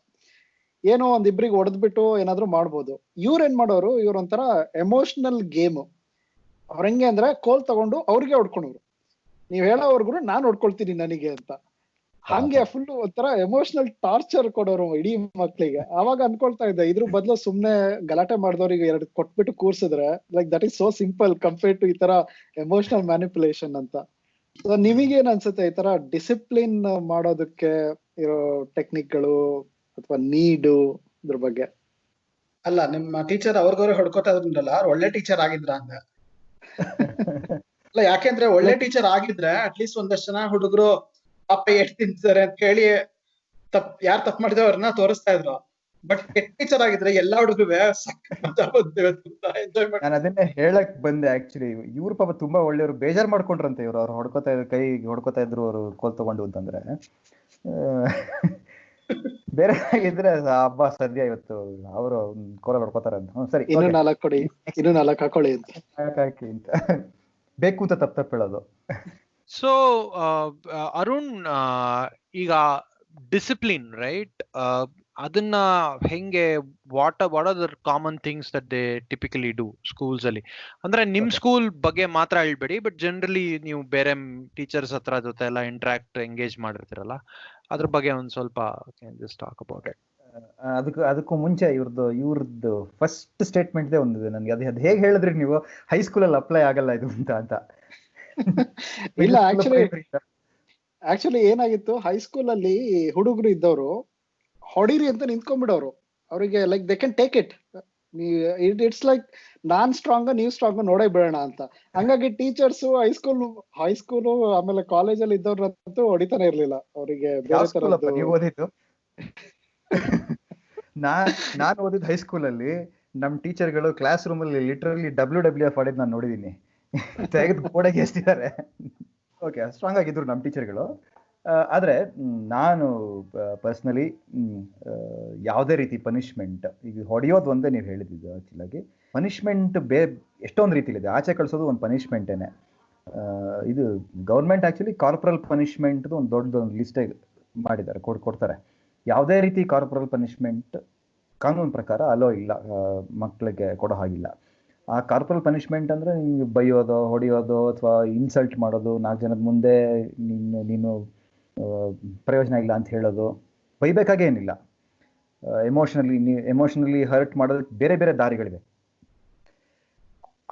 S3: ಏನೋ ಒಂದಿಬ್ರಿಗೆ ಹೊಡೆದ್ಬಿಟ್ಟು ಏನಾದ್ರು ಮಾಡ್ಬೋದು. ಇವ್ರ ಏನ್ ಮಾಡೋರು, ಇವ್ರ ಒಂಥರ ಎಮೋಷನಲ್ ಗೇಮ್. ಅವ್ರ ಹೆಂಗೆ ಅಂದ್ರೆ, ಕೋಲ್ ತಗೊಂಡು ಅವ್ರಿಗೆ ಹೊಡ್ಕೊಂಡ್ರು, ನೀವ್ ಹೇಳೋವರ್ಗು ನಾನ್ ಹೊಡ್ಕೊಳ್ತೀನಿ ನನಗೆ ಅಂತ. ಹಂಗೆ ಫುಲ್ ಒಂಥರ ಎಮೋಷನಲ್ ಟಾರ್ಚರ್ ಕೊಡೋರು ಇಡೀ ಮಕ್ಳಿಗೆ. ಅವಾಗ ಅನ್ಕೊಳ್ತಾ ಇದ್ದೆ, ಇದ್ರ ಬದಲು ಸುಮ್ನೆ ಗಲಾಟೆ ಮಾಡಿದವ್ರಿಗೆ 2 ಕೊಟ್ಬಿಟ್ಟು ಕೂರ್ಸಿದ್ರೆ like that is so simple compare to ಈ ತರ ಎಮೋಷನಲ್ ಮ್ಯಾನಿಪುಲೇಷನ್ ಅಂತ. ನಿಮಗೇನ್ ಅನ್ಸುತ್ತೆ, ಈ ತರ ಡಿಸಿಪ್ಲಿನ್ ಮಾಡೋದಕ್ಕೆ ಇರೋ ಟೆಕ್ನಿಕ್ಗಳು ಅಥವಾ ನೀಡು ಇದ್ರ ಬಗ್ಗೆ?
S4: ಅಲ್ಲ, ನಿಮ್ಮ ಟೀಚರ್ ಅವ್ರಿಗವ್ರೆ ಹೊಡ್ಕೋತಾ ಇದ್ರಲ್ಲ, ಅವ್ರು ಒಳ್ಳೆ ಟೀಚರ್ ಆಗಿದ್ರ ಅಂತ? ಅಲ್ಲ, ಯಾಕೆಂದ್ರೆ ಒಳ್ಳೆ ಟೀಚರ್ ಆಗಿದ್ರೆ ಅಟ್ಲೀಸ್ಟ್ ಒಂದಷ್ಟು ಜನ ಹುಡುಗರು ಪಾಪ ಎಷ್ಟು ತಿಂತಾರೆ ಅಂತ ಹೇಳಿ ಯಾರು ತಪ್ಪು ಮಾಡಿದ್ರೆ ಅವ್ರನ್ನ ತೋರಿಸ್ತಾ ಇದ್ರು. ಬಟ್ ಕೆಟ್ಟ ಟೀಚರ್ ಆಗಿದ್ರೆ ಎಲ್ಲಾ ಹುಡುಗರು
S2: ನಾನು ಅದನ್ನೇ ಹೇಳಕ್ ಬಂದೆ. ಆಕ್ಚುಲಿ ಇವ್ರು ಪಾಪ ತುಂಬಾ ಒಳ್ಳೆಯವರು, ಬೇಜಾರ್ ಮಾಡ್ಕೊಂಡ್ರಂತೆ ಇವ್ರು. ಅವ್ರು ಹೊಡ್ಕೋತಾ ಇದ್ರು, ಕೈ ಹೊಡ್ಕೋತಾ ಇದ್ರು ಅವರು ಕೋಲ್ ತಗೊಂಡು ಅಂತಂದ್ರೆ. ಬೇರೆ ಆಗಿದ್ರೆ ಹಬ್ಬ ಸದ್ಯ ಇವತ್ತು ಅವರು ಕೋಲ ಹೊಡ್ಕೋತಾರೆ ಅಂತ. ಸರಿ,
S3: ಇನ್ನು 4 ಕೊಡಿ, ಇನ್ನು 4 ಹಾಕೊಳ್ಳಿ
S2: ಅಂತ ಬೇಕು ಅಂತ ತಪ್ಪು ಹೇಳೋದು.
S1: ಸೊ ಅರುಣ್, ಈಗ ಡಿಸಿಪ್ಲಿನ್ ರೈಟ್, ಅದನ್ನ ಹೆಂಗೆ, what are the common things that they typically do schools ಅಲ್ಲಿ? ಅಂದ್ರೆ ನಿಮ್ ಸ್ಕೂಲ್ ಬಗ್ಗೆ ಮಾತ್ರ ಹೇಳ್ಬೇಡಿ, ಬಟ್ ಜನರಲಿ ನೀವು ಬೇರೆ ಟೀಚರ್ಸ್ ಹತ್ರ ಜೊತೆ ಎಲ್ಲ ಎಂಗೇಜ್ ಮಾಡಿರ್ತೀರಲ್ಲ, ಅದ್ರ ಬಗ್ಗೆ ಒಂದ್ ಸ್ವಲ್ಪ ಜಸ್ಟ್ ಟಾಕ್ ಅಬೌಟ್ ಇಟ್.
S2: ಅದಕ್ಕೂ ಮುಂಚೆ ಇವ್ರದ್ದು ಫಸ್ಟ್ ಸ್ಟೇಟ್ಮೆಂಟ್ ಒಂದಿದೆ ನನಗೆ. ಅದು ಹೇಗೆ ಹೇಳಿದ್ರಿ ನೀವು, ಹೈಸ್ಕೂಲಲ್ಲಿ ಅಪ್ಲೈ ಆಗಲ್ಲ ಇದು ಅಂತ?
S3: ಇಲ್ಲ, ಆಕ್ಚುಲಿ ಏನಾಗಿತ್ತು, ಹೈಸ್ಕೂಲ್ ಅಲ್ಲಿ ಹುಡುಗರು ಇದ್ದವರು ಹೊಡಿರಿ ಅಂತ ನಿಂತ್ಕೊಂಡ್ಬಿಡೋರು. ಅವರಿಗೆ like they can take it. It's like non strong ನೀವ್ ಸ್ಟ್ರಾಂಗ್ ನೋಡೇ ಬಿಡೋಣ ಅಂತ. ಹಂಗಾಗಿ ಟೀಚರ್ಸ್ ಹೈಸ್ಕೂಲು ಆಮೇಲೆ ಕಾಲೇಜಲ್ಲಿ ಇದ್ದವ್ರಂತೂ ಹೊಡಿತಾನೆ ಇರ್ಲಿಲ್ಲ ಅವರಿಗೆ
S2: ಯಾವ
S3: ಬೇರೆ
S2: ಸ್ಕೂಲ್ ಅಪ್ಪ
S3: ತರದ್ದು.
S2: ನೀವು ಓದಿದ್ದು? ನಾನು ಓದಿದ್ದು ಹೈಸ್ಕೂಲಲ್ಲಿ. ನಮ್ ಟೀಚರ್ಗಳು ಕ್ಲಾಸ್ ರೂಮ್ ಅಲ್ಲಿ ಲಿಟ್ರಲಿ WWF ಆಡಿದ್ ನಾನು ನೋಡಿದೀನಿ. ತೆಗೆದು ಗೋಡೆಗೆ ಎಸ್ತಿದ್ದಾರೆ. ಓಕೆ, ಸ್ಟ್ರಾಂಗ್ ಆಗಿದ್ರು ನಮ್ ಟೀಚರ್ಗಳು. ಆದ್ರೆ ನಾನು ಪರ್ಸ್ನಲಿ ಯಾವುದೇ ರೀತಿ ಪನಿಷ್ಮೆಂಟ್, ಈಗ ಹೊಡೆಯೋದು ಒಂದೇ ನೀವು ಹೇಳಿದ್ದು ಆಕ್ಚುಲ್ ಆಗಿ. ಪನಿಷ್ಮೆಂಟ್ ಎಷ್ಟೊಂದು ರೀತಿಲಿದೆ. ಆಚೆ ಕಳ್ಸೋದು ಒಂದು ಪನಿಷ್ಮೆಂಟೇನೆ. ಇದು ಗೌರ್ಮೆಂಟ್ ಆಕ್ಚುಲಿ ಕಾರ್ಪೊರಲ್ ಪನಿಷ್ಮೆಂಟ್ ಒಂದು ದೊಡ್ಡ ಲಿಸ್ಟ್ ಮಾಡಿದ್ದಾರೆ, ಕೊಡ್ತಾರೆ. ಯಾವುದೇ ರೀತಿ ಕಾರ್ಪೊರಲ್ ಪನಿಷ್ಮೆಂಟ್ ಕಾನೂನು ಪ್ರಕಾರ ಅಲೋ ಇಲ್ಲ, ಮಕ್ಕಳಿಗೆ ಕೊಡೋ ಹಾಗಿಲ್ಲ. ಆ ಕಾರ್ಪೊರಲ್ ಪನಿಷ್ಮೆಂಟ್ ಅಂದ್ರೆ ನಿಮ್ಗೆ ಬೈಯೋದು, ಹೊಡೆಯೋದು, ಅಥವಾ ಇನ್ಸಲ್ಟ್ ಮಾಡೋದು, 4 ಜನದ ಮುಂದೆ ನೀನು ಪ್ರಯೋಜನ ಇಲ್ಲ ಅಂತ ಹೇಳೋದು, ಬೈಬೇಕಾಗೇನಿಲ್ಲ. ಎಮೋಷನಲಿ ಹರ್ಟ್ ಮಾಡೋದಕ್ಕೆ ಬೇರೆ ಬೇರೆ ದಾರಿಗಳಿವೆ.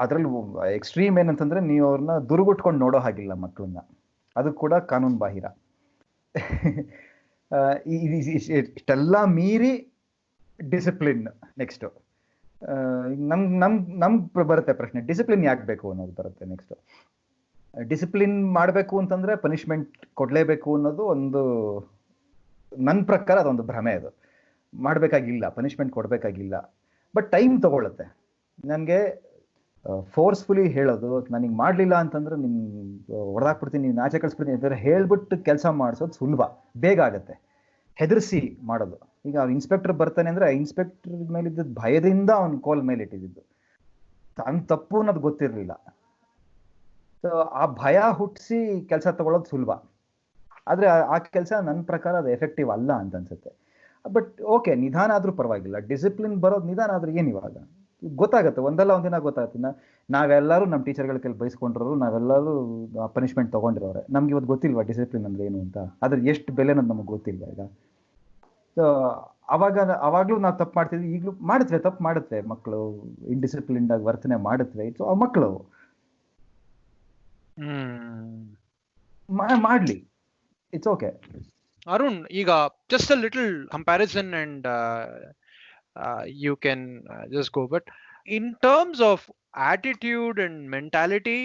S2: ಅದ್ರಲ್ಲಿ ಎಕ್ಸ್ಟ್ರೀಮ್ ಏನಂತಂದ್ರೆ ನೀವು ಅವ್ರನ್ನ ದುರ್ಗುಟ್ಕೊಂಡು ನೋಡೋ ಹಾಗಿಲ್ಲ ಮಕ್ಕಳನ್ನ, ಅದು ಕೂಡ ಕಾನೂನು ಬಾಹಿರ. ಇಷ್ಟೆಲ್ಲ ಮೀರಿ ಡಿಸಿಪ್ಲಿನ್ ನೆಕ್ಸ್ಟ್. ನಮ್ ಬರುತ್ತೆ ಪ್ರಶ್ನೆ, ಡಿಸಿಪ್ಲಿನ್ ಯಾಕೆ ಬೇಕು ಅನ್ನೋದು ಬರುತ್ತೆ ನೆಕ್ಸ್ಟ್. ಡಿಸಿಪ್ಲಿನ್ ಮಾಡಬೇಕು ಅಂತಂದ್ರೆ ಪನಿಷ್ಮೆಂಟ್ ಕೊಡ್ಲೇಬೇಕು ಅನ್ನೋದು ಒಂದು, ನನ್ನ ಪ್ರಕಾರ ಅದೊಂದು ಭ್ರಮೆ. ಅದು ಮಾಡಬೇಕಾಗಿಲ್ಲ, ಪನಿಷ್ಮೆಂಟ್ ಕೊಡಬೇಕಾಗಿಲ್ಲ, ಬಟ್ ಟೈಮ್ ತಗೊಳುತ್ತೆ. ನನಗೆ ಫೋರ್ಸ್ಫುಲಿ ಹೇಳೋದು, ನನಗೆ ಮಾಡಲಿಲ್ಲ ಅಂತಂದ್ರೆ ನಿನ್ ಹೊಡೆದಾಕ್ಬಿಡ್ತೀನಿ, ನೀನು ಆಚೆ ಕಳಿಸ್ಬಿಡ್ತೀನಿ ಅಂತ ಹೇಳ್ಬಿಟ್ಟು ಕೆಲಸ ಮಾಡಿಸೋದು ಸುಲಭ, ಬೇಗ ಆಗುತ್ತೆ. ಹೆದರ್ಸಿ ಮಾಡೋದು, ಈಗ ಅವ್ನು ಇನ್ಸ್ಪೆಕ್ಟರ್ ಬರ್ತಾನೆ ಅಂದ್ರೆ ಇನ್ಸ್ಪೆಕ್ಟರ್ ಮೇಲಿದ್ದ ಭಯದಿಂದ ಅವ್ನ ಕೋಲ್ ಮೇಲೆ ಇಟ್ಟಿದ್ದು, ತನ್ನ ತಪ್ಪು ಅನ್ನೋದು ಗೊತ್ತಿರಲಿಲ್ಲ. ಸೊ ಆ ಭಯ ಹುಟ್ಟಿಸಿ ಕೆಲಸ ತಗೊಳ್ಳೋದು ಸುಲಭ, ಆದ್ರೆ ಆ ಕೆಲಸ ನನ್ನ ಪ್ರಕಾರ ಅದು ಎಫೆಕ್ಟಿವ್ ಅಲ್ಲ ಅಂತ ಅನ್ಸುತ್ತೆ. ಬಟ್ ಓಕೆ, ನಿಧಾನ ಆದ್ರೂ ಪರವಾಗಿಲ್ಲ. ಡಿಸಿಪ್ಲಿನ್ ಬರೋದು ನಿಧಾನ ಆದ್ರೂ ಏನು, ಇವಾಗ ಗೊತ್ತಾಗುತ್ತೆ, ಒಂದಲ್ಲ ಒಂದಿನ ಗೊತ್ತಾಗುತ್ತೆ. ನಾವೆಲ್ಲರೂ ನಮ್ಮ ಟೀಚರ್ಗಳ ಕೈಲಿ ಬೈಸ್ಕೊಂಡಿರೋರು, ನಾವೆಲ್ಲರೂ ಪನಿಷ್ಮೆಂಟ್ ತಗೊಂಡಿರೋರೆ. ನಮ್ಗೆ ಇವತ್ತು ಗೊತ್ತಿಲ್ವಾ ಡಿಸಿಪ್ಲಿನ್ ಅಂದ್ರೆ ಏನು ಅಂತ, ಅದ್ರ ಎಷ್ಟು ಬೆಲೆ ಅನ್ನೋದು ನಮಗೆ ಗೊತ್ತಿಲ್ವಾ ಈಗ. ಸೊ ಅವಾಗ್ಲೂ ನಾವು ತಪ್ಪು ಮಾಡ್ತಿದ್ವಿ, ಈಗಲೂ ತಪ್ಪು ಮಾಡುತ್ತೆ ಮಕ್ಕಳು, ಇನ್ಡಿಸಿಪ್ಲಿನ್ಡ್ ಆಗಿ ವರ್ತನೆ ಮಾಡುತ್ತವೆ. ಸೊ ಆ ಮಕ್ಕಳು ಮಾಡ್ಲಿ, ಇಟ್ಸ್ ಓಕೆ.
S1: ಅರುಣ್, ಈಗ just a little comparison and you can just go, but in terms of attitude and mentality,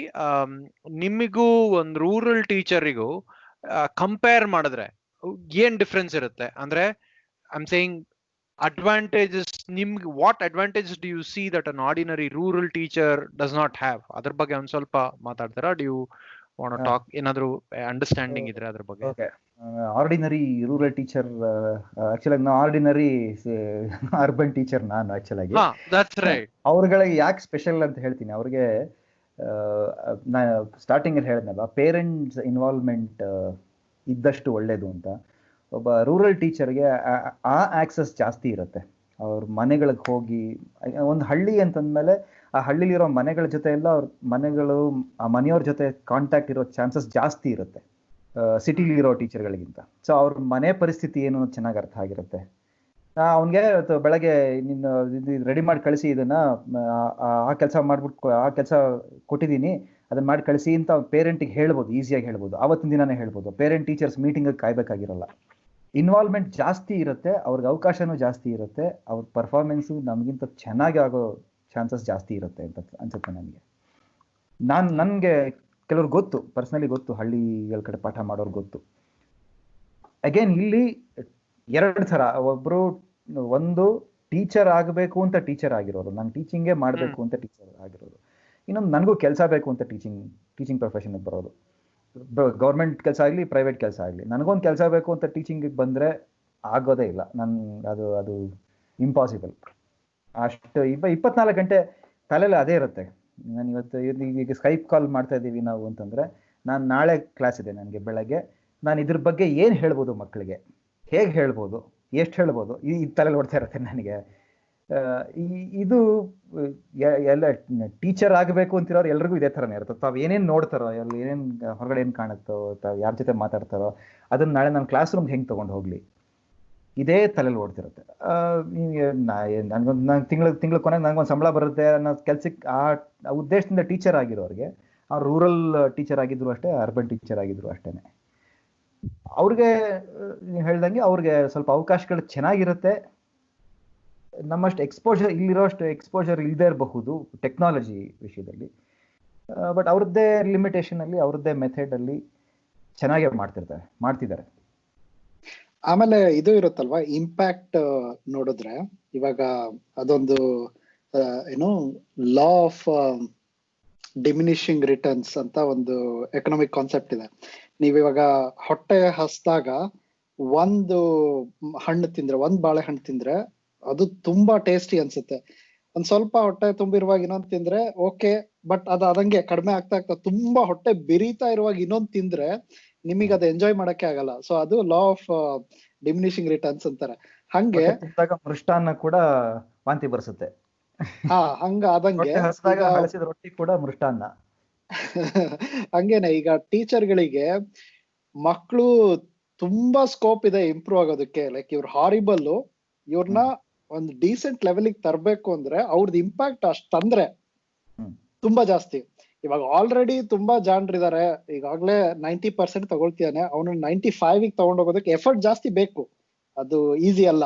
S1: ನಿಮಗೂ ಒಂದು ರೂರಲ್ ಟೀಚರಿಗೂ ಕಂಪೇರ್ ಮಾಡಿದ್ರೆ ಏನ್ ಡಿಫ್ರೆನ್ಸ್ ಇರುತ್ತೆ? ಅಂದ್ರೆ ಐ ಆಮ್ ಸೇಯಿಂಗ್ ಅಡ್ವಾಂಟೇಜಸ್, ನಿಮ್ಗೆ what advantages do you see that an ordinary rural teacher does not have? ಅದ್ರ ಬಗ್ಗೆ ಒಂದ್ ಸ್ವಲ್ಪ ಮಾತಾಡ್ತಾರಾ? Do you want to talk? ಏನಾದ್ರು ಅಂಡರ್ಸ್ಟ್ಯಾಂಡಿಂಗ್ ಇದ್ರೆ ಅದ್ರ ಬಗ್ಗೆ.
S2: Okay, ordinary rural teacher, actually ordinary urban teacher ನಾನು ಆಕ್ಚುಲಾಗಿ. ಅವ್ರಗಳಿಗೆ ಯಾಕೆ ಸ್ಪೆಷಲ್ ಅಂತ ಹೇಳ್ತೀನಿ. ಅವ್ರಿಗೆ ಸ್ಟಾರ್ಟಿಂಗ್ ಅಲ್ಲಿ ಹೇಳಿದ್ನಲ್ಲ, ಪೇರೆಂಟ್ಸ್ ಇನ್ವಾಲ್ವ್ಮೆಂಟ್ ಇದ್ದಷ್ಟು ಒಳ್ಳೇದು ಅಂತ. ಒಬ್ಬ ರೂರಲ್ ಟೀಚರ್ಗೆ ಆ ಆಕ್ಸೆಸ್ ಜಾಸ್ತಿ ಇರುತ್ತೆ. ಅವ್ರ ಮನೆಗಳಿಗೆ ಹೋಗಿ, ಒಂದು ಹಳ್ಳಿ ಅಂತಂದ್ಮೇಲೆ ಆ ಹಳ್ಳಿಲಿರೋ ಮನೆಗಳ ಜೊತೆ ಎಲ್ಲ ಅವ್ರ ಆ ಮನೆಯವ್ರ ಜೊತೆ ಕಾಂಟ್ಯಾಕ್ಟ್ ಇರೋ ಚಾನ್ಸಸ್ ಜಾಸ್ತಿ ಇರುತ್ತೆ ಸಿಟಿಲಿ ಇರೋ ಟೀಚರ್ಗಳಿಗಿಂತ. ಸೊ ಅವ್ರ ಮನೆ ಪರಿಸ್ಥಿತಿ ಏನು ಚೆನ್ನಾಗಿ ಅರ್ಥ ಆಗಿರುತ್ತೆ. ಅವನಿಗೆ ಬೆಳಗ್ಗೆ ನೀನು ರೆಡಿ ಮಾಡಿ ಕಳಿಸಿ, ಇದನ್ನ ಆ ಕೆಲಸ ಮಾಡ್ಬಿಟ್ಟು, ಆ ಕೆಲಸ ಕೊಟ್ಟಿದ್ದೀನಿ ಅದನ್ನ ಮಾಡಿ ಕಳಿಸಿ ಅಂತ ಪೇರೆಂಟಿಗೆ ಹೇಳ್ಬೋದು, ಈಸಿಯಾಗಿ ಹೇಳ್ಬೋದು, ಆವತ್ತಿನ ದಿನಾನೇ ಹೇಳ್ಬೋದು. ಪೇರೆಂಟ್ ಟೀಚರ್ಸ್ ಮೀಟಿಂಗ್ ಕಾಯ್ಬೇಕಾಗಿರಲ್ಲ. ಇನ್ವಾಲ್ವ್ಮೆಂಟ್ ಜಾಸ್ತಿ ಇರುತ್ತೆ, ಅವ್ರಿಗೆ ಅವಕಾಶನೂ ಜಾಸ್ತಿ ಇರುತ್ತೆ, ಅವ್ರ ಪರ್ಫಾರ್ಮೆನ್ಸು ನಮಗಿಂತ ಚೆನ್ನಾಗಿ ಆಗೋ ಚಾನ್ಸಸ್ ಜಾಸ್ತಿ ಇರುತ್ತೆ ಅಂತ ಅನ್ಸುತ್ತೆ ನನಗೆ. ನನಗೆ ಕೆಲವ್ರು ಗೊತ್ತು, ಪರ್ಸನಲಿ ಗೊತ್ತು, ಹಳ್ಳಿಗಳ ಕಡೆ ಪಾಠ ಮಾಡೋರು ಗೊತ್ತು. ಅಗೇನ್ ಇಲ್ಲಿ 2 ಥರ. ಒಂದು ಟೀಚರ್ ಆಗಬೇಕು ಅಂತ ಟೀಚರ್ ಆಗಿರೋರು, ನಾನು ಟೀಚಿಂಗೇ ಮಾಡಬೇಕು ಅಂತ ಟೀಚರ್ ಆಗಿರೋದು. ಇನ್ನೊಂದು ನನಗೂ ಕೆಲಸ ಬೇಕು ಅಂತ ಟೀಚಿಂಗ್ ಪ್ರೊಫೆಷನ್ಗೆ ಬರೋದು. ಗೌರ್ಮೆಂಟ್ ಕೆಲಸ ಆಗಲಿ, ಪ್ರೈವೇಟ್ ಕೆಲಸ ಆಗಲಿ, ನನಗೊಂದು ಕೆಲಸ ಬೇಕು ಅಂತ ಟೀಚಿಂಗಿಗೆ ಬಂದರೆ ಆಗೋದೇ ಇಲ್ಲ. ಅದು ಇಂಪಾಸಿಬಲ್. ಅಷ್ಟು 24 ಗಂಟೆ ತಲೆಯಲ್ಲಿ ಅದೇ ಇರುತ್ತೆ. ನಾನು ಈಗ ಸ್ಕೈಪ್ ಕಾಲ್ ಮಾಡ್ತಾ ಇದ್ದೀವಿ ನಾವು ಅಂತಂದರೆ, ನಾನು ನಾಳೆ ಕ್ಲಾಸ್ ಇದೆ ನನಗೆ ಬೆಳಗ್ಗೆ, ನಾನು ಇದ್ರ ಬಗ್ಗೆ ಏನು ಹೇಳ್ಬೋದು ಮಕ್ಕಳಿಗೆ, ಹೇಗೆ ಹೇಳ್ಬೋದು, ಎಷ್ಟು ಹೇಳ್ಬೋದು, ಈ ತಲೆಯಲ್ಲಿ ಓಡ್ತಾ ಇರುತ್ತೆ ನನಗೆ. ಇದು ಎಲ್ಲ ಟೀಚರ್ ಆಗಬೇಕು ಅಂತಿರೋರು ಎಲ್ರಿಗೂ ಇದೇ ಥರನೇ ಇರುತ್ತೆ. ತಾವು ಏನೇನು ನೋಡ್ತಾರೋ, ಅಲ್ಲಿ ಏನೇನು ಹೊರಗಡೆ ಏನು ಕಾಣುತ್ತೋ, ತಾವು ಯಾರ ಜೊತೆ ಮಾತಾಡ್ತಾರೋ, ಅದನ್ನ ನಾಳೆ ನಾನು ಕ್ಲಾಸ್ ರೂಮ್ಗೆ ಹೆಂಗೆ ತೊಗೊಂಡು ಹೋಗಲಿ, ಇದೇ ತಲೆಯಲ್ಲಿ ಓಡ್ತಿರುತ್ತೆ. ನಾನು ತಿಂಗಳ ಕೊನೆಗೆ ನನಗೊಂದು ಸಂಬಳ ಬರುತ್ತೆ ಅನ್ನೋ ಕೆಲ್ಸಕ್ಕೆ ಆ ಉದ್ದೇಶದಿಂದ ಟೀಚರ್ ಆಗಿರೋರಿಗೆ, ಆ ರೂರಲ್ ಟೀಚರ್ ಆಗಿದ್ರು ಅಷ್ಟೇ, ಅರ್ಬನ್ ಟೀಚರ್ ಆಗಿದ್ರು ಅಷ್ಟೇ, ಅವ್ರಿಗೆ ಹೇಳ್ದಂಗೆ ಅವ್ರಿಗೆ ಸ್ವಲ್ಪ ಅವಕಾಶಗಳು ಚೆನ್ನಾಗಿರುತ್ತೆ. ನಮ್ಮಷ್ಟು ಎಕ್ಸ್ಪೋಜರ್ ಇಲ್ಲಿರೋಷ್ಟು ಎಕ್ಸ್ಪೋಜರ್ ಇಲ್ಲದೆ ಇರಬಹುದು ಟೆಕ್ನಾಲಜಿ ವಿಷಯದಲ್ಲಿ. ಬಟ್ ಅವ್ರದ್ದೇ ಲಿಮಿಟೇಷನ್ ಅಲ್ಲಿ ಅವ್ರದ್ದೇ ಮೆಥಡ್ ಅಲ್ಲಿ ಚೆನ್ನಾಗೇ ಮಾಡ್ತಿದ್ದಾರೆ.
S3: ಆಮೇಲೆ ಇದು ಇರುತ್ತಲ್ವಾ, ಇಂಪ್ಯಾಕ್ಟ್ ನೋಡಿದ್ರೆ ಇವಾಗ ಅದೊಂದು ಏನು ಲಾ ಆಫ್ ಡಿಮಿನಿಷಿಂಗ್ ರಿಟರ್ನ್ಸ್ ಅಂತ ಒಂದು ಎಕನಾಮಿಕ್ ಕಾನ್ಸೆಪ್ಟ್ ಇದೆ. ನೀವಿವಾಗ ಹೊಟ್ಟೆ ಹಸ್ದಾಗ ಒಂದು ಹಣ್ಣು ತಿಂದ್ರೆ, ಒಂದ್ ಬಾಳೆಹಣ್ಣು ತಿಂದ್ರೆ ಅದು ತುಂಬಾ ಟೇಸ್ಟಿ ಅನ್ಸುತ್ತೆ. ಒಂದ್ ಸ್ವಲ್ಪ ಹೊಟ್ಟೆ ತುಂಬಿರುವಾಗ ಇನ್ನೊಂದ್ ತಿಂದ್ರೆ ಓಕೆ, ಬಟ್ ಅದಂಗೆ ಕಡಿಮೆ ಆಗ್ತಾ ತುಂಬಾ ಹೊಟ್ಟೆ ಬಿರಿತಾ ಇರುವಾಗ ಇನ್ನೊಂದ್ ತಿಂದ್ರೆ ನಿಮಗೆ ಅದು ಎಂಜಾಯ್ ಮಾಡಕ್ಕೆ ಆಗಲ್ಲ. ಸೊ ಅದು ಲಾ ಆಫ್ ಡಿಮಿನಿಷಿಂಗ್ ರಿಟರ್ನ್ಸ್ ಅಂತಾರೆ. ಹಂಗೆ
S2: ಮೃಷ್ಟಾನ್ನ ಕೂಡ ವಾಂತಿ ಬರ್ಸುತ್ತೆ.
S3: ಅದಂಗೆ
S2: ಹಳಸಿದ ರೊಟ್ಟಿ ಕೂಡ ಮೃಷ್ಟಾನ್ನ.
S3: ಹಂಗೇನೆ ಈಗ ಟೀಚರ್ಗಳಿಗೆ ಮಕ್ಕಳು ತುಂಬಾ ಸ್ಕೋಪ್ ಇದೆ ಇಂಪ್ರೂವ್ ಆಗೋದಕ್ಕೆ. ಲೈಕ್ ಇವ್ರ ಹಾರಿಬಲ್, ಇವ್ರನ್ನ ಒಂದು ಡೀಸೆಂಟ್ ಲೆವೆಲ್ಗೆ ತರಬೇಕು ಅಂದ್ರೆ ಅವ್ರದ್ದು ಇಂಪ್ಯಾಕ್ಟ್ ಅಷ್ಟಂದ್ರೆ ತುಂಬಾ ಜಾಸ್ತಿ. ಇವಾಗ ಆಲ್ರೆಡಿ ತುಂಬಾ ಜಾಣರಿದ್ದಾರೆ, ಈಗಾಗ್ಲೇ 90% ತಗೊಳ್ತಿದ್ದಾನೆ, ಅವನು 95 ತಗೊಂಡೋಗೋದಕ್ಕೆ ಎಫರ್ಟ್ ಜಾಸ್ತಿ ಬೇಕು, ಅದು ಈಸಿ ಅಲ್ಲ.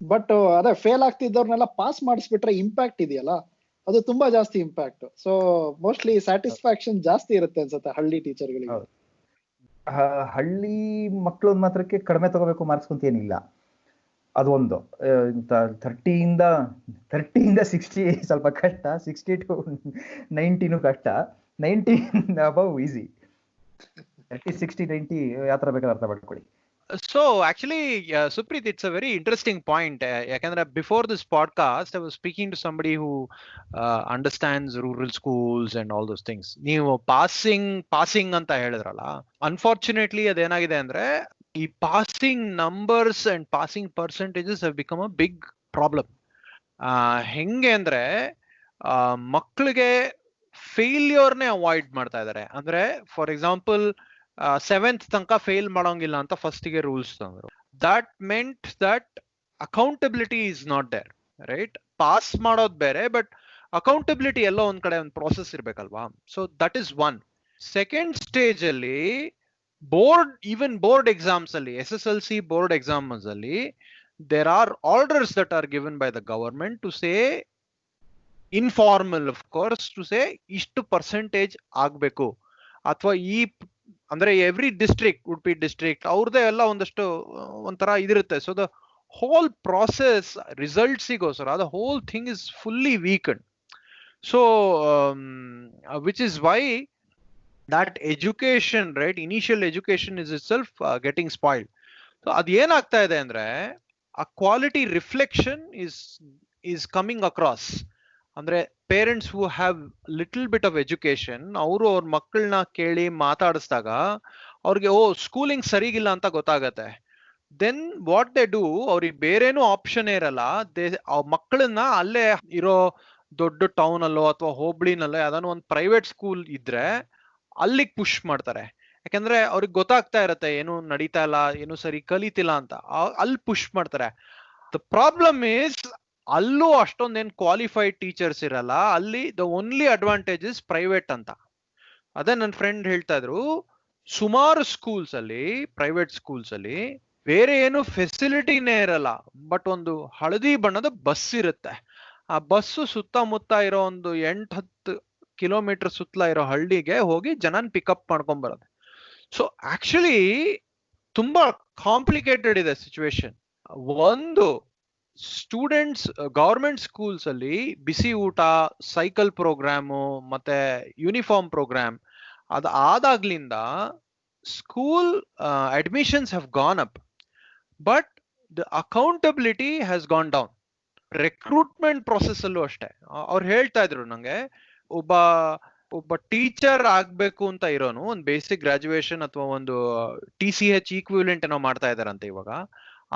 S3: ಬಟ್ ಅದೇ ಫೇಲ್ ಆಗ್ತಿದ್ದವ್ರನ್ನೆಲ್ಲ ಪಾಸ್ ಮಾಡಿಸ್ಬಿಟ್ರೆ ಇಂಪ್ಯಾಕ್ಟ್ ಇದೆಯಲ್ಲ, ಅದು ತುಂಬಾ ಜಾಸ್ತಿ ಇಂಪ್ಯಾಕ್ಟ್. ಸೊ ಮೋಸ್ಟ್ಲಿ ಸ್ಯಾಟಿಸ್ಫ್ಯಾಕ್ಷನ್ ಜಾಸ್ತಿ ಇರುತ್ತೆ ಅನ್ಸುತ್ತೆ ಹಳ್ಳಿ ಟೀಚರ್ಗಳಿಗೆ.
S2: ಹಳ್ಳಿ ಮಕ್ಕಳು ಮಾತ್ರಕ್ಕೆ ಕಡಿಮೆ ತಗೋಬೇಕು ಮಾರ್ಕ್ಸ್ ಅಂತ ಏನಿಲ್ಲ. ಅದೊಂದು 30ಇಂದ 60 ಸ್ವಲ್ಪ ಕಷ್ಟ, 60 to 90 ಕಷ್ಟ, 90 ಅಬೌವ್ ಈಸಿ. 30, 60, 90 ಯಾವ ತರ ಬೇಕಾದ್ರೆ ಅರ್ಥ ಮಾಡ್ಕೊಳ್ಳಿ.
S1: So actually, Supreet, it's a very interesting point. Yakandra, before this podcast, I was speaking to somebody who understands rural schools and all those things. ನೀವು ಪಾಸಿಂಗ್ ಅಂತ ಹೇಳಿದ್ರಲ್ಲ, ಅನ್ಫಾರ್ಚುನೇಟ್ಲಿ ಅದೇನಾಗಿದೆ ಅಂದ್ರೆ ಈ passing numbers and passing percentages have become a big problem. ಹೆಂಗೆ ಅಂದ್ರೆ ಮಕ್ಕಳಿಗೆ ಫೇಲ್ಯೂರ್ನೇ ಅವಾಯ್ಡ್ ಮಾಡ್ತಾ ಇದ್ದಾರೆ. ಅಂದ್ರೆ ಫಾರ್ ಎಕ್ಸಾಂಪಲ್ 7th ತನಕ ಫೇಲ್ ಮಾಡೋಂಗಿಲ್ಲ ಅಂತ ಫಸ್ಟಿಗೆ ರೂಲ್ಸ್ ತಂದ್ರು. That meant that accountability is not there, right? Pass ಮಾಡೋದು ಬೇರೆ, ಬಟ್ ಅಕೌಂಟಬಿಲಿಟಿ ಎಲ್ಲೋ ಒಂದ್ ಕಡೆ ಒಂದು ಪ್ರಾಸೆಸ್ ಇರ್ಬೇಕಲ್ವಾ? So that is one. Second stage ಅಲ್ಲಿ ಬೋರ್ಡ್ ಎಕ್ಸಾಮ್ಸ್ ಅಲ್ಲಿ, SSLC ಬೋರ್ಡ್ ಎಕ್ಸಾಮ್ಸ್ ಅಲ್ಲಿ there are orders that are given by the government to say, informal of course, to say ಇಷ್ಟು ಪರ್ಸೆಂಟೇಜ್ ಆಗ್ಬೇಕು. ಅಥವಾ ಅಂದ್ರೆ ಎವ್ರಿ ಡಿಸ್ಟ್ರಿಕ್ಟ್, ಉಡುಪಿ ಡಿಸ್ಟ್ರಿಕ್ಟ್ ಅವ್ರದ್ದೇ ಎಲ್ಲ ಒಂದಷ್ಟು ಒಂಥರ ಇದಿರುತ್ತೆ. ಸೊ ದ ಹೋಲ್ ಪ್ರಾಸೆಸ್ ರಿಸಲ್ಟ್ಸಿಗೋಸ್ಕರ the whole thing is fully weakened. So which is why that education, right, initial education is itself getting spoiled. So ಅದು ಏನಾಗ್ತಾ ಇದೆ ಅಂದ್ರೆ ಆ quality reflection is coming across. ಅಂದ್ರೆ parents who have little bit of education, ಅವರು ಅವ್ರ ಮಕ್ಕಳನ್ನ ಕೇಳಿ ಮಾತಾಡಿಸಿದಾಗ ಅವ್ರಿಗೆ ಸ್ಕೂಲಿಂಗ್ ಸರಿಗಿಲ್ಲ ಅಂತ ಗೊತ್ತಾಗತ್ತೆ. ದೆನ್ ವಾಟ್ ದೇ ಡೂ, ಅವ್ರಿಗೆ ಬೇರೇನೂ ಆಪ್ಷನ್ ಇರಲ್ಲ, ಮಕ್ಕಳನ್ನ ಅಲ್ಲೇ ಇರೋ ದೊಡ್ಡ ಟೌನ್ ಅಲ್ಲೋ ಅಥವಾ ಹೋಬಳಿನಲ್ಲೋ ಯಾವ್ದಾದ್ರು ಒಂದು ಪ್ರೈವೇಟ್ ಸ್ಕೂಲ್ ಇದ್ರೆ ಅಲ್ಲಿಗೆ ಪುಷ್ ಮಾಡ್ತಾರೆ. ಯಾಕಂದ್ರೆ ಅವ್ರಿಗೆ ಗೊತ್ತಾಗ್ತಾ ಇರತ್ತೆ ಏನು ನಡೀತಾ ಇಲ್ಲ, ಏನು ಸರಿ ಕಲಿತಿಲ್ಲ ಅಂತ, ಅಲ್ಲಿ ಪುಷ್ ಮಾಡ್ತಾರೆ. ದ ಪ್ರಾಬ್ಲಮ್ ಈಸ್ ಅಲ್ಲೂ ಅಷ್ಟೊಂದೇನು ಕ್ವಾಲಿಫೈಡ್ ಟೀಚರ್ಸ್ ಇರಲ್ಲ. ಅಲ್ಲಿ the only advantage is private ಅಂತ. ಅದೇ ನನ್ನ ಫ್ರೆಂಡ್ ಹೇಳ್ತಾ ಇದ್ರು, ಸುಮಾರು ಸ್ಕೂಲ್ಸ್ ಅಲ್ಲಿ, ಪ್ರೈವೇಟ್ ಸ್ಕೂಲ್ಸ್ ಅಲ್ಲಿ ಬೇರೆ ಏನು ಫೆಸಿಲಿಟಿನೇ ಇರಲ್ಲ, ಬಟ್ ಒಂದು ಹಳದಿ ಬಣ್ಣದ ಬಸ್ ಇರುತ್ತೆ. ಆ ಬಸ್ಸು ಸುತ್ತಮುತ್ತ ಇರೋ ಒಂದು 8-10 ಕಿಲೋಮೀಟರ್ ಸುತ್ತಲ ಇರೋ ಹಳ್ಳಿಗೆ ಹೋಗಿ ಜನನ್ ಪಿಕಪ್ ಮಾಡ್ಕೊಂಡ್ ಬರೋದು. ಸೊ ಆಕ್ಚುಲಿ ತುಂಬಾ ಕಾಂಪ್ಲಿಕೇಟೆಡ್ ಇದೆ ಸಿಚುವೇಶನ್. ಒಂದು, ಸ್ಟೂಡೆಂಟ್ಸ್ ಗವರ್ಮೆಂಟ್ ಸ್ಕೂಲ್ಸ್ ಅಲ್ಲಿ ಬಿಸಿ ಊಟ, ಸೈಕಲ್ ಪ್ರೋಗ್ರಾಮು ಮತ್ತೆ ಯೂನಿಫಾರ್ಮ್ ಪ್ರೋಗ್ರಾಮ್ ಅದು ಆದಾಗ್ಲಿಂದ school admissions have gone up, but the accountability has gone down. Recruitment process ಅಲ್ಲೂ ಅಷ್ಟೇ. ಅವ್ರು ಹೇಳ್ತಾ ಇದ್ರು ನಂಗೆ, ಒಬ್ಬ ಟೀಚರ್ ಆಗ್ಬೇಕು ಅಂತ ಇರೋನು ಒಂದು ಬೇಸಿಕ್ ಗ್ರಾಜುಯೇಷನ್ ಅಥವಾ ಒಂದು TCH ಈಕ್ವಿವೆಲೆಂಟ್ ಏನೋ ಮಾಡ್ತಾ ಇದಾರಂತೆ ಇವಾಗ.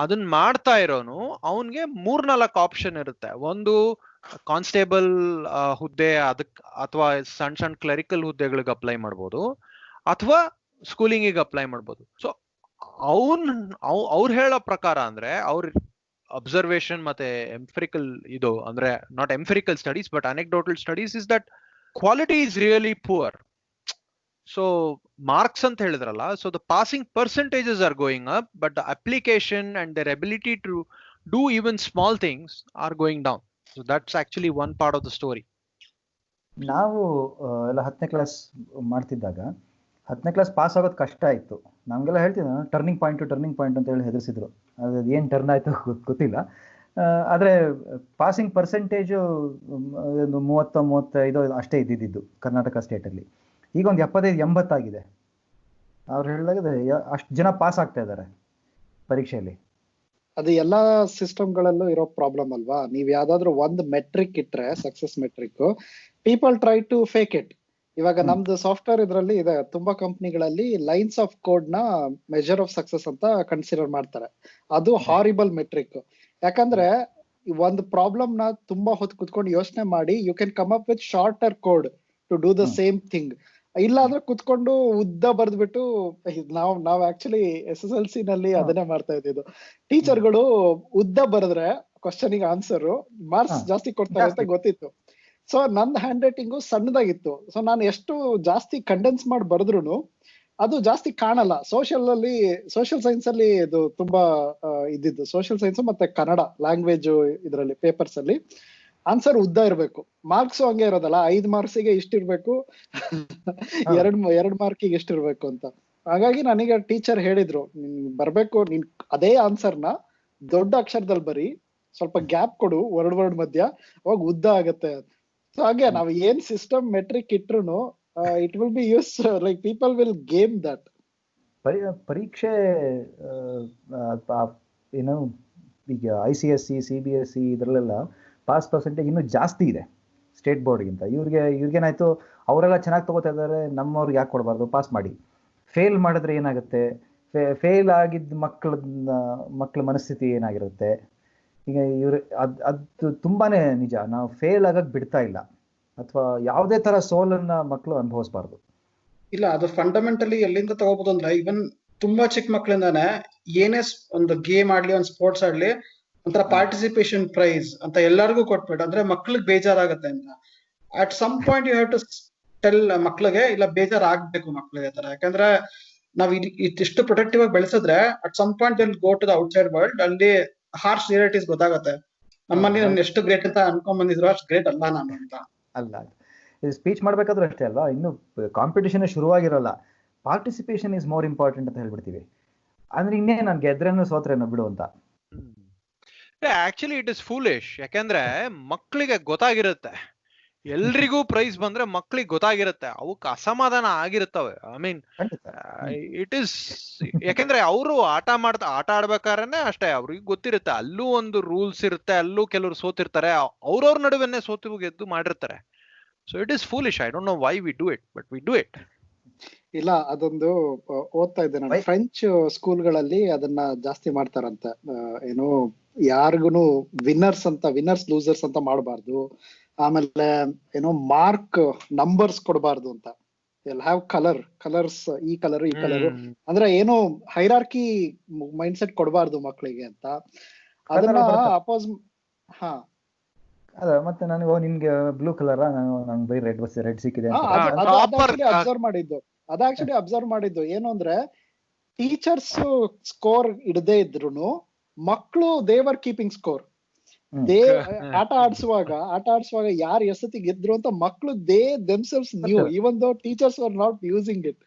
S1: ಅದನ್ನ ಮಾಡ್ತಾ ಇರೋನು ಅವನ್ಗೆ 3-4 ಆಪ್ಷನ್ ಇರುತ್ತೆ. ಒಂದು ಕಾನ್ಸ್ಟೇಬಲ್ ಹುದ್ದೆ, ಅದಕ್ ಅಥವಾ ಸಣ್ಣ ಕ್ಲರಿಕಲ್ ಹುದ್ದೆಗಳಿಗೆ ಅಪ್ಲೈ ಮಾಡ್ಬೋದು, ಅಥವಾ ಸ್ಕೂಲಿಂಗಿಗೆ ಅಪ್ಲೈ ಮಾಡ್ಬೋದು. ಸೊ ಅವ್ರು ಹೇಳೋ ಪ್ರಕಾರ ಅಂದ್ರೆ ಅವ್ರ ಅಬ್ಸರ್ವೇಷನ್ ಮತ್ತೆ ಎಂಫಿರಿಕಲ್ ಇದು ಅಂದ್ರೆ not empirical studies but anecdotal studies is that quality is really poor. So marks ಅಂತ ಹೇಳಿದ್ರಲ್ಲ, so the passing percentages are going up, but the application and their ability do even small things are going down. So that's actually one part of the story.
S2: ನಾವು ಎಲ್ಲ 10ನೇ ಕ್ಲಾಸ್ ಮಾಡ್ತಿದ್ದಾಗ 10ನೇ ಕ್ಲಾಸ್ ಪಾಸ್ ಆಗೋದು ಕಷ್ಟ ಆಯಿತು. ನಮಗೆಲ್ಲ ಹೇಳ್ತಿದ್ದ ಟರ್ನಿಂಗ್ ಪಾಯಿಂಟ್ ಅಂತ ಹೇಳಿ ಹೆದರಿಸಿದ್ರು. ಅದು ಏನು ಟರ್ನ್ ಆಯಿತು ಗೊತ್ತಿಲ್ಲ. ಆದರೆ ಪಾಸಿಂಗ್ ಪರ್ಸೆಂಟೇಜು ಒಂದು 30-35 ಅಷ್ಟೇ ಇದ್ದಿದ್ದು ಕರ್ನಾಟಕ ಸ್ಟೇಟಲ್ಲಿ. ಈಗ ಒಂದು 75-80 ಆಗಿದೆ. ಅವ್ರು ಹೇಳಿದಾಗ ಅಷ್ಟು ಜನ ಪಾಸ್ ಆಗ್ತಾ ಇದ್ದಾರೆ ಪರೀಕ್ಷೆಯಲ್ಲಿ.
S3: ಅದು ಎಲ್ಲಾ ಸಿಸ್ಟಮ್ಗಳಲ್ಲೂ ಇರೋ ಪ್ರಾಬ್ಲಮ್ ಅಲ್ವಾ. ನೀವ್ ಯಾವ್ದಾದ್ರು ಒಂದು ಮೆಟ್ರಿಕ್ ಇಟ್ರೆ, success metric, people try to fake it. ಇವಾಗ ನಮ್ದು ಸಾಫ್ಟ್ವೇರ್ ಇದ್ರಲ್ಲಿ ಇದೆ, ತುಂಬಾ ಕಂಪ್ನಿಗಳಲ್ಲಿ ಲೈನ್ಸ್ ಆಫ್ ಕೋಡ್ ನ ಮೆಜರ್ ಆಫ್ ಸಕ್ಸಸ್ ಅಂತ ಕನ್ಸಿಡರ್ ಮಾಡ್ತಾರೆ. ಅದು ಹಾರಿಬಲ್ ಮೆಟ್ರಿಕ್. ಯಾಕಂದ್ರೆ ಒಂದು ಪ್ರಾಬ್ಲಮ್ ನ ತುಂಬಾ ಹೊತ್ತು ಕುತ್ಕೊಂಡು ಯೋಚನೆ ಮಾಡಿ you can come up with shorter code to do the same thing. ಇಲ್ಲ ಅಂದ್ರೆ ಕುತ್ಕೊಂಡು ಉದ್ದ ಬರ್ದ್ಬಿಟ್ಟು ನಾವ್ ಆಕ್ಚುಲಿ SSLC ನಲ್ಲಿ ಅದನ್ನೇ ಮಾಡ್ತಾ ಇದ್ದಿದ್ದು. ಟೀಚರ್ಗಳು ಉದ್ದ ಬರೆದ್ರೆ ಕ್ವಶನ್ ಗೆ ಆನ್ಸರ್ ಮಾರ್ಕ್ಸ್ ಜಾಸ್ತಿ ಕೊಡ್ತಾರೆ ಅಂತ ಗೊತ್ತಿತ್ತು. ಸೊ ನನ್ನ ಹ್ಯಾಂಡ್ ರೈಟಿಂಗು ಸಣ್ಣದಾಗಿತ್ತು. ಸೊ ನಾನು ಎಷ್ಟು ಜಾಸ್ತಿ ಕಂಡೆನ್ಸ್ ಮಾಡಿ ಬರೆದ್ರು ಅದು ಜಾಸ್ತಿ ಕಾಣಲ್ಲ. ಸೋಷಿಯಲ್ ಸೈನ್ಸ್ ಅಲ್ಲಿ ಇದು ತುಂಬಾ ಇದ್ದಿದ್ದು. ಸೋಷಿಯಲ್ ಸೈನ್ಸ್ ಮತ್ತೆ ಕನ್ನಡ ಲ್ಯಾಂಗ್ವೇಜ್ ಇದರಲ್ಲಿ ಪೇಪರ್ಸ್ ಅಲ್ಲಿ ಆನ್ಸರ್ ಉದ್ದ ಇರ್ಬೇಕು, ಮಾರ್ಕ್ಸ್ ಹಂಗೆ ಇರೋದಲ್ಲ, 5 ಮಾರ್ಕ್ಸಿಗೆ ಇಷ್ಟಿರ್ಬೇಕು, 2 ಮಾರ್ಕಿಗೆ ಎಷ್ಟಿರ್ಬೇಕು ಅಂತ. ಹಾಗಾಗಿ ನನಗೆ ಟೀಚರ್ ಹೇಳಿದ್ರು, ನೀನ್ ಬರ್ಬೇಕು, ನೀನ್ ಅದೇ ಆನ್ಸರ್ನ ದೊಡ್ಡ ಅಕ್ಷರದಲ್ಲಿ ಬರೀ, ಸ್ವಲ್ಪ ಗ್ಯಾಪ್ ಕೊಡು ವರ್ಡ್ ಮಧ್ಯ, ಅವಾಗ ಉದ್ದ ಆಗತ್ತೆ. ಸೊ ಹಾಗೆ ನಾವ್ ಏನ್ ಸಿಸ್ಟಮ್ ಮೆಟ್ರಿಕ್ ಇಟ್ರು it will B use, like people will game that.
S2: ಪರೀಕ್ಷೆ ಏನು ಈಗ ICSE CBSE ಇದರಲ್ಲೆಲ್ಲ ಪಾಸ್ ಪರ್ಸೆಂಟೇಜ್ ಇನ್ನೂ ಜಾಸ್ತಿ ಇದೆ ಸ್ಟೇಟ್ ಬೋರ್ಡ್ಗಿಂತ. ಇವ್ರಿಗೇನಾಯ್ತು, ಅವರೆಲ್ಲ ಚೆನ್ನಾಗಿ ತಗೋತಾ ಇದ್ದಾರೆ, ನಮ್ಮವ್ರಿಗೆ ಯಾಕೆ ಕೊಡಬಾರ್ದು, ಪಾಸ್ ಮಾಡಿ. ಫೇಲ್ ಮಾಡಿದ್ರೆ ಏನಾಗುತ್ತೆ, ಫೇಲ್ ಆಗಿದ್ದ ಮಕ್ಕಳ ಮನಸ್ಥಿತಿ ಏನಾಗಿರುತ್ತೆ. ಈಗ ಅದು ತುಂಬಾನೇ ನಿಜ. ನಾವು ಫೇಲ್ ಆಗಕ್ ಬಿಡ್ತಾ ಇಲ್ಲ, ಅಥವಾ ಯಾವುದೇ ತರ ಸೋಲನ್ನ ಮಕ್ಕಳು ಅನುಭವಿಸಬಾರ್ದು.
S4: ಇಲ್ಲ, ಅದು ಫಂಡಮೆಂಟಲಿ ಎಲ್ಲಿಂದ ತಗೋಬಹುದು ಅಂದ್ರೆ, ಇವನ್ ತುಂಬಾ ಚಿಕ್ಕ ಮಕ್ಕಳಿಂದಾನೆ ಏನೇ ಒಂದು ಗೇಮ್ ಆಡ್ಲಿ, ಒಂದು ಸ್ಪೋರ್ಟ್ಸ್ ಆಡ್ಲಿ, ಒಂಥರ ಪಾರ್ಟಿಸಿಪೇಷನ್ ಪ್ರೈಸ್ ಅಂತ ಎಲ್ಲರಿಗೂ ಕೊಟ್ಬಿಟ್ಟು, ಅಂದ್ರೆ ಮಕ್ಳಿಗೆ ಬೇಜಾರಾಗತ್ತೆ ಅಂತ. At some point you have to tell ಮಕ್ಳಿಗೆ, ಇಲ್ಲ ಬೇಜಾರಾಗ್ಬೇಕು ಮಕ್ಳಿಗೆ ತರ. ಯಾಕಂದ್ರೆ ನಾವ್ ಇಷ್ಟು ಪ್ರೊಟೆಕ್ಟಿವ್ ಆಗಿ ಬೆಳೆಸಿದ್ರೆ at some point will go to the outside world, ಅಲ್ಲಿ ಹಾರ್ಶ್ ರಿಯಾಲಿಟೀಸ್ ಗೊತ್ತಾಗತ್ತೆ. ನಮ್ಮಲ್ಲಿ ನಾನು ಎಷ್ಟು ಗ್ರೇಟ್ ಅಂತ ಅನ್ಕೊಂಡ್ ಬಂದಿದ್ರು, ಅಷ್ಟು ಗ್ರೇಟ್ ಅಲ್ಲ ನಾನು ಅಂತ.
S2: ಅಲ್ಲ, ಇದು ಸ್ಪೀಚ್ ಮಾಡ್ಬೇಕಾದ್ರೂ ಅಷ್ಟೇ ಅಲ್ವಾ, ಇನ್ನು ಕಾಂಪಿಟೇಷನ್ ಶುರುವಾಗಿರೋಲ್ಲ, ಪಾರ್ಟಿಸಿಪೇಷನ್ ಇಸ್ ಮೋರ್ ಇಂಪಾರ್ಟೆಂಟ್ ಅಂತ ಹೇಳ್ಬಿಡ್ತೀವಿ. ಅಂದ್ರೆ ಇನ್ನೇ ನಾನು ಗೆದ್ರೇನು ಸೋತ್ರೇನೋ ಬಿಡು ಅಂತ.
S1: Actually it is foolish. ಯಾಕಂದ್ರೆ ಮಕ್ಕಳಿಗೆ ಗೊತ್ತಾಗಿರುತ್ತೆ, ಎಲ್ರಿಗೂ ಪ್ರೈಸ್ ಬಂದ್ರೆ ಮಕ್ಳಿಗೆ ಗೊತ್ತಾಗಿರುತ್ತೆ, ಅವಕ್ಕೆ ಅಸಮಾಧಾನ ಆಗಿರುತ್ತವೆ. ಐ ಮೀನ್ ಇಟ್ ಇಸ್, ಯಾಕಂದ್ರೆ ಅವರು ಆಟ ಆಡ್ಬೇಕಾದ್ರೆ ಅಷ್ಟೇ ಅವ್ರಿಗೆ ಗೊತ್ತಿರುತ್ತೆ, ಅಲ್ಲೂ ಒಂದು ರೂಲ್ಸ್ ಇರುತ್ತೆ, ಅಲ್ಲೂ ಕೆಲವರು ಸೋತಿರ್ತಾರೆ, ಅವ್ರವ್ರ ನಡುವೆನೆ ಸೋತು ಗೆದ್ದು ಮಾಡಿರ್ತಾರೆ. So it is foolish. I don't know why we do it, but we do it.
S3: ಇಲ್ಲ, ಅದೊಂದು ಓದ್ತಾ ಇದ್ದೆ ನಾನು, ಫ್ರೆಂಚ್ ಸ್ಕೂಲ್ಗಳಲ್ಲಿ ಅದನ್ನ ಜಾಸ್ತಿ ಮಾಡ್ತಾರಂತೆ. ಏನು ಯಾರಿಗೂ ವಿನ್ನರ್ಸ್ ಲೂಸರ್ಸ್ ಅಂತ ಮಾಡಬಾರ್ದು. ಆಮೇಲೆ ಏನೋ ಮಾರ್ಕ್ ನಂಬರ್ಸ್ ಕೊಡಬಾರ್ದು ಅಂತ. ಹ್ಯಾವ್ ಕಲರ್ಸ್, ಈ ಕಲರ್ ಅಂದ್ರೆ ಏನು ಹೈರಾರ್ಕಿ ಮೈಂಡ್ ಸೆಟ್ ಕೊಡಬಾರ್ದು ಮಕ್ಕಳಿಗೆ ಅಂತ. ಅದನ್ನ ಅಪೋಸ್. ಹಾ,
S2: ಅದ ಮತ್ತೆ ನನಗೆ ನಿಮ್ಗೆ ಬ್ಲೂ ಕಲರ್, ನಂಗೆ ಬೈ ರೆಡ್ ಸಿಕ್ಕಿದೆ.
S3: ಅಬ್ಸರ್ವ್ ಮಾಡಿದ್ದು ಏನು ಅಂದ್ರೆ, ಟೀಚರ್ಸ್ ಸ್ಕೋರ್ ಇಡದೇ ಇದ್ರು ಮಕ್ಕಳು ದೇವರ್ ಕೀಪಿಂಗ್ ಸ್ಕೋರ್. ಆಟ ಆಡ್ಸುವಾಗ ಯಾರು ಎಸತಿ ಗೆದ್ರು ಅಂತ ಮಕ್ಕಳು themselves new, even though teachers R not using it.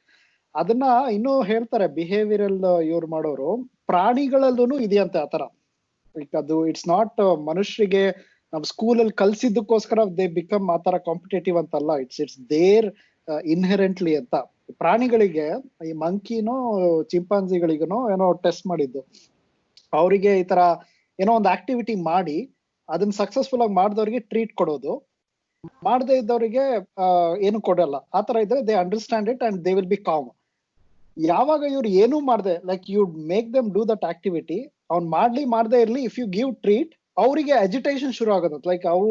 S3: ಅದನ್ನ ಇನ್ನೂ ಹೇಳ್ತಾರೆ ಬಿಹೇವಿಯರಲ್ ಇವ್ರು ಮಾಡೋರು, ಪ್ರಾಣಿಗಳಲ್ಲೂ ಇದೆಯಂತೆ ಆತರ. ಅದು ಇಟ್ಸ್ ನಾಟ್ ಮನುಷ್ಯರಿಗೆ ನಮ್ ಸ್ಕೂಲಲ್ಲಿ ಕಲ್ಸಿದ್ದಕ್ಕೋಸ್ಕರ ದೇ ಬಿಕಮ್ ಆತರ ಕಾಂಪಿಟೇಟಿವ್ ಅಂತಲ್ಲ, ಇಟ್ಸ್ ದೇರ್ ಇನ್ಹೆರೆಂಟ್ಲಿ ಅಂತ. ಪ್ರಾಣಿಗಳಿಗೆ, ಈ ಮಂಕಿನೋ ಚಿಂಪಾಂಜಿಗಳಿಗೂ ಏನೋ ಟೆಸ್ಟ್ ಮಾಡಿದ್ದು, ಅವರಿಗೆ ಈ ತರ ಏನೋ ಒಂದು ಆಕ್ಟಿವಿಟಿ ಮಾಡಿ ಅದನ್ನ ಸಕ್ಸಸ್ಫುಲ್ ಆಗಿ ಮಾಡಿದವ್ರಿಗೆ ಟ್ರೀಟ್ ಕೊಡೋದು, ಮಾಡದೇ ಇದ್ದವರಿಗೆ ಏನು ಕೊಡಲ್ಲ. ಆತರ ಇದ್ರೆ they understand it and they will be calm. ಯಾವಾಗ ಇವ್ರು ಏನೂ ಮಾಡ್ದೆ, like you make them do that activity, ಅವ್ನ್ ಮಾಡದೇ ಇರ್ಲಿ, ಇಫ್ ಯು ಗಿವ್ ಟ್ರೀಟ್, ಅವರಿಗೆ ಅಜಿಟೇಷನ್ ಶುರು ಆಗೋದು. ಲೈಕ್ ಅವು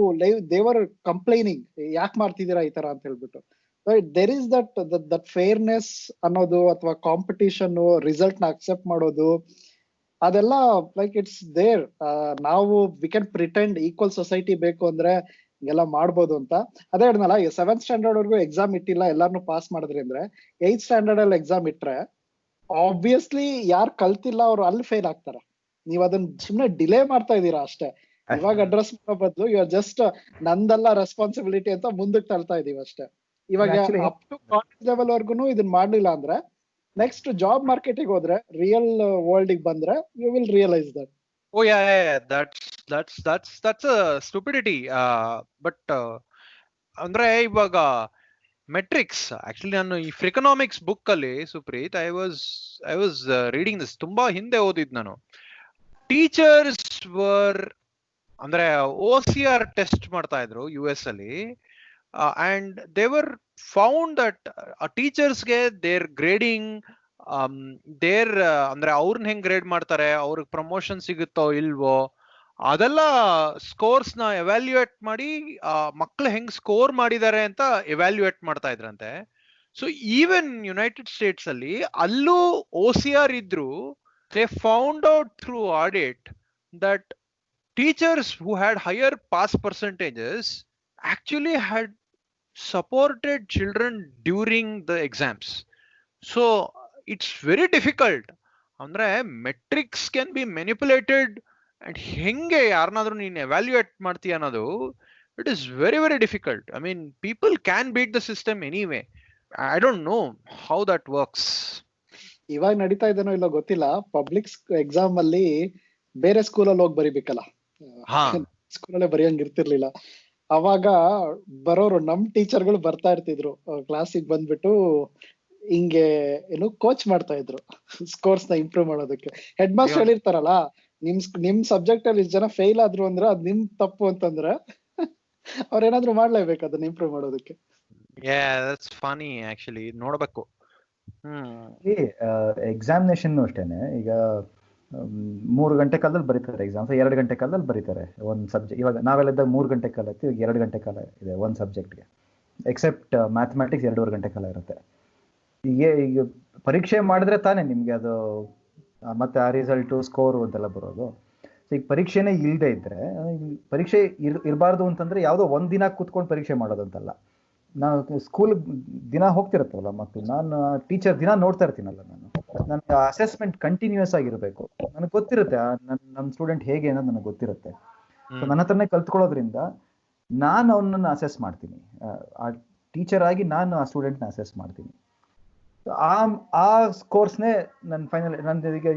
S3: ದೇವರ್ ಕಂಪ್ಲೈನಿಂಗ್, ಯಾಕೆ ಮಾಡ್ತಿದ್ದೀರಾ ಈ ತರ ಅಂತ ಹೇಳ್ಬಿಟ್ಟು. ದೇರ್ ಇಸ್ ದಟ್ ಫೇರ್ನೆಸ್ ಅನ್ನೋದು, ಅಥವಾ ಕಾಂಪಿಟಿಷನ್, ರಿಸಲ್ಟ್ ನ ಅಕ್ಸೆಪ್ಟ್ ಮಾಡೋದು, ಅದೆಲ್ಲ ಲೈಕ್ ಇಟ್ಸ್ ದೇರ್. ನಾವು we can pretend equal society ಬೇಕು ಅಂದ್ರೆ ಎಲ್ಲ ಮಾಡ್ಬೋದು ಅಂತ. ಅದೇ ಹೇಳಿದ್ನಲ್ಲ, 7th ಸ್ಟ್ಯಾಂಡರ್ಡ್ ವರ್ಗೂ ಎಕ್ಸಾಮ್ ಇಟ್ಟಿಲ್ಲ, ಎಲ್ಲಾರನು ಪಾಸ್ ಮಾಡಿದ್ರಿ ಅಂದ್ರೆ 8th ಸ್ಟ್ಯಾಂಡರ್ಡ್ ಅಲ್ಲಿ ಎಕ್ಸಾಮ್ ಇಟ್ರೆ ಆಬ್ವಿಯಸ್ಲಿ ಯಾರು ಕಲ್ತಿಲ್ಲ ಅವ್ರು ಅಲ್ಲಿ ಫೇಲ್ ಆಗ್ತಾರೆ. ನೀವ್ ಅದನ್ನ ಸುಮ್ನೆ ಡಿಲೇ ಮಾಡ್ತಾ ಇದೀರಾ ಅಷ್ಟೇ. ಇವಾಗ ಅಡ್ರೆಸ್ ಮಾಡೋ ಬದಲು ಇವಾಗ ಜಸ್ಟ್ ನಂದೆಲ್ಲ ರೆಸ್ಪಾನ್ಸಿಬಿಲಿಟಿ ಅಂತ ಮುಂದಕ್ಕೆ ತಳ್ತಾ ಇದೀವಿ ಅಷ್ಟೇ. ಇವಾಗ ಅಪ್ ಟು ಕಾಲೇಜ್ ಲೆವೆಲ್ ವರ್ಗುನು ಇದನ್ನ ಮಾಡ್ಲಿಲ್ಲ ಅಂದ್ರೆ ನೆಕ್ಸ್ಟ್ ಜಾಬ್ ಮಾರ್ಕೆಟಿಗೆ ಹೋದ್ರೆ, ರಿಯಲ್ ವರ್ಲ್ಡ್ ಬಂದ್ರೆ you will realise that.
S1: Oh yeah, that's a stupidity. But ಅಂದ್ರೆ ಇವಾಗ ಮೆಟ್ರಿಕ್ಸ್ ಆಕ್ಚುಲಿ ನಾನು ಈ ಫ್ರಿಕನಾಮಿಕ್ಸ್ ಬುಕ್ ಅಲ್ಲಿ Supreeth I was reading this, ತುಂಬಾ ಹಿಂದೆ ಓದಿದ್ ನಾನು. ಟೀಚರ್ಸ್ ವರ್ ಅಂದ್ರೆ OCR ಟೆಸ್ಟ್ ಮಾಡ್ತಾ ಇದ್ರು US ಅಲ್ಲಿ, and they were found that ಟೀಚರ್ಸ್ಗೆ ದೇರ್ ಗ್ರೇಡಿಂಗ್ ಅಂದ್ರೆ ಅವ್ರನ್ನ ಹೆಂಗ್ ಗ್ರೇಡ್ ಮಾಡ್ತಾರೆ, ಅವ್ರಿಗೆ ಪ್ರಮೋಷನ್ ಸಿಗುತ್ತೋ ಇಲ್ವೋ, ಅದೆಲ್ಲ ಸ್ಕೋರ್ಸ್ ನ ಎವ್ಯಾಲ್ಯೂಯೇಟ್ ಮಾಡಿ ಮಕ್ಳು ಹೆಂಗ್ ಸ್ಕೋರ್ ಮಾಡಿದ್ದಾರೆ ಅಂತ ಎವ್ಯಾಲ್ಯೂಯೇಟ್ ಮಾಡ್ತಾ ಇದ್ರಂತೆ. ಸೊ ಈವನ್ ಯುನೈಟೆಡ್ ಸ್ಟೇಟ್ಸ್ ಅಲ್ಲಿ ಅಲ್ಲೂ OCR ಇದ್ರು, they found out through audit that teachers who had higher pass percentages actually had supported children during the exams. So it's very difficult. Andre metrics can be manipulated and henge yarnadru neen evaluate martiya annadu, it is very very difficult. I mean, people can beat the system anyway. I don't know how that works.
S3: ಇವಾಗ ನಡೀತಾ ಇದೆನೋ ಇಲ್ಲ ಗೊತ್ತಿಲ್ಲ, ಪಬ್ಲಿಕ್ ಎಕ್ಸಾಮ್ ಅಲ್ಲಿ ಬೇರೆ ಸ್ಕೂಲಲ್ಲಿ ಹೋಗಿ ಬರಿಬೇಕಲ್ಲ, ಸ್ಕೂಲಲ್ಲೇ ಬರೆಯಂಗ್ ಇರ್ತಿರ್ಲಿಲ್ಲ. ಅವಾಗ ಬರೋರು ನಮ್ ಟೀಚರ್ಗಳು ಬರ್ತಾ ಇರ್ತಿದ್ರು ಕ್ಲಾಸಿಗೆ ಬಂದ್ಬಿಟ್ಟು ಹಿಂಗೆ ಏನು ಕೋಚ್ ಮಾಡ್ತಾ ಇದ್ರು ಸ್ಕೋರ್ಸ್ ನ ಇಂಪ್ರೂವ್ ಮಾಡೋದಕ್ಕೆ. ಹೆಡ್ ಮಾಸ್ಟರ್ ಹೇಳಿರ್ತಾರಲ್ಲ, ನಿಮ್ ಸಬ್ಜೆಕ್ಟ್ ಅಲ್ಲಿ ಇಷ್ಟು ಜನ ಫೇಲ್ ಆದ್ರು ಅಂದ್ರೆ ಅದ್ ನಿಮ್ ತಪ್ಪು ಅಂತಂದ್ರೆ ಅವ್ರೇನಾದ್ರು ಮಾಡ್ಲೇಬೇಕು ಅದನ್ನ ಇಂಪ್ರೂವ್ ಮಾಡೋದಕ್ಕೆ.
S1: ಫನಿ ಆಕ್ಚುಲಿ ನೋಡ್ಬೇಕು.
S2: ಎಕ್ಸಾಮಿನೇಷನ್ ಅಷ್ಟೇನೆ, ಈಗ 3 ಗಂಟೆ ಕಾಲದಲ್ಲಿ ಬರೀತಾರೆ ಎಕ್ಸಾಮ್ಸ್, 2 ಗಂಟೆ ಕಾಲದಲ್ಲಿ ಬರೀತಾರೆ ಒಂದು ಸಬ್ಜೆಕ್ಟ್. ಇವಾಗ ನಾವೆಲ್ಲಿದ್ದಾಗ 3 ಗಂಟೆ ಕಾಲ ಇತ್ತು, ಈಗ 2 ಗಂಟೆ ಕಾಲ ಇದೆ ಒಂದು ಸಬ್ಜೆಕ್ಟ್ಗೆ, ಎಕ್ಸೆಪ್ಟ್ ಮ್ಯಾಥಮೆಟಿಕ್ಸ್ 2.5 ಗಂಟೆ ಕಾಲ ಇರುತ್ತೆ. ಈಗ ಪರೀಕ್ಷೆ ಮಾಡಿದ್ರೆ ತಾನೇ ನಿಮಗೆ ಅದು ಮತ್ತೆ ಆ ರಿಸಲ್ಟು ಸ್ಕೋರು ಅಂತೆಲ್ಲ ಬರೋದು. ಸೊ ಈಗ ಪರೀಕ್ಷೆನೇ ಇಲ್ಲದೆ ಇದ್ರೆ, ಪರೀಕ್ಷೆ ಇರಬಾರ್ದು ಅಂತಂದ್ರೆ ಯಾವುದೋ ಒಂದ್ ದಿನ ಕೂತ್ಕೊಂಡು ಪರೀಕ್ಷೆ ಮಾಡೋದಂತಲ್ಲ. ನಾವು ಸ್ಕೂಲ್ ದಿನ ಹೋಗ್ತಿರತ್ತಲ್ಲ ಮಕ್ಕಳು, ನಾನು ಟೀಚರ್ ದಿನ ನೋಡ್ತಾ ಇರ್ತೀನಲ್ಲ, ನನಗೆ ಅಸೆಸ್ಮೆಂಟ್ ಕಂಟಿನ್ಯೂಸ್ ಆಗಿರ್ಬೇಕು. ನನಗೆ ಗೊತ್ತಿರುತ್ತೆ ನನ್ನ ಸ್ಟೂಡೆಂಟ್ ಹೇಗೆ ಅನ್ನೋದು ನನಗೆ ಗೊತ್ತಿರುತ್ತೆ. ಸೊ ನನ್ನ ಹತ್ರನೇ ಕಲ್ತ್ಕೊಳ್ಳೋದ್ರಿಂದ ನಾನು ಅವನನ್ನ ಅಸೆಸ್ ಮಾಡ್ತೀನಿ, ಆ ಟೀಚರ್ ಆಗಿ ನಾನು ಆ ಸ್ಟೂಡೆಂಟ್ನ ಅಸೆಸ್ ಮಾಡ್ತೀನಿ. ಆ ಕೋರ್ಸ್ನೇ ನನ್ನ ಫೈನಲ್ ಈಗ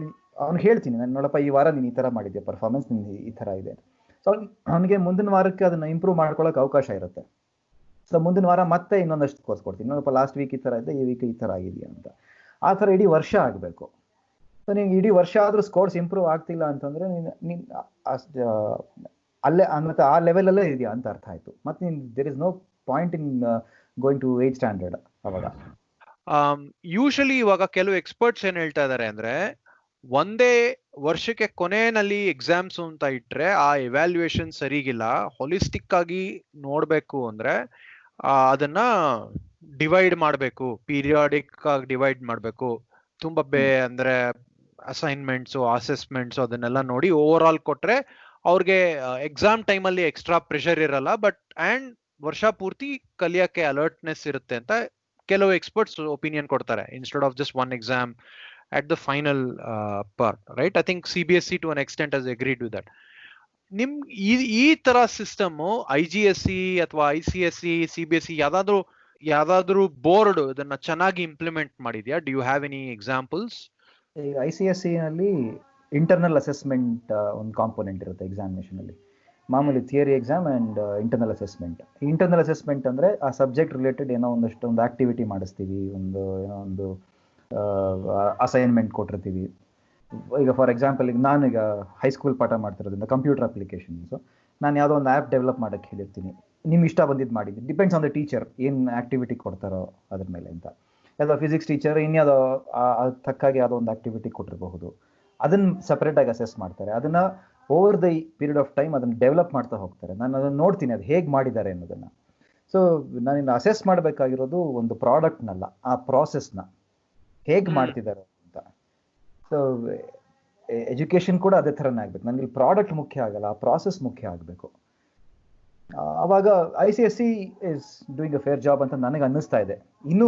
S2: ಅವ್ನಿಗೆ ಹೇಳ್ತೀನಿ, ನಾನು ನೋಡಪ್ಪ ಈ ವಾರ ನೀನು ಈ ಥರ ಮಾಡಿದ್ಯಾ, ಪರ್ಫಾರ್ಮೆನ್ಸ್ ನಿನ್ ಈ ಥರ ಇದೆ. ಸೊ ಅವನಿಗೆ ಮುಂದಿನ ವಾರಕ್ಕೆ ಅದನ್ನ ಇಂಪ್ರೂವ್ ಮಾಡ್ಕೊಳ್ಳೋಕೆ ಅವಕಾಶ ಇರುತ್ತೆ. ಸೊ ಮುಂದಿನ ವಾರ ಮತ್ತೆ ಇನ್ನೊಂದಷ್ಟು ಕೋರ್ಸ್ ಕೊಡ್ತೀನಿ, ನೋಡಪ್ಪ ಲಾಸ್ಟ್ ವೀಕ್ ಈ ಥರ ಇದೆ, ಈ ವೀಕ್ ಈ ಥರ ಆಗಿದೆಯಾ ಅಂತ. ಆ ಥರ ಇಡೀ ವರ್ಷ ಆಗಬೇಕು. ಸೊ ನೀವು ಇಡೀ ವರ್ಷ ಆದರೂ ಸ್ಕೋರ್ಸ್ ಇಂಪ್ರೂವ್ ಆಗ್ತಿಲ್ಲ ಅಂತಂದ್ರೆ ನೀನು ಅಲ್ಲೇ ಮತ್ತೆ ಆ ಲೆವೆಲಲ್ಲೇ ಇದೆಯಾ ಅಂತ ಅರ್ಥ ಆಯ್ತು. ಮತ್ತೆ ನೀನು there is no point in going to 8th standard. ಅವಾಗ
S1: ಯೂಶಲಿ ಇವಾಗ ಕೆಲವು ಎಕ್ಸ್ಪರ್ಟ್ಸ್ ಏನ್ ಹೇಳ್ತಾ ಇದಾರೆ ಅಂದ್ರೆ, ಒಂದೇ ವರ್ಷಕ್ಕೆ ಕೊನೆಯಲ್ಲಿ ಎಕ್ಸಾಮ್ಸ್ ಅಂತ ಇಟ್ರೆ ಆ ಎವ್ಯಾಲ್ಯೂಯೇಷನ್ ಸರಿಗಿಲ್ಲ, ಹೊಲಿಸ್ಟಿಕ್ ಆಗಿ ನೋಡ್ಬೇಕು ಅಂದ್ರೆ ಅದನ್ನ ಡಿವೈಡ್ ಮಾಡಬೇಕು, ಪೀರಿಯಾಡಿಕ್ ಆಗಿ ಡಿವೈಡ್ ಮಾಡಬೇಕು. ತುಂಬಾ ಅಂದ್ರೆ ಅಸೈನ್ಮೆಂಟ್ಸ್ ಅಸೆಸ್ಮೆಂಟ್ಸ್ ಅದನ್ನೆಲ್ಲ ನೋಡಿ ಓವರ್ ಆಲ್ ಕೊಟ್ರೆ ಅವ್ರಿಗೆ ಎಕ್ಸಾಮ್ ಟೈಮಲ್ಲಿ ಎಕ್ಸ್ಟ್ರಾ ಪ್ರೆಷರ್ ಇರಲ್ಲ, ಬಟ್ ಅಂಡ್ ವರ್ಷ ಪೂರ್ತಿ ಕಲಿಯಕ್ಕೆ ಅಲರ್ಟ್ನೆಸ್ ಇರುತ್ತೆ ಅಂತ ಕೆಲವು ಎಕ್ಸ್ಪರ್ಟ್ಸ್ ಒಪಿನಿಯನ್ ಕೊಡ್ತಾರೆ, instead of just one exam at the final part, right? I think CBSE to an extent has agreed with that. ನಿಮ್ ಈ ತರ ಸಿಸ್ಟಮ್ IGSE ಅಥವಾ ICSE CBSE ಯಾವ್ದಾದ್ರು ಬೋರ್ಡ್ ಇದನ್ನ ಚೆನ್ನಾಗಿ ಇಂಪ್ಲಿಮೆಂಟ್ ಮಾಡಿದ್ಯಾ? Do you have any examples?
S2: ICSE ನಲ್ಲಿ ಇಂಟರ್ನಲ್ ಅಸೆಸ್ಮೆಂಟ್ ಒಂದು ಕಾಂಪೋನೆಂಟ್ ಇರುತ್ತೆ ಎಕ್ಸಾಮಿನೇಷನ್ ಅಲ್ಲಿ. ಮಾಮೂಲಿ theory exam and internal assessment. Internal assessment ಅಂದ್ರೆ ಆ ಸಬ್ಜೆಕ್ಟ್ ರಿಲೇಟೆಡ್ ಏನೋ ಒಂದು ಆಕ್ಟಿವಿಟಿ ಮಾಡಿಸ್ತೀವಿ, ಒಂದು ಅಸೈನ್ಮೆಂಟ್ ಕೊಟ್ಟಿರ್ತೀವಿ. ಈಗ ಫಾರ್ ಎಕ್ಸಾಂಪಲ್, ಈಗ ನಾನೀಗ ಹೈಸ್ಕೂಲ್ ಪಾಠ ಮಾಡ್ತಿರೋದ್ರಿಂದ ಕಂಪ್ಯೂಟರ್ ಅಪ್ಲಿಕೇಶನ್ಸ್, ನಾನು ಯಾವುದೋ ಒಂದು ಆ್ಯಪ್ ಡೆವಲಪ್ ಮಾಡೋಕ್ಕೆ ಹೇಳಿರ್ತೀನಿ. ನಿಮ್ಗೆ ಇಷ್ಟ ಬಂದಿದ್ದು ಮಾಡಿದ್ದೀನಿ, ಡಿಪೆಂಡ್ಸ್ ಆನ್ ದ ಟೀಚರ್ ಏನು ಆಕ್ಟಿವಿಟಿ ಕೊಡ್ತಾರೋ ಅದ್ರ ಮೇಲೆ ಅಂತ. ಯಾವುದೋ ಫಿಸಿಕ್ಸ್ ಟೀಚರ್ ಇನ್ಯಾವುದೋ ತಕ್ಕಾಗಿ ಯಾವುದೋ ಒಂದು ಆಕ್ಟಿವಿಟಿ ಕೊಟ್ಟಿರಬಹುದು, ಅದನ್ನು ಸಪ್ರೇಟಾಗಿ ಅಸೆಸ್ ಮಾಡ್ತಾರೆ. ಅದನ್ನು over the period of time ಅದನ್ನು ಡೆವಲಪ್ ಮಾಡ್ತಾ ಹೋಗ್ತಾರೆ. ನಾನು ಅದನ್ನು ನೋಡ್ತೀನಿ ಅದು ಹೇಗೆ ಮಾಡಿದ್ದಾರೆ ಅನ್ನೋದನ್ನು. ಸೊ ನಾನಿನ್ನು ಅಸೆಸ್ ಮಾಡಬೇಕಾಗಿರೋದು ಒಂದು ಪ್ರಾಡಕ್ಟ್ನಲ್ಲ, ಆ ಪ್ರಾಸೆಸ್ನ ಹೇಗೆ ಮಾಡ್ತಿದ್ದಾರೆ ಅಂತ. ಸೊ ಎಜುಕೇಶನ್ ಕೂಡ ಅದೇ ಥರನೇ ಆಗ್ಬೇಕು. ನನಗೆ ಪ್ರಾಡಕ್ಟ್ ಮುಖ್ಯ ಆಗಲ್ಲ, ಆ ಪ್ರಾಸೆಸ್ ಮುಖ್ಯ ಆಗಬೇಕು. ಅವಾಗ ICSE is doing a fair job ಅಂತ ನನಗೆ ಅನ್ನಿಸ್ತಾ ಇದೆ. ಇನ್ನೂ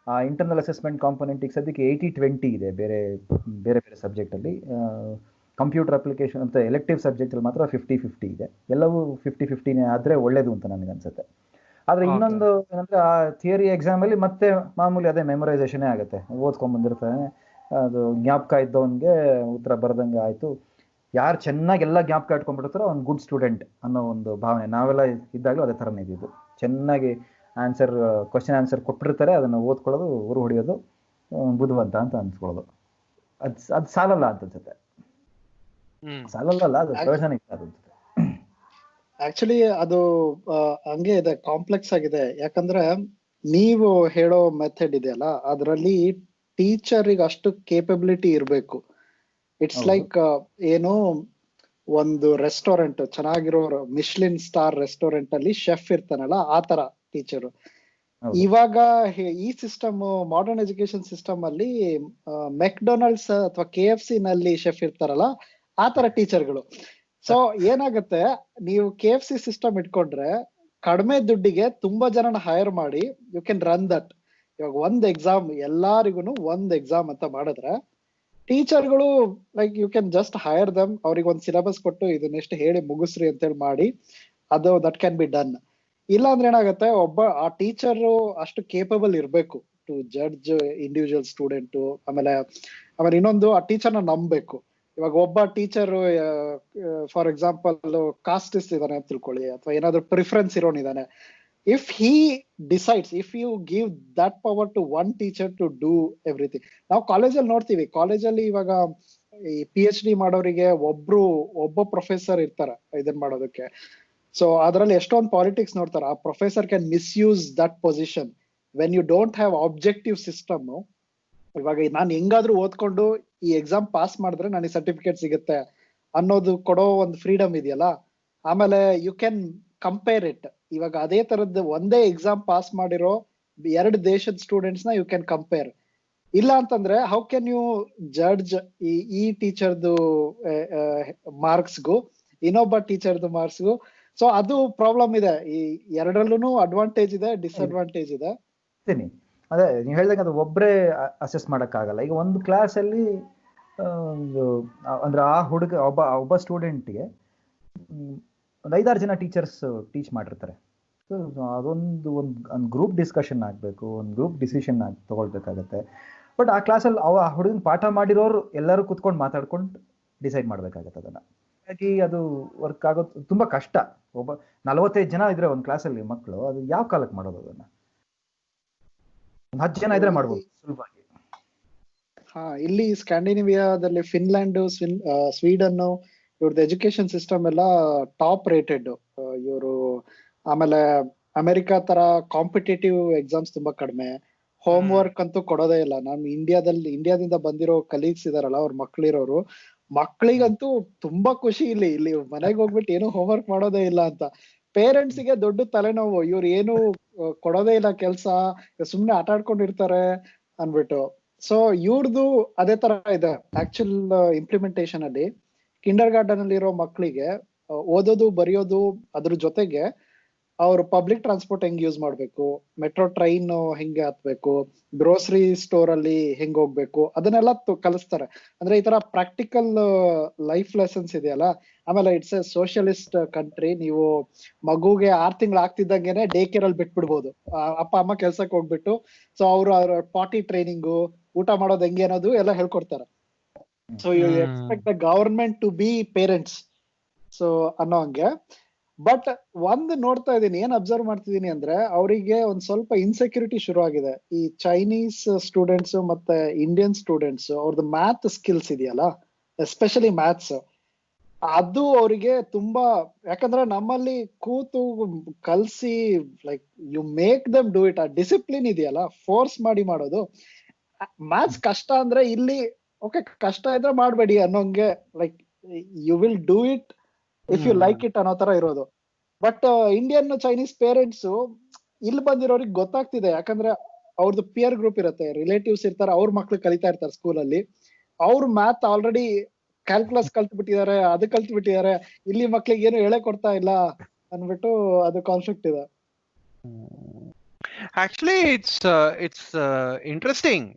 S2: ಆ ಇಂಟರ್ನಲ್ ಅಸೆಸ್ಮೆಂಟ್ ಕಾಂಪೊನೆಂಟ್ ಈಗ ಸದ್ಯಕ್ಕೆ 80-20 ಇದೆ ಬೇರೆ ಬೇರೆ ಸಬ್ಜೆಕ್ಟಲ್ಲಿ ಕಂಪ್ಯೂಟರ್ ಅಪ್ಲಿಕೇಶನ್ ಅಂತ ಎಲೆಕ್ಟಿವ್ ಸಬ್ಜೆಕ್ಟಲ್ಲಿ ಮಾತ್ರ 50-50 ಇದೆ. ಎಲ್ಲವೂ 50-50ನೇ ಆದರೆ ಒಳ್ಳೇದು ಅಂತ ನನಗನ್ಸುತ್ತೆ. ಆದರೆ ಇನ್ನೊಂದು ಏನಂದರೆ ಆ ಥಿಯರಿ ಎಕ್ಸಾಮಲ್ಲಿ ಮತ್ತೆ ಮಾಮೂಲಿ ಅದೇ ಮೆಮೊರೈಸೇಷನೇ ಆಗುತ್ತೆ. ಓದ್ಕೊಂಡ್ಬಂದಿರ್ತಾನೆ, ಅದು ಜ್ಞಾಪಕ ಇದ್ದವನಿಗೆ ಉತ್ತರ ಬರ್ದಂಗೆ ಆಯಿತು. ಯಾರು ಚೆನ್ನಾಗಿ ಎಲ್ಲ ಜ್ಞಾಪಕ ಇಟ್ಕೊಂಡ್ಬಿಡ್ತಾರೋ ಅವ್ನು ಗುಡ್ ಸ್ಟೂಡೆಂಟ್ ಅನ್ನೋ ಒಂದು ಭಾವನೆ. ನಾವೆಲ್ಲ ಇದ್ದಾಗಲೂ ಅದೇ ಥರನೇ ಇದ್ದಿದ್ದು. ಚೆನ್ನಾಗಿ ಕ್ವಶನ್ ಆನ್ಸರ್ ಕೊಟ್ಟಿರ್ತಾರೆ, ಅದನ್ನು ಓದ್ಕೊಳ್ಳೋದು, ಊರು ಹೊಡೆಯೋದು, ಬುದ್ಧಿವಂತ ಅಂತ ಅನ್ಸ್ಕೊಳ್ಳೋದು. ಅದು ಸಾಲಲ್ಲ ಅಂತ ಅನ್ಸುತ್ತೆ. ಸಾಲಲ್ಲ, ಅದು ಪ್ರಯೋಜನ ಇಲ್ಲ ಅಂತ ಅನ್ಸುತ್ತೆ.
S3: ಆಕ್ಚುಲಿ ಅದು ಹಂಗೆ ಇದೆ, ಕಾಂಪ್ಲೆಕ್ಸ್ ಆಗಿದೆ. ಯಾಕಂದ್ರೆ ನೀವು ಹೇಳೋ ಮೆಥಡ್ ಇದೆಯಲ್ಲ, ಅದರಲ್ಲಿ ಟೀಚರಿಗೆ ಅಷ್ಟು ಕೇಪಬಿಲಿಟಿ ಇರಬೇಕು. ಇಟ್ಸ್ ಲೈಕ್ ಏನು, ಒಂದು ರೆಸ್ಟೋರೆಂಟ್ ಚೆನ್ನಾಗಿರೋ ಮಿಶ್ಲಿನ್ ಸ್ಟಾರ್ ರೆಸ್ಟೋರೆಂಟ್ ಅಲ್ಲಿ ಶೆಫ್ ಇರ್ತಾನಲ್ಲ, ಆ ತರ ಟೀಚರು. ಇವಾಗ ಈ ಸಿಸ್ಟಮ್, ಮಾಡರ್ನ್ ಎಜುಕೇಶನ್ ಸಿಸ್ಟಮ್ ಅಲ್ಲಿ ಮೆಕ್ಡೊನಾಲ್ಡ್ಸ್ ಅಥವಾ KFC ನಲ್ಲಿ ಶೆಫ್ ಇರ್ತಾರಲ್ಲ, ಆ ತರ ಟೀಚರ್ಗಳು. ಸೊ ಏನಾಗುತ್ತೆ, ನೀವು KFC ಸಿಸ್ಟಮ್ ಇಟ್ಕೊಂಡ್ರೆ ಕಡಿಮೆ ದುಡ್ಡಿಗೆ ತುಂಬಾ ಜನನ ಹೈರ್ ಮಾಡಿ ಯು ಕ್ಯಾನ್ ರನ್ ದಟ್. ಇವಾಗ ಒಂದ್ ಎಕ್ಸಾಮ್, ಎಲ್ಲಾರಿಗೂ ಒಂದ್ ಎಕ್ಸಾಮ್ ಅಂತ ಮಾಡಿದ್ರೆ ಟೀಚರ್ಗಳು like you can just hire them. ಅವ್ರಿಗೆ ಒಂದು ಸಿಲೆಬಸ್ ಕೊಟ್ಟು ಇದನ್ನೆಷ್ಟು ಹೇಳಿ ಮುಗಿಸ್ರಿ ಅಂತೇಳಿ ಮಾಡಿ, ಅದು ದಟ್ ಕ್ಯಾನ್ ಬಿ ಡನ್. ಇಲ್ಲ ಅಂದ್ರೆ ಏನಾಗುತ್ತೆ, ಆ ಟೀಚರ್ ಅಷ್ಟು ಕೇಪಬಲ್ ಇರ್ಬೇಕು ಟು ಜಡ್ಜ್ ಇಂಡಿವಿಜುವಲ್ ಸ್ಟೂಡೆಂಟ್. ಆಮೇಲೆ ಇನ್ನೊಂದು, ಆ ಟೀಚರ್ನ ನಂಬಬೇಕು. ಇವಾಗ ಒಬ್ಬ ಟೀಚರ್ ಫಾರ್ ಎಕ್ಸಾಂಪಲ್ ಕಾಸ್ಟಿಸ್ಟ್ ಇದಾನೆ ಅಂತ ತಿಳ್ಕೊಳ್ಳಿ, ಅಥವಾ ಏನಾದ್ರು ಪ್ರಿಫರೆನ್ಸ್ ಇರೋನಿದಾನೆ. If he decides, if you give that power to one teacher to do everything. ನಾವು ಕಾಲೇಜಲ್ಲಿ ನೋಡ್ತೀವಿ, ಕಾಲೇಜಲ್ಲಿ ಇವಾಗ ಈ PhD ಮಾಡೋರಿಗೆ ಒಬ್ಬ ಪ್ರೊಫೆಸರ್ ಇರ್ತಾರೆ ಇದನ್ ಮಾಡೋದಕ್ಕೆ. ಸೊ ಅದರಲ್ಲಿ ಎಷ್ಟೊಂದು ಪಾಲಿಟಿಕ್ಸ್ ನೋಡ್ತಾರೆ. ಆ professor can misuse that position when you don't have objective system. ಇವಾಗ ನಾನು ಹೆಂಗಾದ್ರೂ ಓದ್ಕೊಂಡು ಈ ಎಕ್ಸಾಮ್ ಪಾಸ್ ಮಾಡಿದ್ರೆ ನನಗೆ ಸರ್ಟಿಫಿಕೇಟ್ ಸಿಗುತ್ತೆ ಅನ್ನೋದು ಕೊಡೋ ಒಂದು ಫ್ರೀಡಮ್ ಇದೆಯಲ್ಲ. ಆಮೇಲೆ ಯು ಕ್ಯಾನ್ ಕಂಪೇರ್ ಇಟ್. ಇವಾಗ ಅದೇ ತರದ್ದು ಒಂದೇ ಎಕ್ಸಾಮ್ ಪಾಸ್ ಮಾಡಿರೋ 2 ದೇಶದ ಸ್ಟೂಡೆಂಟ್ಸ್ ನ ಯು ಕ್ಯಾನ್ ಕಂಪೇರ್. ಇಲ್ಲ ಅಂತಂದ್ರೆ ಹೌ ಕ್ಯಾನ್ ಯು ಜಡ್ಜ್ ಈ ಟೀಚರ್ದು ಮಾರ್ಕ್ಸ್ಗೂ ಇನ್ನೊಬ್ಬ ಟೀಚರ್ದು ಮಾರ್ಕ್ಸ್ಗೂ? ಸೊ ಅದು ಪ್ರಾಬ್ಲಮ್ ಇದೆ. ಈ ಎರಡರಲ್ಲೂ ಅಡ್ವಾಂಟೇಜ್ ಇದೆ, ಡಿಸ್ಅಡ್ವಾಂಟೇಜ್ ಇದೆ.
S2: ಅದೇ ನೀವು ಹೇಳ್ದಂಗೆ ಅದು ಒಬ್ಬರೇ ಅಸೆಸ್ ಮಾಡೋಕ್ಕಾಗಲ್ಲ. ಈಗ ಒಂದು ಕ್ಲಾಸಲ್ಲಿ ಅಂದ್ರೆ ಆ ಹುಡುಗ ಒಬ್ಬ ಸ್ಟೂಡೆಂಟ್ಗೆ ಒಂದು 5-6 ಜನ ಟೀಚರ್ಸ್ ಟೀಚ್ ಮಾಡಿರ್ತಾರೆ. ಸೊ ಅದೊಂದು ಗ್ರೂಪ್ ಡಿಸ್ಕಷನ್ ಆಗಬೇಕು, ಒಂದು ಗ್ರೂಪ್ ಡಿಸಿಷನ್ ತಗೊಳ್ಬೇಕಾಗತ್ತೆ. ಬಟ್ ಆ ಕ್ಲಾಸಲ್ಲಿ ಆ ಹುಡುಗನ ಪಾಠ ಮಾಡಿರೋರು ಎಲ್ಲರೂ ಕುತ್ಕೊಂಡು ಮಾತಾಡ್ಕೊಂಡು ಡಿಸೈಡ್ ಮಾಡಬೇಕಾಗತ್ತೆ ಅದನ್ನು. ಹಾಗಾಗಿ ಅದು ವರ್ಕ್ ಆಗೋದು ತುಂಬ ಕಷ್ಟ. 45 ಜನ ಇದ್ರೆ ಒಂದು ಕ್ಲಾಸಲ್ಲಿ ಮಕ್ಕಳು, ಅದು ಯಾವ ಕಾಲಕ್ಕೆ ಮಾಡೋದು? ಅದನ್ನು 10 ಜನ ಇದ್ರೆ ಮಾಡ್ಬೋದು ಸುಲಭವಾಗಿ.
S3: ಇಲ್ಲಿ ಸ್ಕ್ಯಾಂಡಿನೇವಿಯಾದಲ್ಲಿ ಫಿನ್ಲ್ಯಾಂಡ್, ಸ್ವೀಡನ್, ಇವ್ರದ್ದು ಎಜುಕೇಶನ್ ಸಿಸ್ಟಮ್ ಎಲ್ಲ ಟಾಪ್ ರೇಟೆಡ್ ಇವರು. ಆಮೇಲೆ ಅಮೆರಿಕಾ ತರ ಕಾಂಪಿಟೇಟಿವ್ ಎಕ್ಸಾಮ್ಸ್ ತುಂಬಾ ಕಡಿಮೆ, ಹೋಮ್ ವರ್ಕ್ ಅಂತೂ ಕೊಡೋದೇ ಇಲ್ಲ. ನಾನು ಇಂಡಿಯಾದಿಂದ ಬಂದಿರೋ ಕಲೀಗ್ಸ್ ಇದಾರಲ್ಲ, ಅವ್ರ ಮಕ್ಳಿರೋರು, ಮಕ್ಳಿಗಂತೂ ತುಂಬಾ ಖುಷಿ ಇಲ್ಲಿ ಮನೆಗೆ ಹೋಗ್ಬಿಟ್ಟು ಏನು ಹೋಮ್ ವರ್ಕ್ ಮಾಡೋದೇ ಇಲ್ಲ ಅಂತ. ಪೇರೆಂಟ್ಸ್ಗೆ ದೊಡ್ಡ ತಲೆನೋವು, ಇವ್ರು ಏನು ಕೊಡೋದೇ ಇಲ್ಲ ಕೆಲ್ಸ, ಸುಮ್ನೆ ಆಟ ಆಡ್ಕೊಂಡಿರ್ತಾರೆ ಅನ್ಬಿಟ್ಟು. ಸೊ ಇವ್ರದ್ದು ಅದೇ ತರ ಇದೆ. ಆಕ್ಚುಲ್ ಇಂಪ್ಲಿಮೆಂಟೇಶನ್ ಅಲ್ಲಿ ಕಿಂಡರ್ ಗಾರ್ಡನ್ ಅಲ್ಲಿ ಇರೋ ಮಕ್ಕಳಿಗೆ ಓದೋದು ಬರೆಯೋದು, ಅದ್ರ ಜೊತೆಗೆ ಅವ್ರು ಪಬ್ಲಿಕ್ ಟ್ರಾನ್ಸ್ಪೋರ್ಟ್ ಹೆಂಗ್ ಯೂಸ್ ಮಾಡ್ಬೇಕು, ಮೆಟ್ರೋ ಟ್ರೈನ್ ಹೆಂಗೆ ಹತ್ಬೇಕು, ಗ್ರೋಸರಿ ಸ್ಟೋರ್ ಅಲ್ಲಿ ಹೆಂಗ್ ಹೋಗ್ಬೇಕು, ಅದನ್ನೆಲ್ಲ ಕಲಿಸ್ತಾರೆ. ಅಂದ್ರೆ ಈ ತರ ಪ್ರಾಕ್ಟಿಕಲ್ ಲೈಫ್ ಲೆಸನ್ಸ್ ಇದೆಯಲ್ಲ. ಆಮೇಲೆ ಇಟ್ಸ್ ಎ ಸೋಷಿಯಲಿಸ್ಟ್ ಕಂಟ್ರಿ. ನೀವು ಮಗುಗೆ 6 ತಿಂಗಳು ಆಗ್ತಿದ್ದಂಗೆನೆ ಡೇ ಕೇರ್ ಅಲ್ಲಿ ಬಿಟ್ಬಿಡ್ಬೋದು, ಅಪ್ಪ ಅಮ್ಮ ಕೆಲ್ಸಕ್ಕೆ ಹೋಗ್ಬಿಟ್ಟು. ಸೊ ಅವ್ರ ಪಾಟಿ ಟ್ರೈನಿಂಗು, ಊಟ ಮಾಡೋದು ಹೆಂಗೆ ಅನ್ನೋದು ಎಲ್ಲ ಹೇಳ್ಕೊಡ್ತಾರೆ. So you expect the government to be parents so ಅನ್ನೋ ಹಂಗೆ. ಬಟ್ ಒಂದ್ ನೋಡ್ತಾ ಇದೀನಿ, ಏನ್ ಅಬ್ಸರ್ವ್ ಮಾಡ್ತಿದೀನಿ ಅಂದ್ರೆ, ಅವರಿಗೆ ಒಂದ್ ಸ್ವಲ್ಪ ಇನ್ಸೆಕ್ಯೂರಿಟಿ ಶುರು ಆಗಿದೆ. ಈ ಚೈನೀಸ್ ಸ್ಟೂಡೆಂಟ್ಸ್ ಮತ್ತೆ ಇಂಡಿಯನ್ ಸ್ಟೂಡೆಂಟ್ಸ್, ಅವ್ರದ್ದು ಮ್ಯಾಥ್ ಸ್ಕಿಲ್ಸ್ ಇದೆಯಲ್ಲ, ಎಸ್ಪೆಷಲಿ ಮ್ಯಾಥ್ಸ್, ಅದು ಅವರಿಗೆ ತುಂಬಾ. ಯಾಕಂದ್ರೆ ನಮ್ಮಲ್ಲಿ ಕೂತು ಕಲ್ಸಿ, like you make them do it. ಆ ಡಿಸಿಪ್ಲಿನ್ ಇದೆಯಲ್ಲ, ಫೋರ್ಸ್ ಮಾಡಿ ಮಾಡೋದು. ಮ್ಯಾಥ್ಸ್ ಕಷ್ಟ ಅಂದ್ರೆ ಇಲ್ಲಿ ಓಕೆ, ಕಷ್ಟ ಇದ್ರೆ ಮಾಡ್ಬೇಡಿ ಅನ್ನೋಂಗೆ, like you will do it if you like it ಅನ್ನೋ ತರ ಇರೋದು. ಬಟ್ ಇಂಡಿಯನ್ ಚೈನೀಸ್ ಪೇರೆಂಟ್ಸ್ ಇಲ್ಲಿ ಬಂದಿರೋರಿಗೆ ಗೊತ್ತಾಗ್ತಿದೆ. ಯಾಕಂದ್ರೆ ಅವ್ರದ್ದು ಪಿಯರ್ ಗ್ರೂಪ್ ಇರುತ್ತೆ, ರಿಲೇಟಿವ್ಸ್ ಇರ್ತಾರೆ, ಅವ್ರ ಮಕ್ಳು ಕಲಿತಾ ಇರ್ತಾರೆ ಸ್ಕೂಲಲ್ಲಿ. ಅವ್ರು ಮ್ಯಾಥ್ ಆಲ್ರೆಡಿ ಕ್ಯಾಲ್ಕುಲಸ್ ಕಲ್ತ್ ಬಿಟ್ಟಿದ್ದಾರೆ, ಅದು ಕಲ್ತ್ ಬಿಟ್ಟಿದ್ದಾರೆ, ಇಲ್ಲಿ ಮಕ್ಳಿಗೆ ಏನು ಹೇಳೇ ಕೊಡ್ತಾ ಇಲ್ಲ ಅನ್ಬಿಟ್ಟು ಅದು ಕಾನ್ಸೆಪ್ಟ್ ಇದೆ.
S1: Actually it's interesting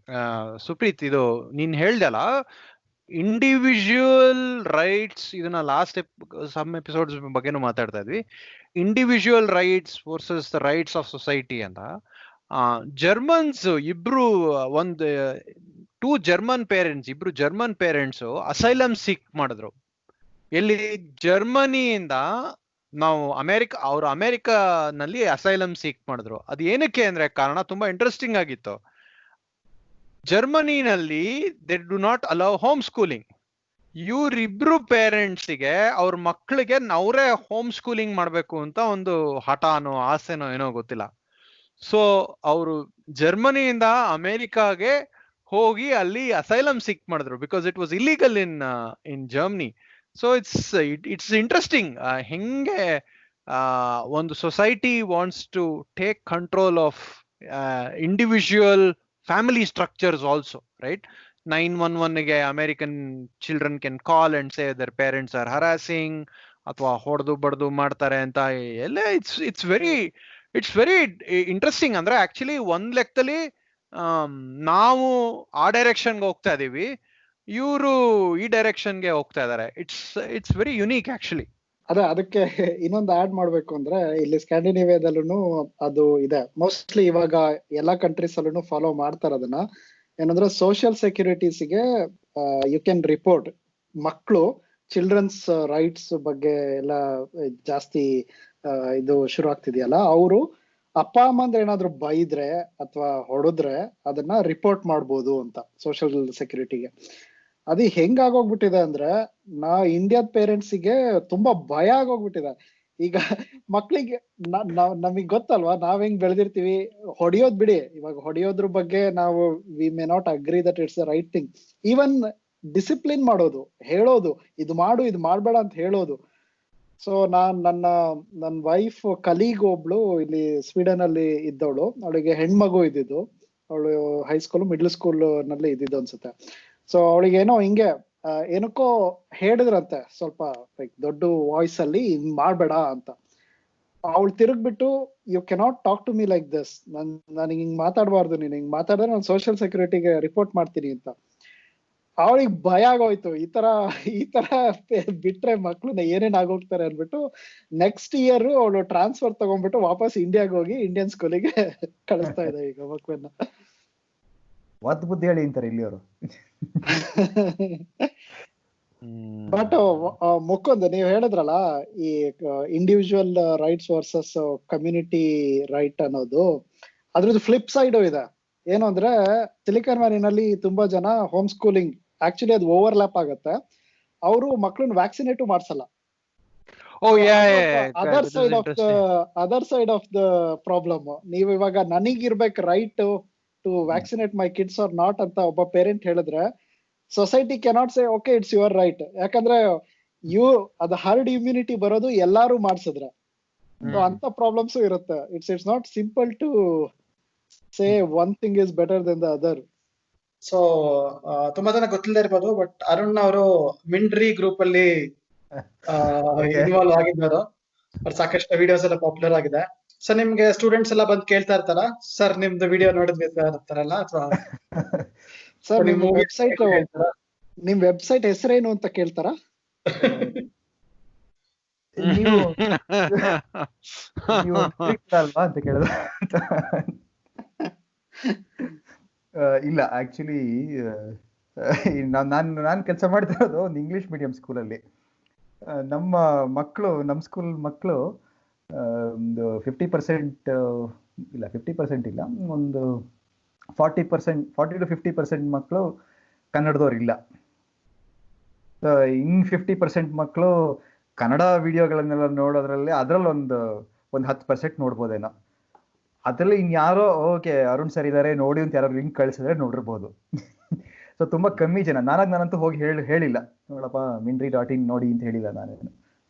S1: Supreeth. ಇದು ನೀನ್ ಹೇಳ್ದಲ್ಲ, ಇಂಡಿವಿಜುವಲ್ ರೈಟ್ಸ್, ಇದನ್ನ ಲಾಸ್ಟ್ ಸಮ್ ಎಪಿಸೋಡ್ಸ್ ಬಗ್ಗೆನೂ ಮಾತಾಡ್ತಾ ಇದ್ವಿ, individual rights versus the rights of society ಅಂತ. ಜರ್ಮನ್ಸ್ ಇಬ್ರು ಒಂದು 2 ಜರ್ಮನ್ ಪೇರೆಂಟ್ಸ್, ಇಬ್ರು ಜರ್ಮನ್ ಪೇರೆಂಟ್ಸ್ ಅಸೈಲಮ್ ಸೀಕ್ ಮಾಡಿದ್ರು. ಎಲ್ಲಿ? ಜರ್ಮನಿಯಿಂದ ನಾವು ಅವ್ರು ಅಮೆರಿಕಾನಲ್ಲಿ ಅಸೈಲಮ್ ಸೀಕ್ ಮಾಡಿದ್ರು. ಅದು ಏನಕ್ಕೆ ಅಂದ್ರೆ ಕಾರಣ ತುಂಬಾ ಇಂಟ್ರೆಸ್ಟಿಂಗ್ ಆಗಿತ್ತು. ಜರ್ಮನಿನಲ್ಲಿ they do not allow home schooling. ಇವ್ರಿಬ್ರು ಪೇರೆಂಟ್ಸಿಗೆ ಅವ್ರ ಮಕ್ಕಳಿಗೆ ಅವರೇ ಹೋಮ್ ಸ್ಕೂಲಿಂಗ್ ಮಾಡ್ಬೇಕು ಅಂತ ಒಂದು ಹಠನೋ ಆಸೆನೋ ಏನೋ ಗೊತ್ತಿಲ್ಲ. ಸೊ ಅವರು ಜರ್ಮನಿಯಿಂದ ಅಮೆರಿಕಾಗೆ ಹೋಗಿ ಅಲ್ಲಿ ಅಸೈಲಮ್ ಸಿಕ್ ಮಾಡಿದ್ರು because it was illegal in Germany. So it's interesting ಹೆಂಗೆ ಒಂದು society wants to take control of individual family structures also, right? 911ಗೆ American children can call and say their parents are harassing ಅಥವಾ ಹೊಡೆದು ಬಡ್ದು ಮಾಡ್ತಾರೆ ಅಂತ ಎಲ್ಲ. It's very interesting. ಅಂದ್ರೆ ಆಕ್ಚುಲಿ ಒಂದ್ ಲೆಕ್ಕದಲ್ಲಿ ನಾವು ಆ ಡೈರೆಕ್ಷನ್ಗೆ ಹೋಗ್ತಾ ಇದೀವಿ, ಇವರು ಈ ಡೈರೆಕ್ಷನ್ಗೆ ಹೋಗ್ತಾ ಇದಾರೆ. It's very unique actually.
S3: ಅದಕ್ಕೆ ಇನ್ನೊಂದು ಆಡ್ ಮಾಡ್ಬೇಕು ಅಂದ್ರೆ, ಇಲ್ಲಿ ಸ್ಕ್ಯಾಂಡಿನೇವಿಯಾದಲ್ಲೂ ಅದು ಇದೆ. ಮೋಸ್ಟ್ಲಿ ಇವಾಗ ಎಲ್ಲಾ ಕಂಟ್ರೀಸ್ ಅಲ್ಲೂ ಫಾಲೋ ಮಾಡ್ತಾರೆ ಅದನ್ನ. ಏನಂದ್ರೆ ಸೋಷಿಯಲ್ ಸೆಕ್ಯೂರಿಟೀಸ್ಗೆ ಯು ಕ್ಯಾನ್ ರಿಪೋರ್ಟ್. ಮಕ್ಕಳು ಚಿಲ್ಡ್ರನ್ಸ್ ರೈಟ್ಸ್ ಬಗ್ಗೆ ಎಲ್ಲ ಜಾಸ್ತಿ ಇದು ಶುರು ಆಗ್ತಿದೆಯಲ್ಲ, ಅವರು ಅಪ್ಪ ಅಮ್ಮಂದ್ರೆ ಏನಾದ್ರು ಬೈದ್ರೆ ಅಥವಾ ಹೊಡೆದ್ರೆ ಅದನ್ನ ರಿಪೋರ್ಟ್ ಮಾಡ್ಬೋದು ಅಂತ ಸೋಷಿಯಲ್ ಸೆಕ್ಯೂರಿಟಿಗೆ. ಅದು ಹೆಂಗಾಗೋಗ್ಬಿಟ್ಟಿದೆ ಅಂದ್ರೆ, ಇಂಡಿಯಾದ ಪೇರೆಂಟ್ಸಿಗೆ ತುಂಬಾ ಭಯ ಆಗೋಗ್ಬಿಟ್ಟಿದೆ. ಈಗ ಮಕ್ಳಿಗೆ ನಮಗ್ ಗೊತ್ತಲ್ವಾ, ನಾವ್ ಹೆಂಗ್ ಬೆಳೆದಿರ್ತೀವಿ. ಹೊಡಿಯೋದ್ ಬಿಡಿ, ಇವಾಗ ಹೊಡಿಯೋದ್ರ ಬಗ್ಗೆ ನಾವು we may not agree that it's the right thing. Even discipline ಮಾಡೋದು, ಹೇಳೋದು, ಇದು ಮಾಡು ಇದು ಮಾಡ್ಬೇಡ ಅಂತ ಹೇಳೋದು. ಸೊ ನನ್ನ ವೈಫ್ ಕಲೀಗ್ ಒಬ್ಳು ಇಲ್ಲಿ ಸ್ವೀಡನ್ ಅಲ್ಲಿ ಇದ್ದವಳು, ಅವಳಿಗೆ ಹೆಣ್ಮಗು ಇದ್ದಿದ್ದು. ಅವಳು ಹೈಸ್ಕೂಲ್ ಮಿಡ್ಲ್ ಸ್ಕೂಲ್ ನಲ್ಲಿ ಇದ್ದಿದ್ದು ಅನ್ಸುತ್ತೆ. ಸೊ ಅವಳಿಗೆ ಏನೋ ಹಿಂಗೆ ಏನಕ್ಕೋ ಹೇಳಿದ್ರಂತೆ, ಸ್ವಲ್ಪ ದೊಡ್ಡ ವಾಯ್ಸ್ ಅಲ್ಲಿ ಹಿಂಗ್ ಮಾಡ್ಬೇಡ ಅಂತ. ಅವಳು ತಿರುಗ್ಬಿಟ್ಟು, you cannot talk to me like this, ನನಗೆ ಹಿಂಗ್ ಮಾತಾಡಬಾರ್ದು, ನೀನ್ ಹಿಂಗ್ ಮಾತಾಡಿದ್ರೆ ನಾನು ಸೋಷಿಯಲ್ ಸೆಕ್ಯೂರಿಟಿಗೆ ರಿಪೋರ್ಟ್ ಮಾಡ್ತೀನಿ ಅಂತ. ಅವಳಿಗೆ ಭಯ ಆಗೋಯ್ತು, ಈ ತರ ಬಿಟ್ರೆ ಮಕ್ಳನ್ನ ಏನೇನ್ ಆಗೋಗ್ತಾರೆ ಅನ್ಬಿಟ್ಟು ನೆಕ್ಸ್ಟ್ ಇಯರ್ ಅವಳು ಟ್ರಾನ್ಸ್ಫರ್ ತಗೊಂಡ್ಬಿಟ್ಟು ವಾಪಸ್ ಇಂಡಿಯಾಗ ಹೋಗಿ ಇಂಡಿಯನ್ ಸ್ಕೂಲಿಗೆ ಕಳಿಸ್ತಾ ಇದ್ದ ಈಗ ಮಕ್ಳನ್ನ.
S2: ಒದ್ ಬುದ್ಧಿ ಹೇಳಿ ಅಂತಾರೆ ಇಲ್ಲಿ ಅವರು.
S3: ಬಟ್ ಮುಕ್ಕೊಂದು ನೀವ್ ಹೇಳಿದ್ರಲ್ಲ, ಈ individual rights versus community right ಅನ್ನೋದು, ಅದ್ರದ್ದು ಫ್ಲಿಪ್ ಸೈಡ್ ಇದೆ. ಏನು ಅಂದ್ರೆ, ಸಿಲಿಕಾನ್ ವ್ಯಾಲಿನಲ್ಲಿ ತುಂಬಾ ಜನ ಹೋಮ್ ಸ್ಕೂಲಿಂಗ್, ಆಕ್ಚುಲಿ ಅದು ಓವರ್ಲ್ಯಾಪ್ ಆಗತ್ತೆ. ಅವರು ಮಕ್ಳನ್ನ ವ್ಯಾಕ್ಸಿನೇಟ್ ಮಾಡ್ಸಲ್ಲ. Other side of the problem. ನೀವು ಇವಾಗ ನನಗಿರ್ಬೇಕು right to vaccinate my kids or not ಅಂತ ಒಬ್ಬ ಪೇರೆಂಟ್ ಹೇಳಿದ್ರೆ, society cannot say okay it's your right. ಯಾಕಂದ್ರೆ ಅದು ಹರ್ಡ್ ಇಮ್ಯುನಿಟಿ ಬರೋದು ಎಲ್ಲಾರು ಮಾಡ್ಸಿದ್ರೆ. ಸೊ ಅಂತ ಪ್ರಾಬ್ಲಮ್ಸ್ ಇರುತ್ತೆ. It's not simple to say one thing is better than the other.
S4: So ತುಂಬಾ ಜನ ಗೊತ್ತಿಲ್ಲದೆ ಇರ್ಬೋದು, ಬಟ್ ಅರುಣ್ ಅವರು ಮಿಂಡ್ರಿ ಗ್ರೂಪ್ ಅಲ್ಲಿ ಇನ್ವಾಲ್ವ್ ಆಗಿದ್ದಾರೆ. ಸಾಕಷ್ಟು ವಿಡಿಯೋಸ್ ಎಲ್ಲ ಪಾಪ್ಯುಲರ್ ಆಗಿದೆ. ಸೊ ನಿಮ್ಗೆ ಸ್ಟೂಡೆಂಟ್ಸ್ ಎಲ್ಲ ಬಂದು ಕೇಳ್ತಾ ಇರ್ತಾರ, ಸರ್ ನಿಮ್ದು ವಿಡಿಯೋ ನೋಡಿದ್ವಿ ಅಂತಾರಲ್ಲ, ಅಥವಾ
S3: ಸರ್ ನಿಮ್ ವೆಬ್ಸೈಟ್ ಹೆಸರೇನು ಅಂತ ಕೇಳ್ತಾರ?
S2: ನೀವು ಅಲ್ವಾ ಅಂತ ಕೇಳಿದ. ಇಲ್ಲ, ಆಕ್ಚುಲಿ ನಾನು ಕೆಲಸ ಮಾಡ್ತಿರೋದು ಒಂದು ಇಂಗ್ಲಿಷ್ ಮೀಡಿಯಂ ಸ್ಕೂಲಲ್ಲಿ. ನಮ್ಮ ಸ್ಕೂಲ್ ಮಕ್ಕಳು ಒಂದು 50% ಇಲ್ಲ, 50% ಇಲ್ಲ, ಒಂದು 40% to 50% ಮಕ್ಕಳು ಕನ್ನಡದವ್ರು ಇಲ್ಲ. ಇನ್ 50% ಮಕ್ಕಳು ಕನ್ನಡ ವಿಡಿಯೋಗಳನ್ನೆಲ್ಲ ನೋಡೋದ್ರಲ್ಲಿ ಅದರಲ್ಲಿ ಒಂದು 10% ನೋಡ್ಬೋದೇನೋ. ಅದ್ರಲ್ಲಿ ಇನ್ಯಾರೋ ಓಕೆ ಅರುಣ್ ಸರ್ ಇದಾರೆ ನೋಡಿ ಅಂತ ಯಾರು ಲಿಂಕ್ ಕಳಿಸಿದ್ರೆ ನೋಡಿರ್ಬೋದು. ಸೊ ತುಂಬಾ ಕಮ್ಮಿ ಜನ. ನಾನಂತೂ ಹೋಗಿ ಹೇಳಿಲ್ಲ, ನೋಡಪ್ಪ minry.in ನೋಡಿ ಅಂತ ಹೇಳಿಲ್ಲ ನಾನೇನು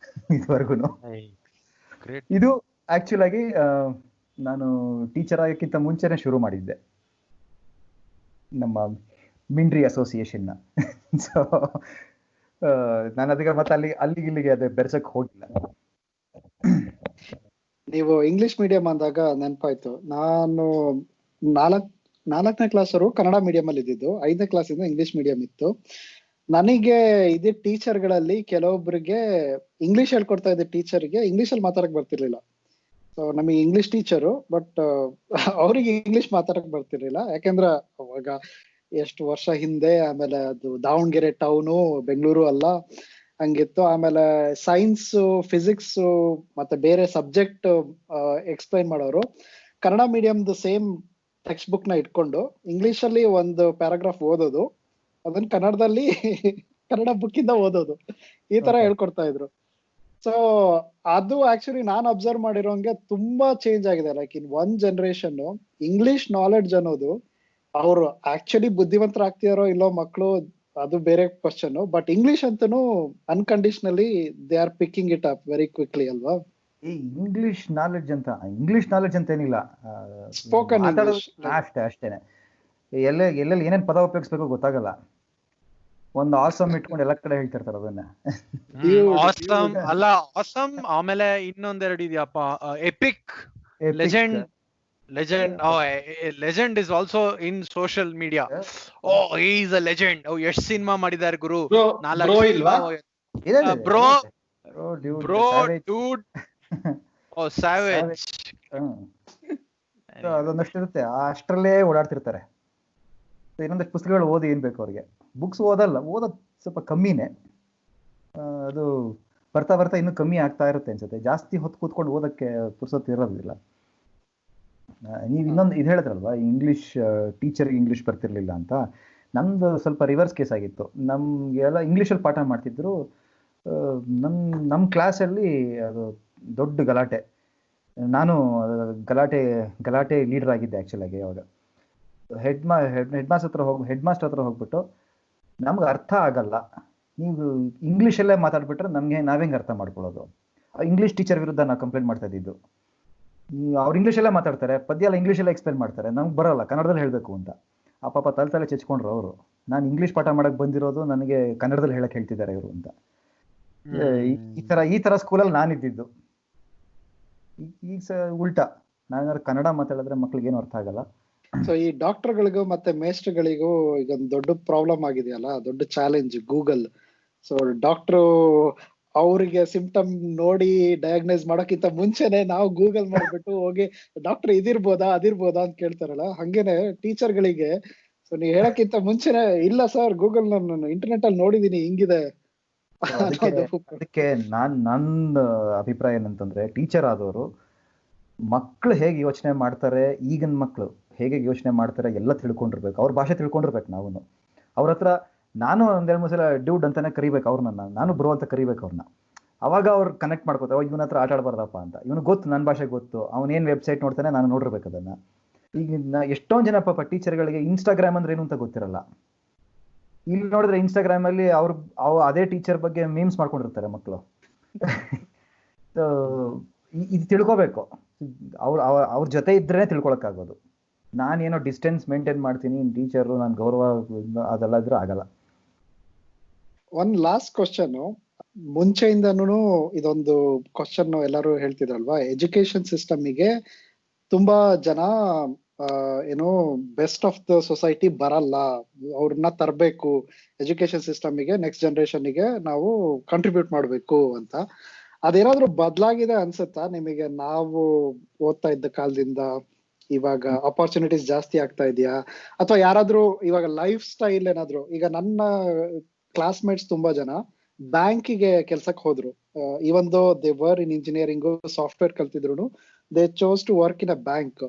S2: ಇದುವರೆಗೂ. ಇದು ಆಕ್ಚುಲ್ ಆಗಿ ನಾನು ಟೀಚರ್ ಆಗಕ್ಕಿಂತ ಮುಂಚೆನೆ ಶುರು ಮಾಡಿದ್ದೆ ನಮ್ಮ ಮಿಂಡ್ರಿ ಅಸೋಸಿಯೇಷನ್ನ. ಸೊ ನಾನು ಅದಕ್ಕೆ ಮತ್ತೆ ಇಲ್ಲಿಗೆ ಅದೇ ಬೆರ್ಸಕ್ ಹೋಗಿಲ್ಲ.
S3: ನೀವು ಇಂಗ್ಲಿಷ್ ಮೀಡಿಯಂ ಅಂದಾಗ ನೆನಪಾಯ್ತು. ನಾನು 4ನೇ ಕ್ಲಾಸ್ ವರೆಗೂ ಕನ್ನಡ ಮೀಡಿಯಂ ಅಲ್ಲಿ ಇದ್ದಿದ್ದು. 5ನೇ ಕ್ಲಾಸಿಂದ ಇಂಗ್ಲಿಷ್ ಮೀಡಿಯಂ ಇತ್ತು. ನನಗೆ ಇದೇ ಟೀಚರ್ಗಳಲ್ಲಿ ಕೆಲವೊಬ್ಬರಿಗೆ ಇಂಗ್ಲಿಷ್ ಹೇಳ್ಕೊಡ್ತಾ ಇದ್ದ ಟೀಚರ್ಗೆ ಇಂಗ್ಲಿಷ್ ಅಲ್ಲಿ ಮಾತಾಡಕ್ ಬರ್ತಿರ್ಲಿಲ್ಲ. ಸೊ ನಮಗೆ ಇಂಗ್ಲಿಷ್ ಟೀಚರು, ಬಟ್ ಅವ್ರಿಗೆ ಇಂಗ್ಲಿಷ್ ಮಾತಾಡಕ್ ಬರ್ತಿರ್ಲಿಲ್ಲ. ಯಾಕೆಂದ್ರೆ ಅವಾಗ ಎಷ್ಟು ವರ್ಷ ಹಿಂದೆ, ಆಮೇಲೆ ಅದು ದಾವಣಗೆರೆ ಟೌನು, ಬೆಂಗಳೂರು ಅಲ್ಲ, ಹಂಗಿತ್ತು. ಆಮೇಲೆ ಸೈನ್ಸ್, ಫಿಸಿಕ್ಸ್ ಮತ್ತೆ ಬೇರೆ ಸಬ್ಜೆಕ್ಟ್ ಎಕ್ಸ್ಪ್ಲೈನ್ ಮಾಡೋರು ಕನ್ನಡ ಮೀಡಿಯಂದು ಸೇಮ್ ಟೆಕ್ಸ್ಟ್ ಬುಕ್ ನ ಇಟ್ಕೊಂಡು ಇಂಗ್ಲಿಷ್ ಅಲ್ಲಿ ಒಂದು ಪ್ಯಾರಾಗ್ರಾಫ್ ಓದೋದು, ಅದನ್ನ ಕನ್ನಡದಲ್ಲಿ ಕನ್ನಡ ಬುಕ್ ಇಂದ ಓದೋದು, ಈ ತರ ಹೇಳ್ಕೊಡ್ತಾ ಇದ್ರು. ಸೊ ಅದು ಆಕ್ಚುಲಿ ನಾನು ಅಬ್ಸರ್ವ್ ಮಾಡಿರೋಂಗೆ ತುಂಬಾ ಚೇಂಜ್ ಆಗಿದೆ. Like in one generation English knowledge ಅನ್ನೋದು, ಅವರು ಆಕ್ಚುಲಿ ಬುದ್ಧಿವಂತರಾಗ್ತಿದಾರೋ ಇಲ್ಲೋ ಮಕ್ಕಳು, ಅದು ಬೇರೆ ಕ್ವಶನ್. ಬಟ್ ಇಂಗ್ಲಿಷ್ ಅಂತೂ unconditionally they are picking it up very quickly ಅಲ್ವಾ?
S2: ಈ ಇಂಗ್ಲಿಷ್ ನಾಲೆಡ್ಜ್ ಅಂತ ಏನಿಲ್ಲ,
S3: ಸ್ಪೋಕನ್ ಇಂಗ್ಲಿಷ್
S2: ಅಷ್ಟೇನೆ. ಎಲ್ಲೆಲ್ಲಿ ಏನೇನ್ ಪದ ಉಪಯೋಗಿಸ್ಬೇಕು ಗೊತ್ತಾಗಲ್ಲ. ಒಂದು ಆಸಮ್ ಇಟ್ಕೊಂಡು ಎಲ್ಲ ಕಡೆ ಹೇಳ್ತಿರ್ತಾರೆ ಅದನ್ನ.
S1: ಆಸಮ್ ಅಲ್ಲ, ಆಸಮ್, ಆಮೇಲೆ ಇನ್ನೊಂದೆರಡು ಇದೆಯಪ್ಪ, epic, legend. Legend is also in social media. He is a legend. ಎಷ್ಟು ಸಿನಿಮಾ ಮಾಡಿದ್ದಾರೆ ಗುರು. ಸ್ಯಾವೇಜ್
S2: ಅದೊಂದಷ್ಟು ಇರುತ್ತೆ, ಅಷ್ಟರಲ್ಲೇ ಓಡಾಡ್ತಿರ್ತಾರೆ. ಇನ್ನೊಂದಷ್ಟು ಪುಸ್ತಕಗಳು ಓದಿ ಏನ್ ಬೇಕು ಅವ್ರಿಗೆ. ಬುಕ್ಸ್ ಓದೋದು ಸ್ವಲ್ಪ ಕಮ್ಮಿನೇ. ಅದು ಬರ್ತಾ ಇನ್ನೂ ಕಮ್ಮಿ ಆಗ್ತಾ ಇರುತ್ತೆ ಅನ್ಸುತ್ತೆ. ಜಾಸ್ತಿ ಹೊತ್ತು ಕೂತ್ಕೊಂಡು ಓದಕ್ಕೆ ಪುರ್ಸೊತ್ತು ಇರೋದಿಲ್ಲ. ನೀವು ಇನ್ನೊಂದು ಇದು ಹೇಳಿದ್ರಲ್ವಾ, ಇಂಗ್ಲಿಷ್ ಟೀಚರ್ಗೆ ಇಂಗ್ಲಿಷ್ ಬರ್ತಿರ್ಲಿಲ್ಲ ಅಂತ. ನಮ್ದು ಸ್ವಲ್ಪ ರಿವರ್ಸ್ ಕೇಸ್ ಆಗಿತ್ತು. ನಮ್ಗೆಲ್ಲ ಇಂಗ್ಲೀಷಲ್ಲಿ ಪಾಠ ಮಾಡ್ತಿದ್ರು. ನಮ್ಮ ಕ್ಲಾಸಲ್ಲಿ ಅದು ದೊಡ್ಡ ಗಲಾಟೆ. ನಾನು ಗಲಾಟೆ ಲೀಡರ್ ಆಗಿದ್ದೆ ಆ್ಯಕ್ಚುಲಾಗಿ. ಅವಾಗ ಹೆಡ್ ಮಾಸ್ಟರ್ ಹತ್ರ ಹೋಗ್ಬಿಟ್ಟು, ನಮ್ಗೆ ಅರ್ಥ ಆಗಲ್ಲ, ನೀವು ಇಂಗ್ಲೀಷಲ್ಲೇ ಮಾತಾಡ್ಬಿಟ್ರೆ ನಾವೇಂಗೆ ಅರ್ಥ ಮಾಡ್ಕೊಳ್ಳೋದು. ಇಂಗ್ಲೀಷ್ ಟೀಚರ್ ವಿರುದ್ಧ ನಾವು ಕಂಪ್ಲೇಂಟ್ ಮಾಡ್ತಾ ಇದ್ದಿದ್ದು. ಅವ್ರು ಇಂಗ್ಲೀಷಲ್ಲೇ ಮಾತಾಡ್ತಾರೆ, ಪದ್ಯ ಎಲ್ಲ ಇಂಗ್ಲೀಷಲ್ಲೇ ಎಕ್ಸ್ಪ್ಲೇನ್ ಮಾಡ್ತಾರೆ, ನಮ್ಗೆ ಬರೋಲ್ಲ, ಕನ್ನಡದಲ್ಲಿ ಹೇಳಬೇಕು ಅಂತ. ಆ ಪಾಪ ತಲೆ ಚೆಚ್ಕೊಂಡ್ರು ಅವರು. ನಾನು ಇಂಗ್ಲೀಷ್ ಪಾಠ ಮಾಡಕ್ಕೆ ಬಂದಿರೋದು, ನನಗೆ ಕನ್ನಡದಲ್ಲಿ ಹೇಳಕ್ಕೆ ಹೇಳ್ತಿದ್ದಾರೆ ಇವರು ಅಂತ. ಈ ತರ ಸ್ಕೂಲಲ್ಲಿ ನಾನಿದ್ದಿದ್ದು. ಈಗ ಉಲ್ಟಾ, ನಾನು ಕನ್ನಡ ಮಾತಾಡಿದ್ರೆ ಮಕ್ಳಿಗೇನು ಅರ್ಥ ಆಗಲ್ಲ.
S3: ಸೊ ಈ ಡಾಕ್ಟರ್ಗಳಿಗೂ ಮತ್ತೆ ಮೇಸ್ಟ್ರುಗಳಿಗೂ ಈಗ ಒಂದು ದೊಡ್ಡ ಪ್ರಾಬ್ಲಮ್ ಆಗಿದೆಯಲ್ಲ, ದೊಡ್ಡ ಚಾಲೆಂಜ್ ಗೂಗಲ್. ಸೊ ಡಾಕ್ಟ್ರು ಅವರಿಗೆ ಸಿಂಪ್ಟಮ್ ನೋಡಿ ಡಯಾಗ್ನೈಸ್ ಮಾಡೋಕ್ಕಿಂತ ಮುಂಚೆನೆ ನಾವು ಗೂಗಲ್ ಮಾಡ್ಬಿಟ್ಟು ಹೋಗಿ ಡಾಕ್ಟರ್ ಇದಿರ್ಬೋದಾ ಅದಿರ್ಬೋದಾ ಅಂತ ಕೇಳ್ತಾರಲ್ಲ, ಹಂಗೇನೆ ಟೀಚರ್ಗಳಿಗೆ ಸೊ ನೀವು ಹೇಳಕ್ಕಿಂತ ಮುಂಚೆನೆ, ಇಲ್ಲ ಸರ್ ಗೂಗಲ್ ನಾನು ಇಂಟರ್ನೆಟ್ ಅಲ್ಲಿ ನೋಡಿದೀನಿ ಹಿಂಗಿದೆ.
S2: ಅದಕ್ಕೆ ನನ್ನ ಅಭಿಪ್ರಾಯ ಏನಂತಂದ್ರೆ, ಟೀಚರ್ ಆದವರು ಮಕ್ಳು ಹೇಗೆ ಯೋಚನೆ ಮಾಡ್ತಾರೆ, ಈಗಿನ ಮಕ್ಳು ಹೇಗೆ ಯೋಚನೆ ಮಾಡ್ತಾರೆ ಎಲ್ಲ ತಿಳ್ಕೊಂಡಿರ್ಬೇಕು. ಅವ್ರ ಭಾಷೆ ತಿಳ್ಕೊಂಡಿರ್ಬೇಕು. ಅವ್ರ ಹತ್ರ ನಾನು ಒಂದೆರಡು ಮೂರು ಸಲ ಡ್ಯೂಡ್ ಅಂತಾನೆ ಕರಿಬೇಕು ಅವ್ರನ್ನ, ನಾನು ಬ್ರೋ ಅಂತ ಕರಿಬೇಕು ಅವ್ರನ್ನ. ಅವಾಗ ಅವ್ರು ಕನೆಕ್ಟ್ ಮಾಡ್ಕೋತಾರೆ, ಇವನ ಹತ್ರ ಆಟ ಆಡ್ಬಾರ್ದಪ್ಪ ಅಂತ. ಇವನು ಗೊತ್ತು, ನನ್ನ ಭಾಷೆ ಗೊತ್ತು, ಅವನೇನು ವೆಬ್ಸೈಟ್ ನೋಡ್ತಾನೆ ನಾನು ನೋಡಿರ್ಬೇಕು ಅದನ್ನ. ಈಗ ಎಷ್ಟೊಂದು ಜನ ಪಾಪ ಟೀಚರ್ಗಳಿಗೆ ಇನ್ಸ್ಟಾಗ್ರಾಮ್ ಅಂದ್ರೆ ಏನು ಅಂತ ಗೊತ್ತಿರಲ್ಲ. ಇಲ್ಲಿ ನೋಡಿದ್ರೆ ಇನ್ಸ್ಟಾಗ್ರಾಮ್ ಅಲ್ಲಿ ಅದೇ ಟೀಚರ್ ಬಗ್ಗೆ ಮೀಮ್ಸ್ ಮಾಡ್ಕೊಂಡಿರ್ತಾರೆ ಮಕ್ಕಳು. ಇದು ತಿಳ್ಕೊಬೇಕು. ಅವ್ರ ಜೊತೆ ಇದ್ರೇನೆ ತಿಳ್ಕೊಳಕ್ಕಾಗೋದು. ನಾನೇನೋ ಡಿಸ್ಟೆನ್ಸ್ ಮೇಂಟೈನ್ ಮಾಡ್ತೀನಿ, ಟೀಚರು ನನ್ನ ಗೌರವ ಅದೆಲ್ಲ ಇದ್ರೆ ಆಗಲ್ಲ.
S3: ಒಂದ್ ಲಾಸ್ಟ್ ಕ್ವಶನ್. ಮುಂಚೆಯಿಂದನೂ ಇದೊಂದು ಕ್ವಶನ್ ಎಲ್ಲರೂ ಹೇಳ್ತಿದ್ರಲ್ವಾ, ಎಜುಕೇಶನ್ ಸಿಸ್ಟಮಿಗೆ ತುಂಬಾ ಜನ ಏನೋ ಬೆಸ್ಟ್ ಆಫ್ ದ ಸೊಸೈಟಿ ಬರಲ್ಲ, ಅವ್ರನ್ನ ತರಬೇಕು ಎಜುಕೇಶನ್ ಸಿಸ್ಟಮಿಗೆ, ನೆಕ್ಸ್ಟ್ ಜನರೇಷನ್ಗೆ ನಾವು ಕಾಂಟ್ರಿಬ್ಯೂಟ್ ಮಾಡ್ಬೇಕು ಅಂತ. ಅದೇನಾದ್ರೂ ಬದಲಾಗಿದೆ ಅನ್ಸುತ್ತಾ ನಿಮಗೆ? ನಾವು ಓದ್ತಾ ಇದ್ದ ಕಾಲದಿಂದ ಇವಾಗ ಅಪರ್ಚುನಿಟೀಸ್ ಜಾಸ್ತಿ ಆಗ್ತಾ ಇದೆಯಾ? ಅಥವಾ ಯಾರಾದ್ರೂ ಇವಾಗ ಲೈಫ್ ಸ್ಟೈಲ್ ಏನಾದ್ರು, ಈಗ ನನ್ನ ಕ್ಲಾಸ್ಮೇಟ್ಸ್ ತುಂಬಾ ಜನ ಬ್ಯಾಂಕಿಗೆ ಕೆಲ್ಸಕ್ಕೆ ಹೋದ್ರು. Even though they were in engineering, software ಕಲ್ತಿದ್ರು, they chose to work in a bank.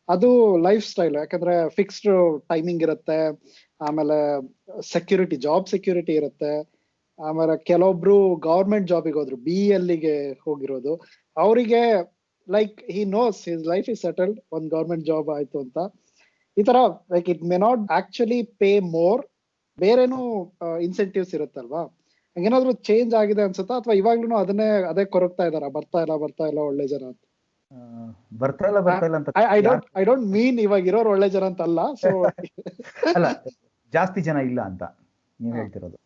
S3: ಅದು ಲೈಫ್ ಸ್ಟೈಲ್. ಯಾಕಂದ್ರೆ ಫಿಕ್ಸ್ಡ್ ಟೈಮಿಂಗ್ ಇರುತ್ತೆ, ಆಮೇಲೆ ಜಾಬ್ ಸೆಕ್ಯೂರಿಟಿ ಇರುತ್ತೆ. ಆಮೇಲೆ ಕೆಲವೊಬ್ರು ಗವರ್ಮೆಂಟ್ ಜಾಬಿಗೆ ಹೋದ್ರು, BLಗೆ ಹೋಗಿರೋದು. ಅವರಿಗೆ like he knows his life is settled, ಒಂದ್ ಗವರ್ಮೆಂಟ್ ಜಾಬ್ ಆಯ್ತು ಅಂತ. ಈ ತರ like it may not actually pay more, ಬೇರೇನು ಇನ್ಸೆಂಟಿವ್ಸ್ ಇರುತ್ತಲ್ವಾ? ಹಂಗೇನಾದ್ರು ಚೇಂಜ್ ಆಗಿದೆ ಅನ್ಸುತ್ತಾ? ಅಥವಾ ಇವಾಗ್ಲೂ ಅದೇ ಕೊರಗ್ತಾ ಇದಾರ, ಬರ್ತಾ ಇಲ್ಲ ಒಳ್ಳೆ ಜನ ಅಂತ?
S2: ಬರ್ತಾ ಇಲ್ಲ ಅಂತ
S3: ಐ ಡೋಂಟ್ ಮೀನ್ ಇವಾಗ ಇರೋರು ಒಳ್ಳೆ ಜನ ಅಂತ ಅಲ್ಲ. ಸೊ
S2: ಅಲ್ಲ, ಜಾಸ್ತಿ ಜನ ಇಲ್ಲ ಅಂತ ನೀವ್ ಹೇಳ್ತಿರೋದು.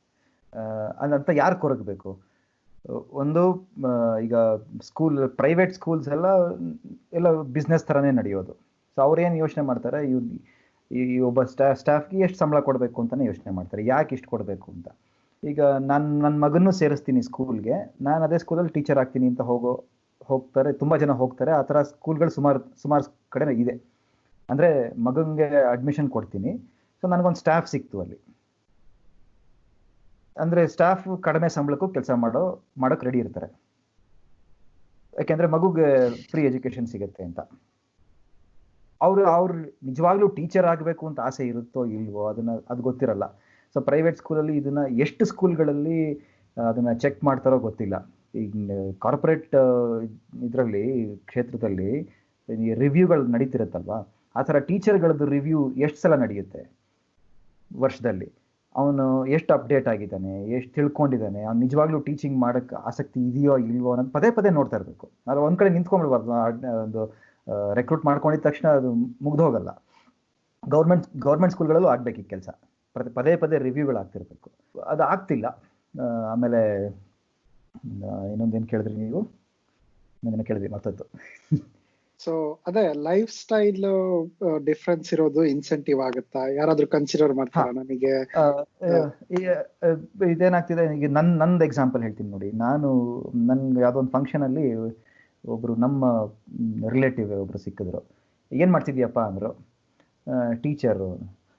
S2: ಅದಂತ ಯಾರು ಕೊರಗಬೇಕು? ಒಂದು ಈಗ ಪ್ರೈವೇಟ್ ಸ್ಕೂಲ್ಸ್ ಎಲ್ಲ ಬಿಸ್ನೆಸ್ ತರನೇ ನಡೆಯೋದು. ಸೊ ಅವ್ರೇನು ಯೋಚನೆ ಮಾಡ್ತಾರೆ, ಈ ಒಬ್ಬ ಸ್ಟಾಫ್ಗೆ ಎಷ್ಟು ಸಂಬಳ ಕೊಡಬೇಕು ಅಂತಾನೆ ಯೋಚನೆ ಮಾಡ್ತಾರೆ, ಯಾಕೆ ಇಷ್ಟು ಕೊಡಬೇಕು ಅಂತ. ಈಗ ನನ್ನ ಮಗನ್ನೂ ಸೇರಿಸ್ತೀನಿ ಸ್ಕೂಲ್ಗೆ, ನಾನು ಅದೇ ಸ್ಕೂಲಲ್ಲಿ ಟೀಚರ್ ಆಗ್ತೀನಿ ಅಂತ ಹೋಗ್ತಾರೆ, ತುಂಬ ಜನ ಹೋಗ್ತಾರೆ. ಆ ಥರ ಸ್ಕೂಲ್ಗಳು ಸುಮಾರು ಕಡೆ ಇದೆ. ಅಂದರೆ ಮಗನಿಗೆ ಅಡ್ಮಿಷನ್ ಕೊಡ್ತೀನಿ, ಸೊ ನನಗೊಂದು ಸ್ಟಾಫ್ ಸಿಕ್ತು ಅಲ್ಲಿ. ಅಂದರೆ ಸ್ಟಾಫ್ ಕಡಿಮೆ ಸಂಬಳಕ್ಕೂ ಕೆಲಸ ಮಾಡೋಕ್ಕೆ ರೆಡಿ ಇರ್ತಾರೆ, ಯಾಕೆಂದರೆ ಮಗುಗೆ ಫ್ರೀ ಎಜುಕೇಷನ್ ಸಿಗುತ್ತೆ ಅಂತ. ಅವ್ರು ನಿಜವಾಗ್ಲೂ ಟೀಚರ್ ಆಗಬೇಕು ಅಂತ ಆಸೆ ಇರುತ್ತೋ ಇಲ್ವೋ ಅದು ಗೊತ್ತಿರಲ್ಲ. ಸೊ ಪ್ರೈವೇಟ್ ಸ್ಕೂಲಲ್ಲಿ ಇದನ್ನ ಎಷ್ಟು ಸ್ಕೂಲ್ಗಳಲ್ಲಿ ಅದನ್ನ ಚೆಕ್ ಮಾಡ್ತಾರೋ ಗೊತ್ತಿಲ್ಲ. ಈಗ ಕಾರ್ಪೊರೇಟ್ ಇದರಲ್ಲಿ ಕ್ಷೇತ್ರದಲ್ಲಿ ರಿವ್ಯೂಗಳು ನಡೀತಿರುತ್ತಲ್ವಾ, ಆ ಥರ ಟೀಚರ್ಗಳದ್ದು ರಿವ್ಯೂ ಎಷ್ಟು ಸಲ ನಡೆಯುತ್ತೆ ವರ್ಷದಲ್ಲಿ, ಅವನು ಎಷ್ಟು ಅಪ್ಡೇಟ್ ಆಗಿದ್ದಾನೆ, ಎಷ್ಟು ತಿಳ್ಕೊಂಡಿದ್ದಾನೆ, ಅವ್ನು ನಿಜವಾಗ್ಲೂ ಟೀಚಿಂಗ್ ಮಾಡೋಕ್ಕೆ ಆಸಕ್ತಿ ಇದೆಯೋ ಇಲ್ವೋ ಅನ್ನೋದು ಪದೇ ಪದೇ ನೋಡ್ತಾ ಇರಬೇಕು. ಅದು ಒಂದು ಕಡೆ ನಿಂತ್ಕೊಂಡ್ಬಿಡ್ಬಾರ್ದು. ಒಂದು ರೆಕ್ರೂಟ್ ಮಾಡ್ಕೊಂಡಿದ ತಕ್ಷಣ ಅದು ಮುಗ್ದು ಹೋಗಲ್ಲ. ಗೌರ್ಮೆಂಟ್ ಸ್ಕೂಲ್ಗಳಲ್ಲೂ ಆಗ್ಬೇಕು ಈ ಕೆಲಸ, ಪದೇ ಪದೇ ರಿವ್ಯೂಗಳು ಆಗ್ತಿರ್ಬೇಕು. ಅದು ಆಗ್ತಿಲ್ಲ. ಆಮೇಲೆ ಇನ್ನೊಂದೇನು ಕೇಳಿದ್ರಿ ನೀವು? ಇನ್ನೊಂದೇನು ಕೇಳಿದ್ರಿ ಮತ್ತದ್ದು.
S3: ಸೊ ಅದೇ ಲೈಫ್ ಸ್ಟೈಲ್ ಡಿಫ್ರೆನ್ಸ್ ಇರೋದು ಇನ್ಸೆಂಟಿವ್ ಆಗುತ್ತಾ? ಯಾರಾದ್ರೂ ಕನ್ಸಿಡರ್ ಮಾಡ್ತಾರಾ? ನನಗೆ
S2: ಇದೇನಾಗ್ತಿದೆ, ಈಗ ನಂದು ಎಕ್ಸಾಂಪಲ್ ಹೇಳ್ತೀನಿ ನೋಡಿ. ನನ್ಗೆ ಯಾವುದೋ ಒಂದು ಫಂಕ್ಷನ್ ಅಲ್ಲಿ ಒಬ್ರು ನಮ್ಮ ರಿಲೇಟಿವ್ ಒಬ್ರು ಸಿಕ್ಕಿದ್ರು. ಏನ್ ಮಾಡ್ತಿದ್ಯಪ್ಪ ಅಂದ್ರು. ಟೀಚರು.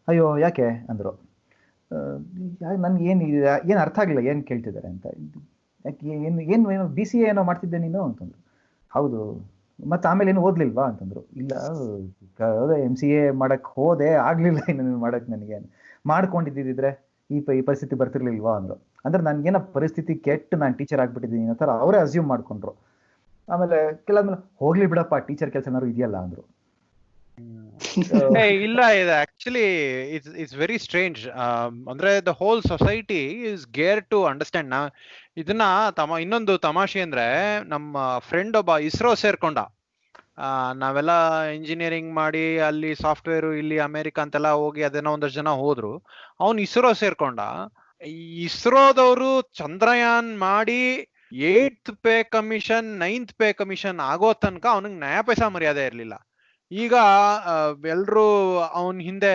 S2: ಅಯ್ಯೋ ಯಾಕೆ ಅಂದ್ರು. ನನ್ಗೆ ಏನು ಅರ್ಥ ಆಗಿಲ್ಲ ಏನು ಕೇಳ್ತಿದ್ದಾರೆ ಅಂತ. ಯಾಕೆ ಏನು BCA ಏನೋ ಮಾಡ್ತಿದ್ದೆ ನೀನು ಅಂತಂದ್ರು. ಹೌದು. ಮತ್ತೆ ಆಮೇಲೆ ಏನು ಓದ್ಲಿಲ್ವಾ ಅಂತಂದ್ರು. ಇಲ್ಲ MCA ಮಾಡಕ್ ಹೋದೆ, ಆಗ್ಲಿಲ್ಲ ಇನ್ನು ಮಾಡಕ್. ನನಗೆ ಮಾಡ್ಕೊಂಡಿದ್ದಿದ್ರೆ ಈ ಪರಿಸ್ಥಿತಿ ಬರ್ತಿರ್ಲಿಲ್ವಾ ಅಂದ್ರು. ಅಂದ್ರೆ ನನ್ಗೇನೋ ಪರಿಸ್ಥಿತಿ ಕೆಟ್ಟು ನಾನು ಟೀಚರ್ ಆಗ್ಬಿಟ್ಟಿದ್ದೀನಿ ಅನ್ನೋ ಥರ ಅವರೇ ಅಸ್ಯೂಮ್ ಮಾಡ್ಕೊಂಡ್ರು. ಆಮೇಲೆ ಕೆಲವೊಂದ್ಮೇಲೆ ಹೋಗ್ಲಿ ಬಿಡಪ್ಪ ಟೀಚರ್ ಕೆಲಸ ಏನಾದ್ರು ಇದೆಯಲ್ಲ ಅಂದ್ರು.
S1: ಇಲ್ಲ, ಇದು ಆಕ್ಚುಲಿ ಇಟ್ಸ್ ವೆರಿ ಸ್ಟ್ರೇಂಜ್. ಅಂದ್ರೆ the whole society is gear to understand. ಇದನ್ನ ಇನ್ನೊಂದು ತಮಾಷೆ ಅಂದ್ರೆ, ನಮ್ಮ ಫ್ರೆಂಡ್ ಒಬ್ಬ ಇಸ್ರೋ ಸೇರ್ಕೊಂಡ. ನಾವೆಲ್ಲ ಇಂಜಿನಿಯರಿಂಗ್ ಮಾಡಿ ಅಲ್ಲಿ ಸಾಫ್ಟ್ವೇರ್ ಇಲ್ಲಿ ಅಮೆರಿಕ ಅಂತೆಲ್ಲ ಹೋಗಿ ಅದೇನೋ ಒಂದಷ್ಟು ಜನ ಹೋದ್ರು. ಅವ್ನು ಇಸ್ರೋ ಸೇರ್ಕೊಂಡ. ಇಸ್ರೋದವರು ಚಂದ್ರಯಾನ್ ಮಾಡಿ 8th pay commission 9th pay commission ಆಗೋ ತನಕ ಅವನಿಗೆ ನಯ ಪೈಸಾ ಮರ್ಯಾದೆ ಇರ್ಲಿಲ್ಲ. ಈಗ ಎಲ್ರು ಅವನ್ ಹಿಂದೆ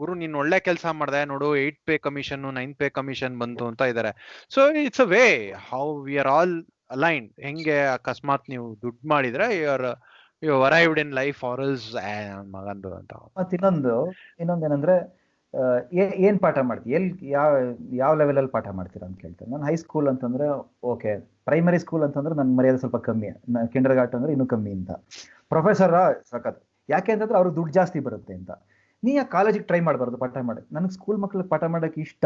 S1: ಗುರು ನೀನ್ ಒಳ್ಳೆ ಕೆಲಸ ಮಾಡ್ದೆ ನೋಡು, 8th pay commission 9th pay commission ಬಂತು ಅಂತ ಇದಾರೆ. So it's a way how we are all aligned. ಹೆಂಗೆ ಅಕಸ್ಮಾತ್ ನೀವು ದುಡ್ಡು ಮಾಡಿದ್ರೆ you arrived in life or else ಮಗಂದು ಅಂತ.
S2: ಮತ್ತೆ ಇನ್ನೊಂದೇನಂದ್ರೆ ಏನ್ ಪಾಠ ಮಾಡ್ತೀವಿ, ಯಾವ ಲೆವೆಲಲ್ಲಿ ಪಾಠ ಮಾಡ್ತೀರಾ ಅಂತ ಕೇಳ್ತಾರೆ. ನಾನು ಹೈಸ್ಕೂಲ್ ಅಂತಂದ್ರೆ ಓಕೆ, ಪ್ರೈಮರಿ ಸ್ಕೂಲ್ ಅಂತಂದ್ರೆ ನನ್ ಮರ್ಯಾದೆ ಸ್ವಲ್ಪ ಕಮ್ಮಿ, ಕಿಂಡರ್ ಗಾರ್ಟನ್ ಅಂದ್ರೆ ಇನ್ನೂ ಕಮ್ಮಿ ಅಂತ. ಪ್ರೊಫೆಸರ್ ಸಖತ್, ಯಾಕೆ ಅಂತಂದ್ರೆ ಅವ್ರಿಗೆ ದುಡ್ಡು ಜಾಸ್ತಿ ಬರುತ್ತೆ ಅಂತ. ನೀ ಯಾಕೆ ಕಾಲೇಜಿಗೆ ಟ್ರೈ ಮಾಡಬಾರ್ದು ಪಾಠ ಮಾಡಕ್? ನನಗೆ ಸ್ಕೂಲ್ ಮಕ್ಳಿಗೆ ಪಾಠ ಮಾಡಕ್ ಇಷ್ಟ,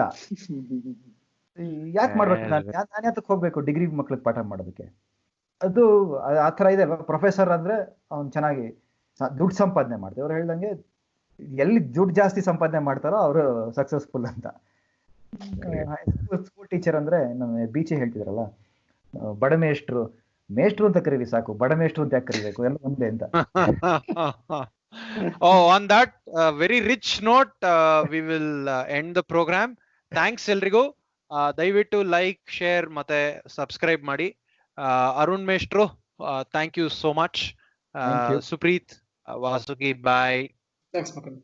S2: ಯಾಕೆ ಮಾಡ್ಬೇಕು? ನಾನು ಯಾತಕ್ಕೆ ಹೋಗ್ಬೇಕು ಡಿಗ್ರಿ ಮಕ್ಳಿಗೆ ಪಾಠ ಮಾಡೋದಕ್ಕೆ? ಅದು ಆ ಥರ ಇದೆ ಅಲ್ವಾ. ಪ್ರೊಫೆಸರ್ ಅಂದ್ರೆ ಅವ್ನು ಚೆನ್ನಾಗಿ ದುಡ್ಡು ಸಂಪಾದನೆ ಮಾಡ್ತಾರೆ. ಅವ್ರು ಹೇಳ್ದಂಗೆ ಎಲ್ಲಿ ದುಡ್ಡು ಜಾಸ್ತಿ ಸಂಪಾದನೆ ಮಾಡ್ತಾರೋ ಅವರು ಸಕ್ಸಸ್ಫುಲ್ ಅಂತ. ಸ್ಕೂಲ್ ಟೀಚರ್ ಅಂದ್ರೆ ನಮ್ಮ ಬೀಚೆ ಹೇಳ್ತಿದ್ರಲ್ಲ, ಬಡಮೇಷ್ಟ್ರು ಅಂತ ಕರೀರಿ ಸಾಕು, ಬಡಮೇಷ್ಟ್ರು ಅಂತ ಯಾಕೆ ಕರಿಬೇಕು, ಎಲ್ಲ ಒಂದೇ ಅಂತ.
S1: On that very rich note, we will end the program. Thanks ಎಲ್ರಿಗೂ. ದಯವಿಟ್ಟು ಲೈಕ್, ಶೇರ್ ಮತ್ತೆ ಸಬ್ಸ್ಕ್ರೈಬ್ ಮಾಡಿ. ಅರುಣ್ ಮೇಷ್ಟ್ರು, thank you so much. Supreet, Vasuki, bye.
S4: Thanks ಮಕ್ಕಳು.